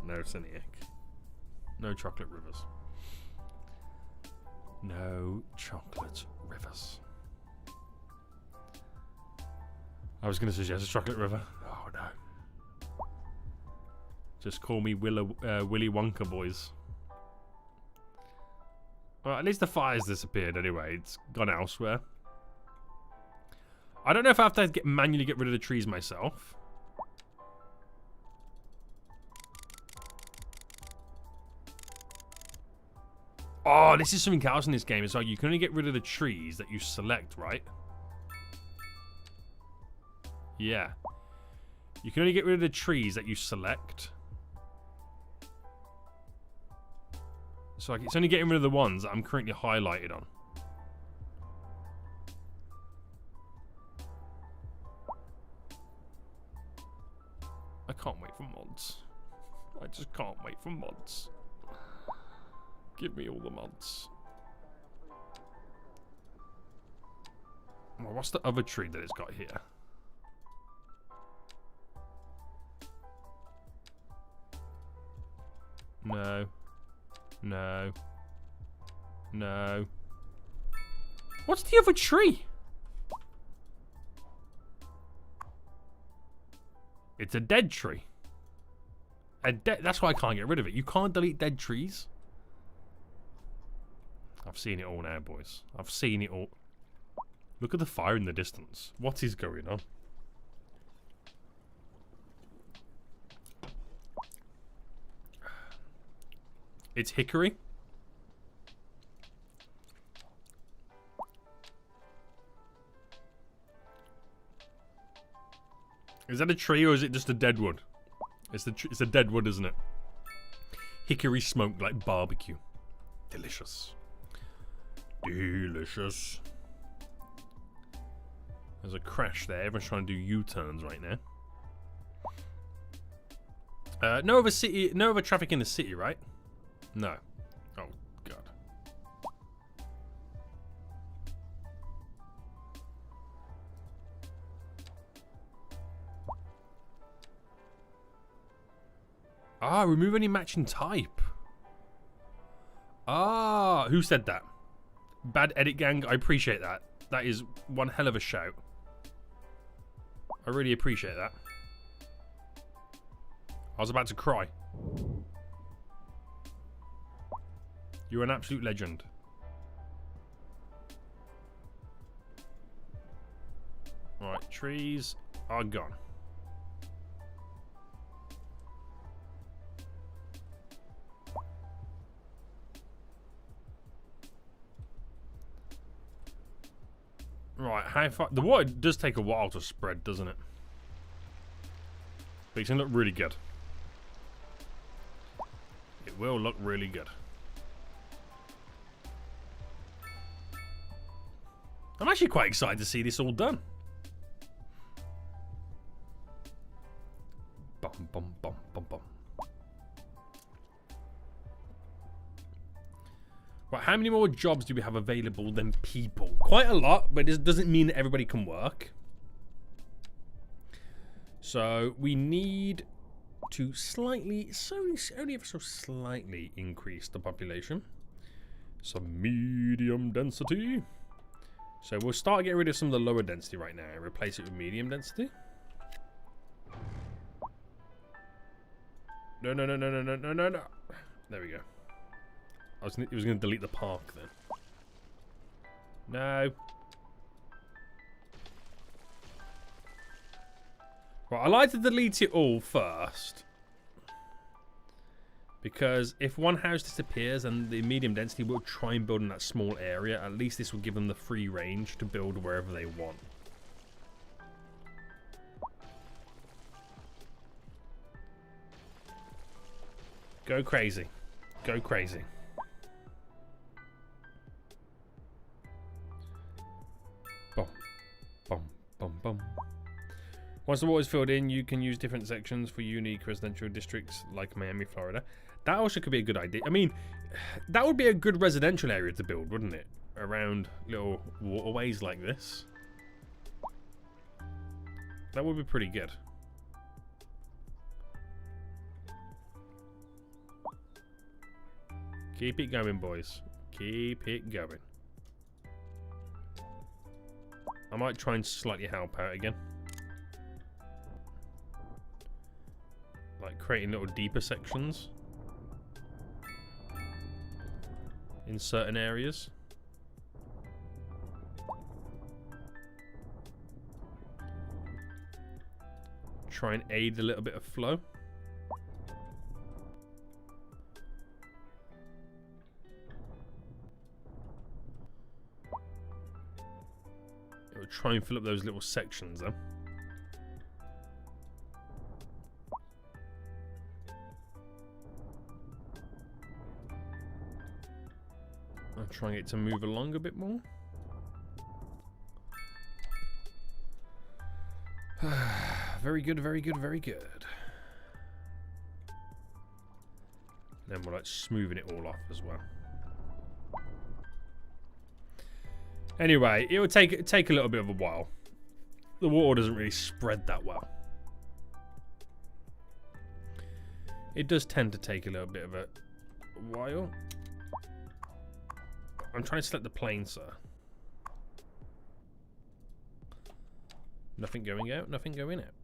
[SPEAKER 1] No, Cynic. No chocolate rivers. No chocolate rivers. I was going to suggest a chocolate river. Oh, no. Just call me Willy Wonka, boys. Well, at least the fire's disappeared anyway. It's gone elsewhere. I don't know if I have to manually get rid of the trees myself. Oh, this is something else in this game. It's like you can only get rid of the trees that you select, right? Yeah. You can only get rid of the trees that you select. So like, it's only getting rid of the ones that I'm currently highlighted on. I can't wait for mods. I just can't wait for mods. Give me all the mods. Well, what's the other tree that it's got here? No. No. No. What's the other tree? It's a dead tree. That's why I can't get rid of it. You can't delete dead trees. I've seen it all now, boys. I've seen it all. Look at the fire in the distance. What is going on? It's hickory. Is that a tree or is it just a dead wood? It's a dead wood, isn't it? Hickory smoked like barbecue. Delicious. Delicious. There's a crash there. Everyone's trying to do U-turns right now. No other traffic in the city, right? No. Oh, God. Ah, remove any matching type. Ah, who said that? Bad edit gang, I appreciate that. That is one hell of a shout. I really appreciate that. I was about to cry. You're an absolute legend. Right, trees are gone. Right, how far? The water does take a while to spread, doesn't it? But it's gonna look really good. It will look really good. I'm actually quite excited to see this all done. Bum, bum, bum, bum, bum. Right, how many more jobs do we have available than people? Quite a lot, but it doesn't mean that everybody can work. So we need to slightly, only ever so slightly increase the population. Some medium density. So we'll start getting rid of some of the lower density right now and replace it with medium density. No, no, no, no, no, no, no, no, no. There we go. It was going to delete the park then. No. Right, I like to delete it all first. Because if one house disappears and the medium density will try and build in that small area, at least this will give them the free range to build wherever they want. Go crazy. Go crazy. Bum, bum, bum, bum. Once the water is filled in, you can use different sections for unique residential districts like Miami, Florida. That also could be a good idea. I mean, that would be a good residential area to build, wouldn't it? Around little waterways like this. That would be pretty good. Keep it going, boys. Keep it going. I might try and slightly help out again. Like creating little deeper sections in certain areas. Try and aid a little bit of flow. we'll try and fill up those little sections then. I'll try and get it to move along a bit more. Very good, very good, very good. Then we're like smoothing it all off as well. Anyway, it will take a little bit of a while. The water doesn't really spread that well. It does tend to take a little bit of a while. I'm trying to select the plane, sir. Nothing going out, nothing going out.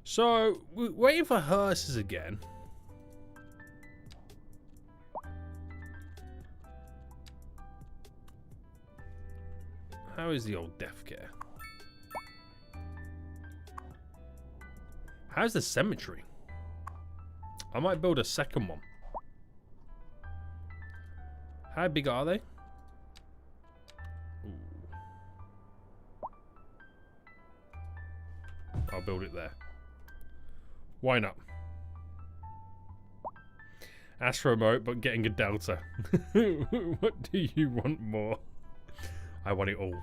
[SPEAKER 1] So, we're waiting for hearses again. How is the old death care? How's the cemetery? I might build a second one. How big are they? Ooh. I'll build it there. Why not? Ask for a remote, but getting a delta. What do you want more? I want it all.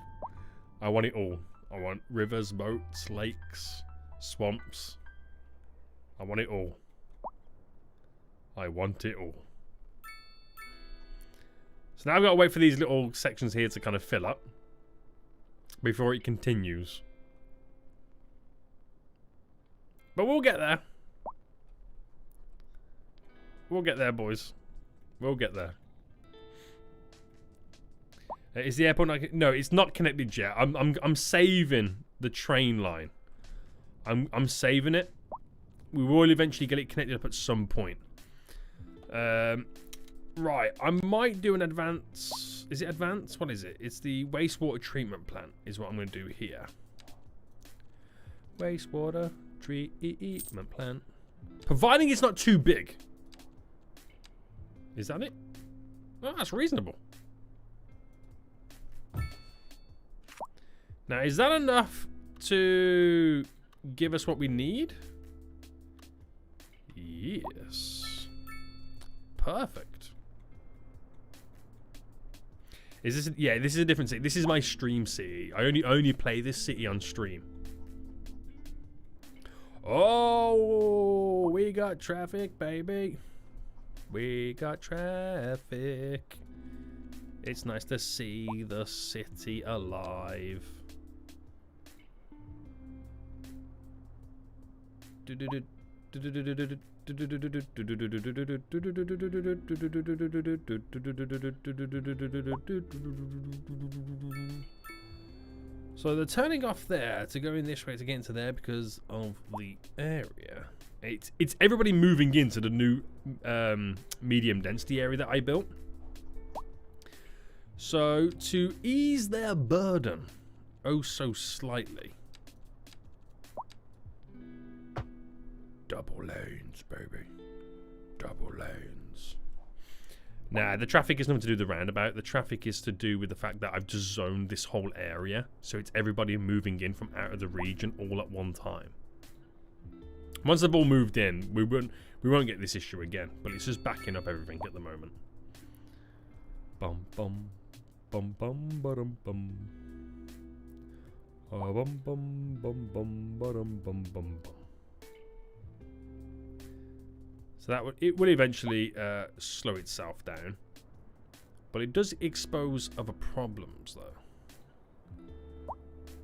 [SPEAKER 1] I want it all. I want rivers, moats, lakes, swamps. I want it all. I want it all. So now I've got to wait for these little sections here to kind of fill up before it continues. But we'll get there. We'll get there, boys. We'll get there. Is the airport not? No, it's not connected yet. I'm saving the train line. I'm saving it. We will eventually get it connected up at some point. Right, I might do an advance. Is it advanced? What is it? It's the wastewater treatment plant is what I'm going to do here. Wastewater treatment plant. Providing it's not too big. Is that it? Oh, that's reasonable. Now, is that enough to give us what we need? Yes. Perfect. Is this? Yeah, this is a different city. This is my stream city. I only play this city on stream. Oh, we got traffic, baby. We got traffic. It's nice to see the city alive. So they're turning off there to go in this way to get into there because of the area. It's everybody moving into the new medium density area that I built. So to ease their burden, oh so slightly. Double lanes, baby. Double lanes. Nah, the traffic is nothing to do with the roundabout. The traffic is to do with the fact that I've just zoned this whole area. So it's everybody moving in from out of the region all at one time. Once they've all moved in, we won't get this issue again. But it's just backing up everything at the moment. Bum bum. Bum bum ba-dum bum. Bum bum bum bum ba-dum bum bum bum. So that it will eventually slow itself down, but it does expose other problems though,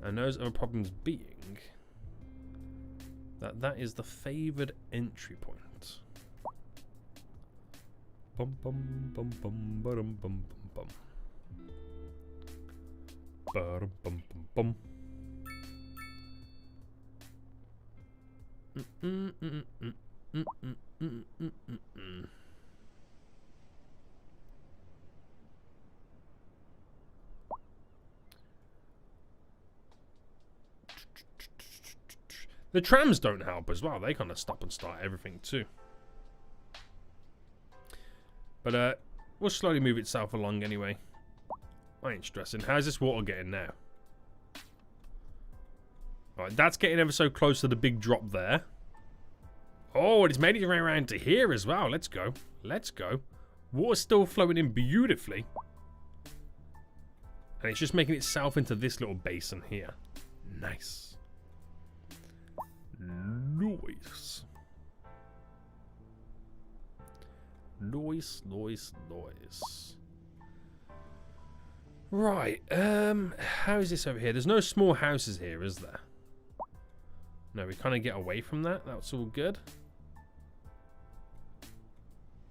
[SPEAKER 1] and those other problems being that is the favoured entry point. Bum bum bum bum bum bum bum bum bum bum bum. The trams don't help as well. They kind of stop and start everything too. But we'll slowly move itself along anyway. I ain't stressing. How's this water getting now? Alright, that's getting ever so close to the big drop there. Oh, it's made it right around to here as well. Let's go. Let's go. Water's still flowing in beautifully. And it's just making itself into this little basin here. Nice. Nice. Nice, nice, nice. Right, how is this over here? There's no small houses here, is there? No, we kind of get away from that. That's all good.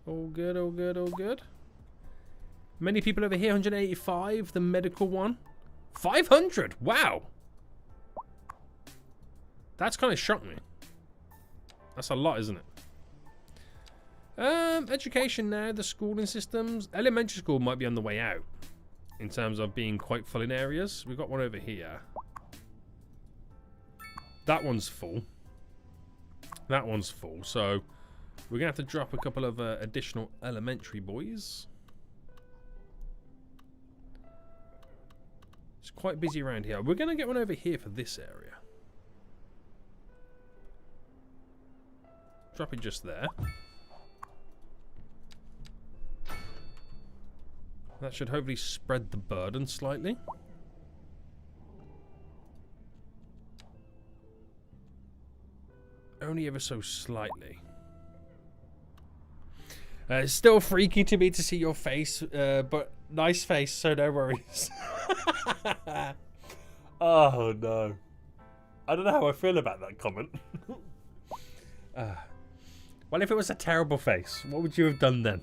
[SPEAKER 1] All good, all good, all good. Many people over here, 185, the medical one. 500, wow. That's kind of shocked me. That's a lot, isn't it? Education now, the schooling systems. Elementary school might be on the way out in terms of being quite full in areas. We've got one over here. That one's full. That one's full. So we're going to have to drop a couple of additional elementary boys. It's quite busy around here. We're going to get one over here for this area. Drop it just there. That should hopefully spread the burden slightly. Only ever so slightly. It's still freaky to me to see your face, but nice face, so no worries. Oh no. I don't know how I feel about that comment. Well, if it was a terrible face, what would you have done then?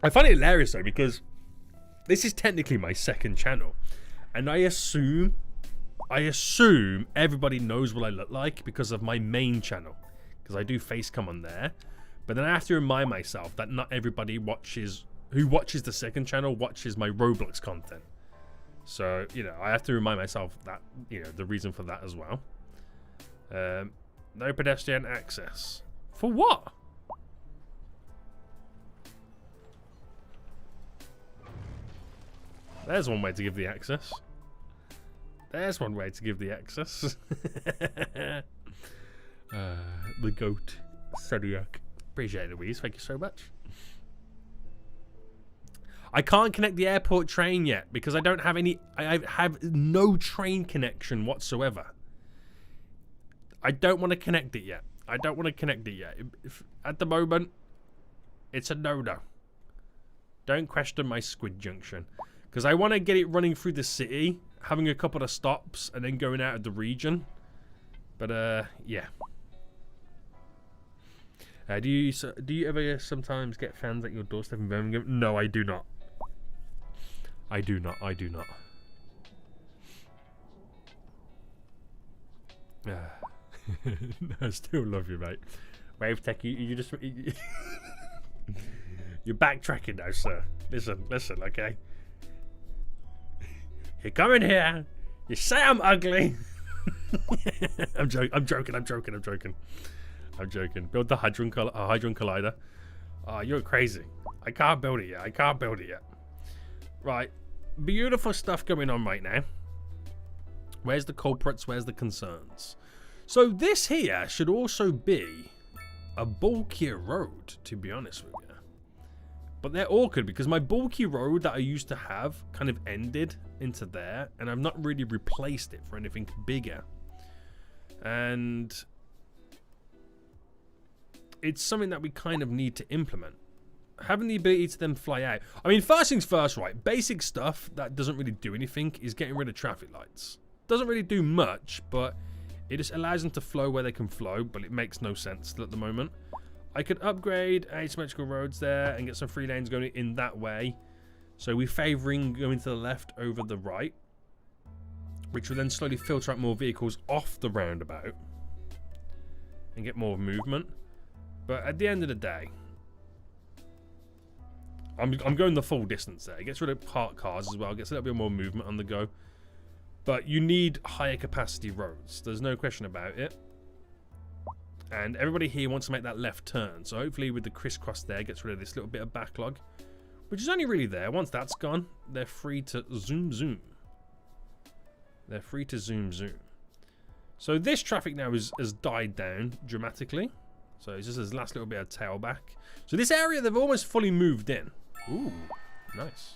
[SPEAKER 1] I find it hilarious though, because this is technically my second channel, and I assume everybody knows what I look like because of my main channel, because I do face cam on there. But then I have to remind myself that not everybody who watches the second channel watches my Roblox content. So, you know, I have to remind myself that, you know, the reason for that as well. No pedestrian access. For what? There's one way to give the access. There's one way to give the access. The goat. Sadiak. Appreciate it, Louise. Thank you so much. I can't connect the airport train yet because I don't have any. I have no train connection whatsoever. I don't want to connect it yet. I don't want to connect it yet. At the moment, it's a no-no. Don't question my Squid junction. Because I want to get it running through the city, having a couple of stops, and then going out of the region. But, yeah. Do you ever sometimes get fans at your doorstep in Birmingham? No, I do not. I do not. I do not. I still love you, mate. Wave Tech, you just... You're backtracking now, sir. Listen, okay? You come in here, you say I'm ugly. I'm joking. Build the Hadron Collider. Oh, you're crazy. I can't build it yet. Right. Beautiful stuff going on right now. Where's the culprits? Where's the concerns? So this here should also be a bulkier road, to be honest with you. But they're awkward because my bulky road that I used to have kind of ended into there, and I've not really replaced it for anything bigger. And it's something that we kind of need to implement. Having the ability to then fly out. I mean, first things first, right? Basic stuff that doesn't really do anything is getting rid of traffic lights. Doesn't really do much, but it just allows them to flow where they can flow, but it makes no sense at the moment. I could upgrade asymmetrical roads there and get some free lanes going in that way. So we're favouring going to the left over the right, which will then slowly filter out more vehicles off the roundabout and get more movement. But at the end of the day, I'm going the full distance there. It gets rid of parked cars as well. Gets a little bit more movement on the go. But you need higher capacity roads. There's no question about it. And everybody here wants to make that left turn. So hopefully with the crisscross there, gets rid of this little bit of backlog. Which is only really there. Once that's gone, they're free to zoom. They're free to zoom. So this traffic now has died down dramatically. So it's just this last little bit of tailback. So this area, they've almost fully moved in. Ooh, nice.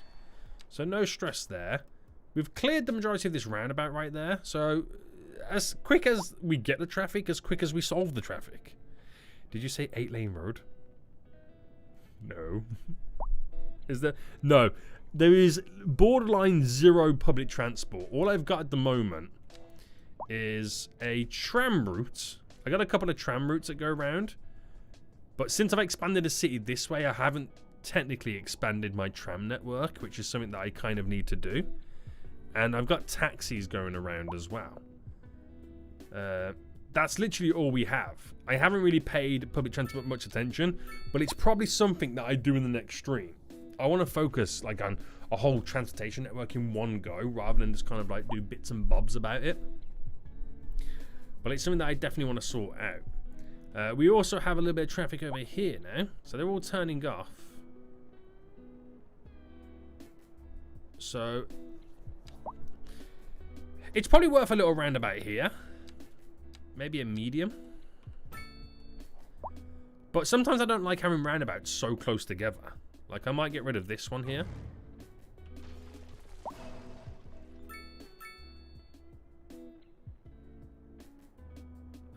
[SPEAKER 1] So no stress there. We've cleared the majority of this roundabout right there. So as quick as we get the traffic, as quick as we solve the traffic. Did you say 8-lane road? No. Is there? No. There is borderline zero public transport. All I've got at the moment is a tram route. I got a couple of tram routes that go around. But since I've expanded the city this way, I haven't technically expanded my tram network, which is something that I kind of need to do. And I've got taxis going around as well. That's literally all we have. I haven't really paid public transport much attention, but it's probably something that I do in the next stream. I want to focus like on a whole transportation network in one go, rather than just kind of like do bits and bobs about it. But it's something that I definitely want to sort out. We also have a little bit of traffic over here now, so they're all turning off. So it's probably worth a little roundabout here. Maybe a medium. But sometimes I don't like having roundabouts so close together. Like I might get rid of this one here.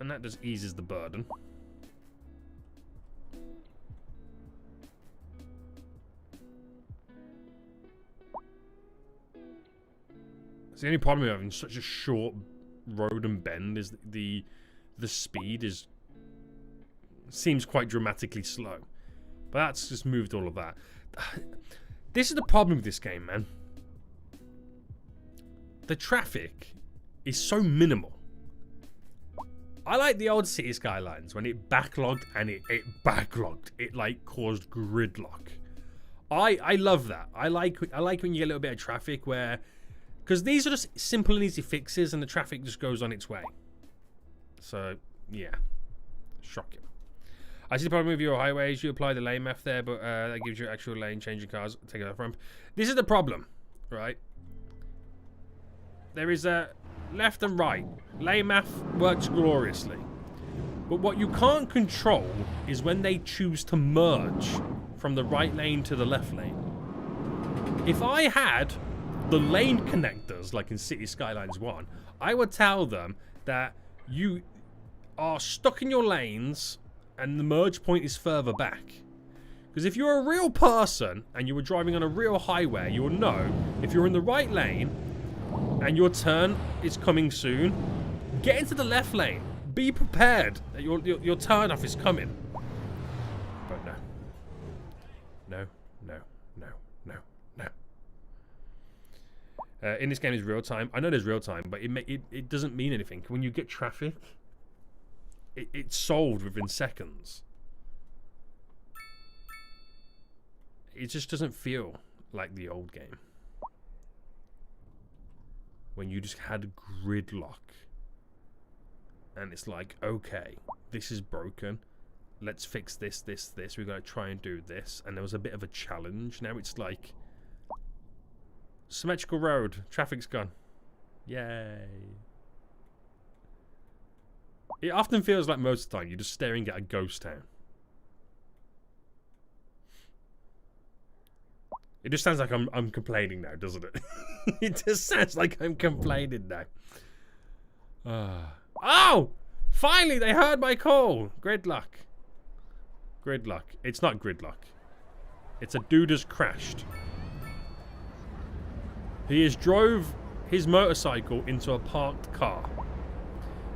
[SPEAKER 1] And that just eases the burden. It's the only problem with having such a short road and bend is the speed seems quite dramatically slow. But that's just moved all of that. This is the problem with this game, man. The traffic is so minimal. I like the old City Skylines when it backlogged and it backlogged. It like caused gridlock. I love that. I like when you get a little bit of traffic where, because these are just simple and easy fixes and the traffic just goes on its way. So yeah, shocking. I see the problem with your highways. You apply the lane math there, but that gives you actual lane changing cars. Take it off ramp. This is the problem, right? There is a left and right. Lane math works gloriously. But what you can't control is when they choose to merge from the right lane to the left lane. If I had the lane connectors, like in City Skylines 1, I would tell them that you are stuck in your lanes and the merge point is further back. Because if you're a real person and you were driving on a real highway, you will know if you're in the right lane and your turn is coming soon, get into the left lane. Be prepared that your turn off is coming. But no. No, no, no, no, no. In this game is real time. I know there's real time, but it doesn't mean anything. When you get traffic, it's solved within seconds. It just doesn't feel like the old game. When you just had gridlock. And it's like, okay, this is broken. Let's fix this. We've got to try and do this. And there was a bit of a challenge. Now it's like, symmetrical road. Traffic's gone. Yay. It often feels like most of the time you're just staring at a ghost town. It just sounds like I'm complaining now, doesn't it? It just sounds like I'm complaining now. Oh! Finally, they heard my call. Gridlock. Gridlock. It's not gridlock. It's a dude has crashed. He has drove his motorcycle into a parked car.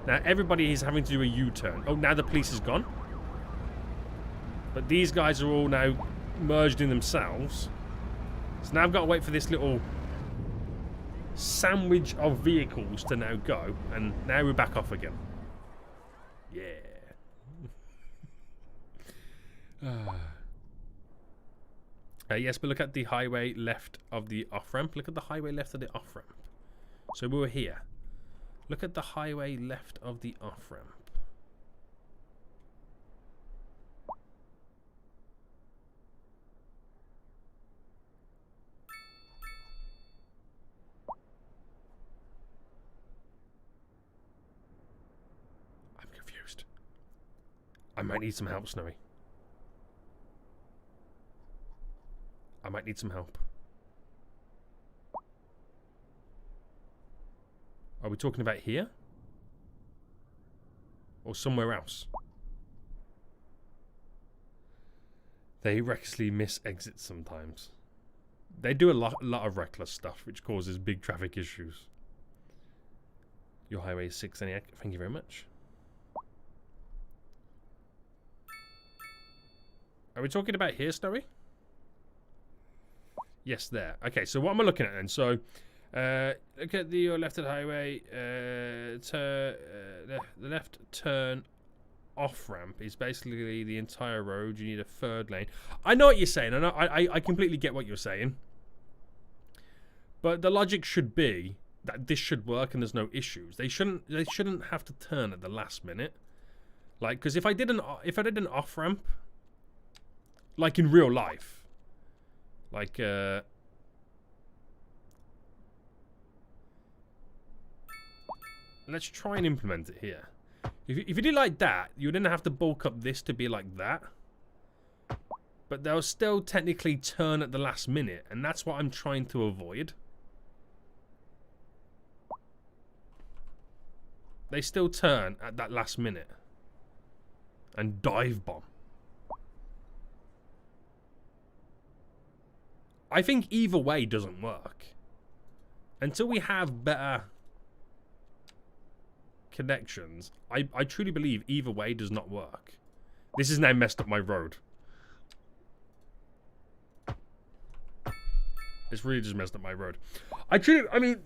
[SPEAKER 1] Now everybody is having to do a U-turn. Oh, now the police is gone. But these guys are all now merged in themselves. So now I've got to wait for this little sandwich of vehicles to now go. And now we're back off again. Yeah. Yes, but look at the highway left of the off-ramp. Look at the highway left of the off-ramp. So we were here. Look at the highway left of the off-ramp. I might need some help, Snowy. I might need some help. Are we talking about here? Or somewhere else? They recklessly miss exits sometimes. They do a lot of reckless stuff, which causes big traffic issues. Your highway is 6 ENIAC. Thank you very much. Are we talking about here, Snowy? Yes, there. Okay, so what am I looking at then? So, look at your left of the highway. The left turn off ramp is basically the entire road. You need a third lane. I know what you're saying. I completely get what you're saying. But the logic should be that this should work and there's no issues. They shouldn't have to turn at the last minute. Like, because if I did an off ramp, like in real life, like let's try and implement it here. If you did like that, you didn't have to bulk up this to be like that. But they'll still technically turn at the last minute, and that's what I'm trying to avoid. They still turn at that last minute. And dive bomb. I think either way doesn't work. Until we have better connections, I truly believe either way does not work. This has now messed up my road. It's really just messed up my road. I mean,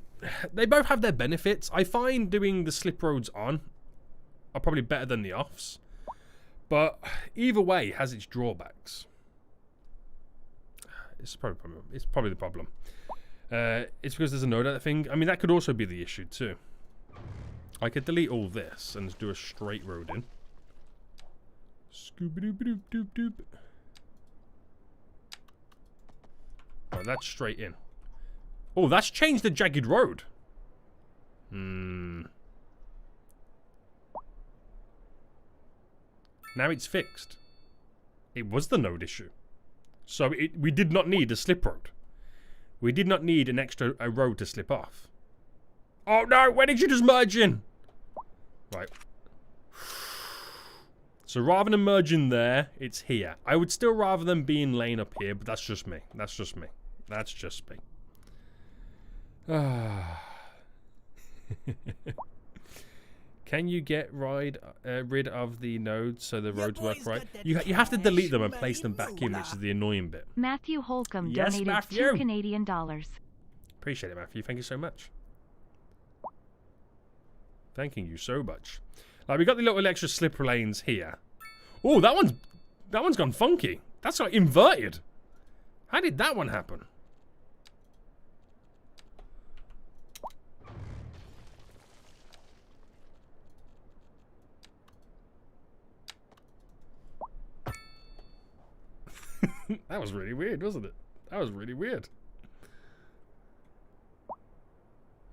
[SPEAKER 1] they both have their benefits. I find doing the slip roads on are probably better than the offs. But either way has its drawbacks. It's probably the problem. It's because there's a node thing. I mean, that could also be the issue too. I could delete all this and just do a straight road in. Scooby-doo-ba-doop-doop-doop. Oh, that's straight in. Oh, that's changed the jagged road. Now it's fixed. It was the node issue. So we did not need a slip road. We did not need an extra road to slip off. Oh no, where did you just merge in? Right. So rather than merging there, it's here. I would still rather than be in lane up here, but that's just me. That's just me. That's just me. Can you get rid of the nodes so the roads work right? You have to delete them and place them back in, which is the annoying bit.
[SPEAKER 2] Matthew Holcomb
[SPEAKER 1] Yes,
[SPEAKER 2] donated
[SPEAKER 1] Matthew.
[SPEAKER 2] $2 Canadian.
[SPEAKER 1] Appreciate it, Matthew. Thank you so much. Thanking you so much. Like, we got the little extra slipper lanes here. Oh, that one's gone funky. That's like inverted. How did that one happen? That was really weird, wasn't it? That was really weird.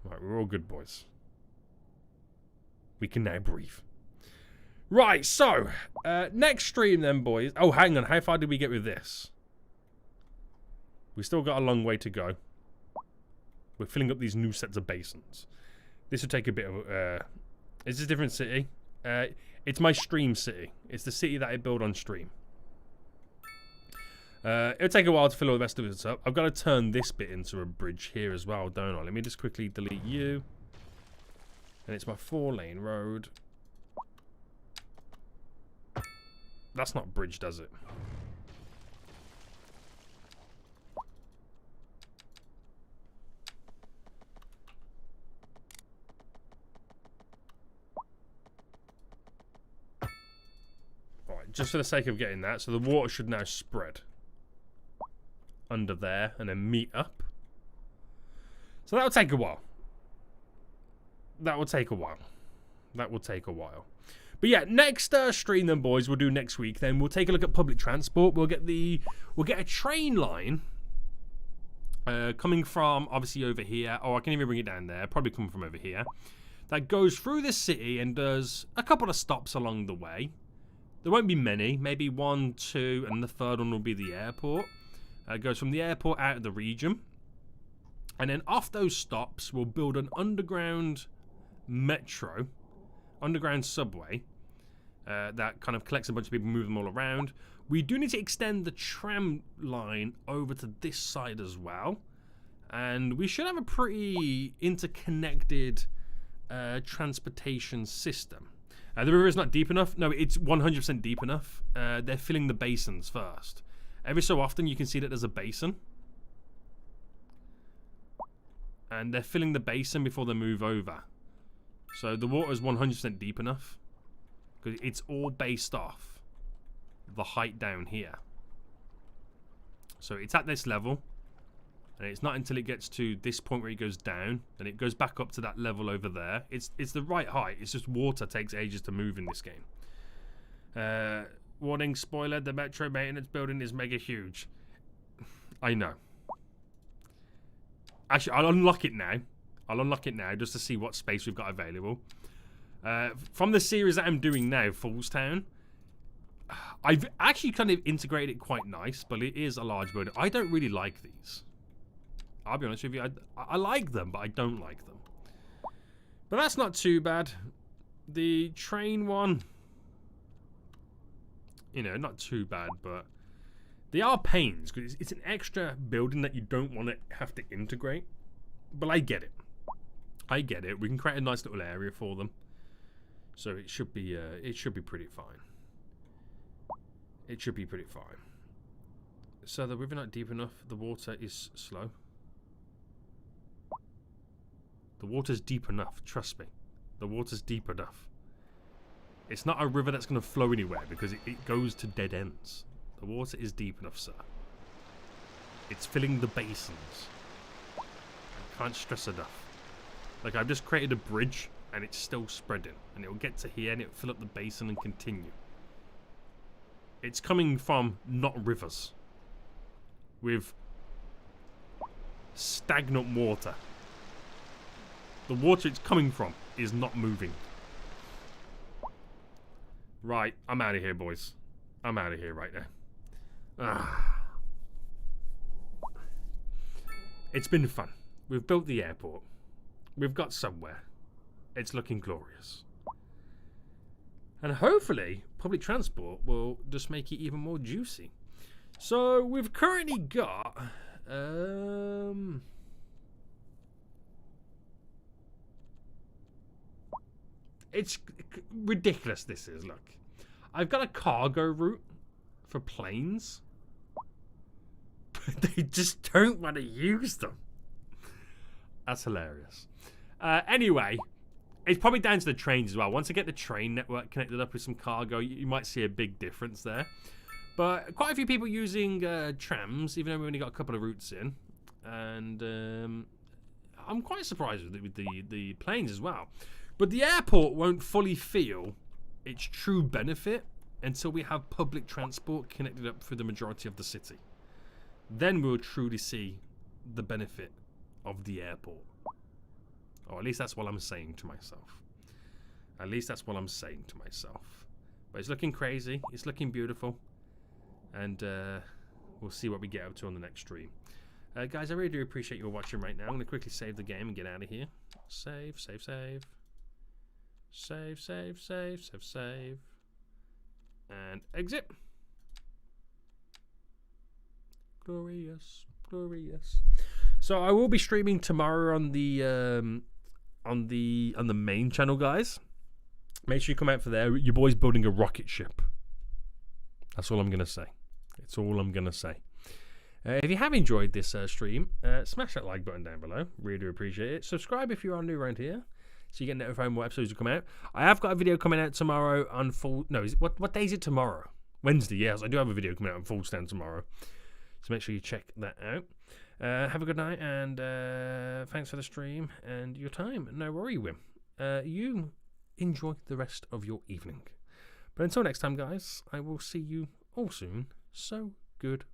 [SPEAKER 1] Right, we're all good boys. We can now breathe. Right, so, next stream then, boys. Oh, hang on. How far did we get with this? We still got a long way to go. We're filling up these new sets of basins. This will take a bit of... is this a different city? It's my stream city. It's the city that I build on stream. It'll take a while to fill all the rest of it up. I've got to turn this bit into a bridge here as well, don't I? Let me just quickly delete you. And it's my 4-lane road. That's not bridge, does it? Alright, just for the sake of getting that, so the water should now spread under there and then meet up. So that'll take a while. That will take a while. That will take a while. But yeah, next stream then, boys, we'll do next week. Then we'll take a look at public transport. We'll get a train line coming from obviously over here. Oh, I can even bring it down there. Probably coming from over here. That goes through the city and does a couple of stops along the way There won't be many, maybe 1, 2, and the third one will be the airport. It goes from the airport out of the region. And then off those stops, we'll build an underground metro, underground subway, that kind of collects a bunch of people, move them all around. We do need to extend the tram line over to this side as well. And we should have a pretty interconnected transportation system. The river is not deep enough. No, it's 100% deep enough. They're filling the basins first. Every so often you can see that there's a basin. And they're filling the basin before they move over. So the water is 100% deep enough. Because it's all based off the height down here. So it's at this level. And it's not until it gets to this point where it goes down, then it goes back up to that level over there. It's the right height. It's just water takes ages to move in this game. Warning, spoiler, the metro maintenance building is mega huge. I know. Actually, I'll unlock it now. I'll unlock it now just to see what space we've got available. From the series that I'm doing now, Falls Town, I've actually kind of integrated it quite nice, but it is a large building. I don't really like these. I'll be honest with you, I like them, but I don't like them. But that's not too bad. The train one, you know, not too bad, but they are pains, because it's an extra building that you don't want to have to integrate. But I get it. I get it. We can create a nice little area for them. So it should be pretty fine. It should be pretty fine. So the river not deep enough, the water is slow. The water's deep enough, trust me. The water's deep enough. It's not a river that's going to flow anywhere because it goes to dead ends. The water is deep enough, sir. It's filling the basins. I can't stress enough. Like, I've just created a bridge and it's still spreading. And it'll get to here and it'll fill up the basin and continue. It's coming from not rivers. With stagnant water. The water it's coming from is not moving. Right, I'm out of here, boys. I'm out of here right now. It's been fun. We've built the airport. We've got somewhere. It's looking glorious. And hopefully, public transport will just make it even more juicy. So, we've currently got... It's ridiculous, this is, look. I've got a cargo route for planes. But they just don't want to use them. That's hilarious. Anyway, it's probably down to the trains as well. Once I get the train network connected up with some cargo, you might see a big difference there. But quite a few people using trams, even though we've only got a couple of routes in. And I'm quite surprised with the planes as well. But the airport won't fully feel its true benefit until we have public transport connected up through the majority of the city. Then we'll truly see the benefit of the airport. Or at least that's what I'm saying to myself. At least that's what I'm saying to myself. But it's looking crazy. It's looking beautiful. And we'll see what we get up to on the next stream. Guys, I really do appreciate you all watching right now. I'm going to quickly save the game and get out of here. Save, save, save. Save, save, save, save, save. And exit. Glorious, glorious. So I will be streaming tomorrow on the main channel, guys. Make sure you come out for there. Your boy's building a rocket ship. That's all I'm gonna say. It's all I'm gonna say. If you have enjoyed this stream, smash that like button down below. Really do appreciate it. Subscribe if you are new around here, so you get notified when more episodes will come out. I have got a video coming out tomorrow on full. No, what day is it tomorrow? Wednesday. Yes, I do have a video coming out on Full Stand tomorrow. So make sure you check that out. Have a good night, and thanks for the stream and your time. No worry, Wim. You enjoy the rest of your evening. But until next time, guys, I will see you all soon. So, goodbye.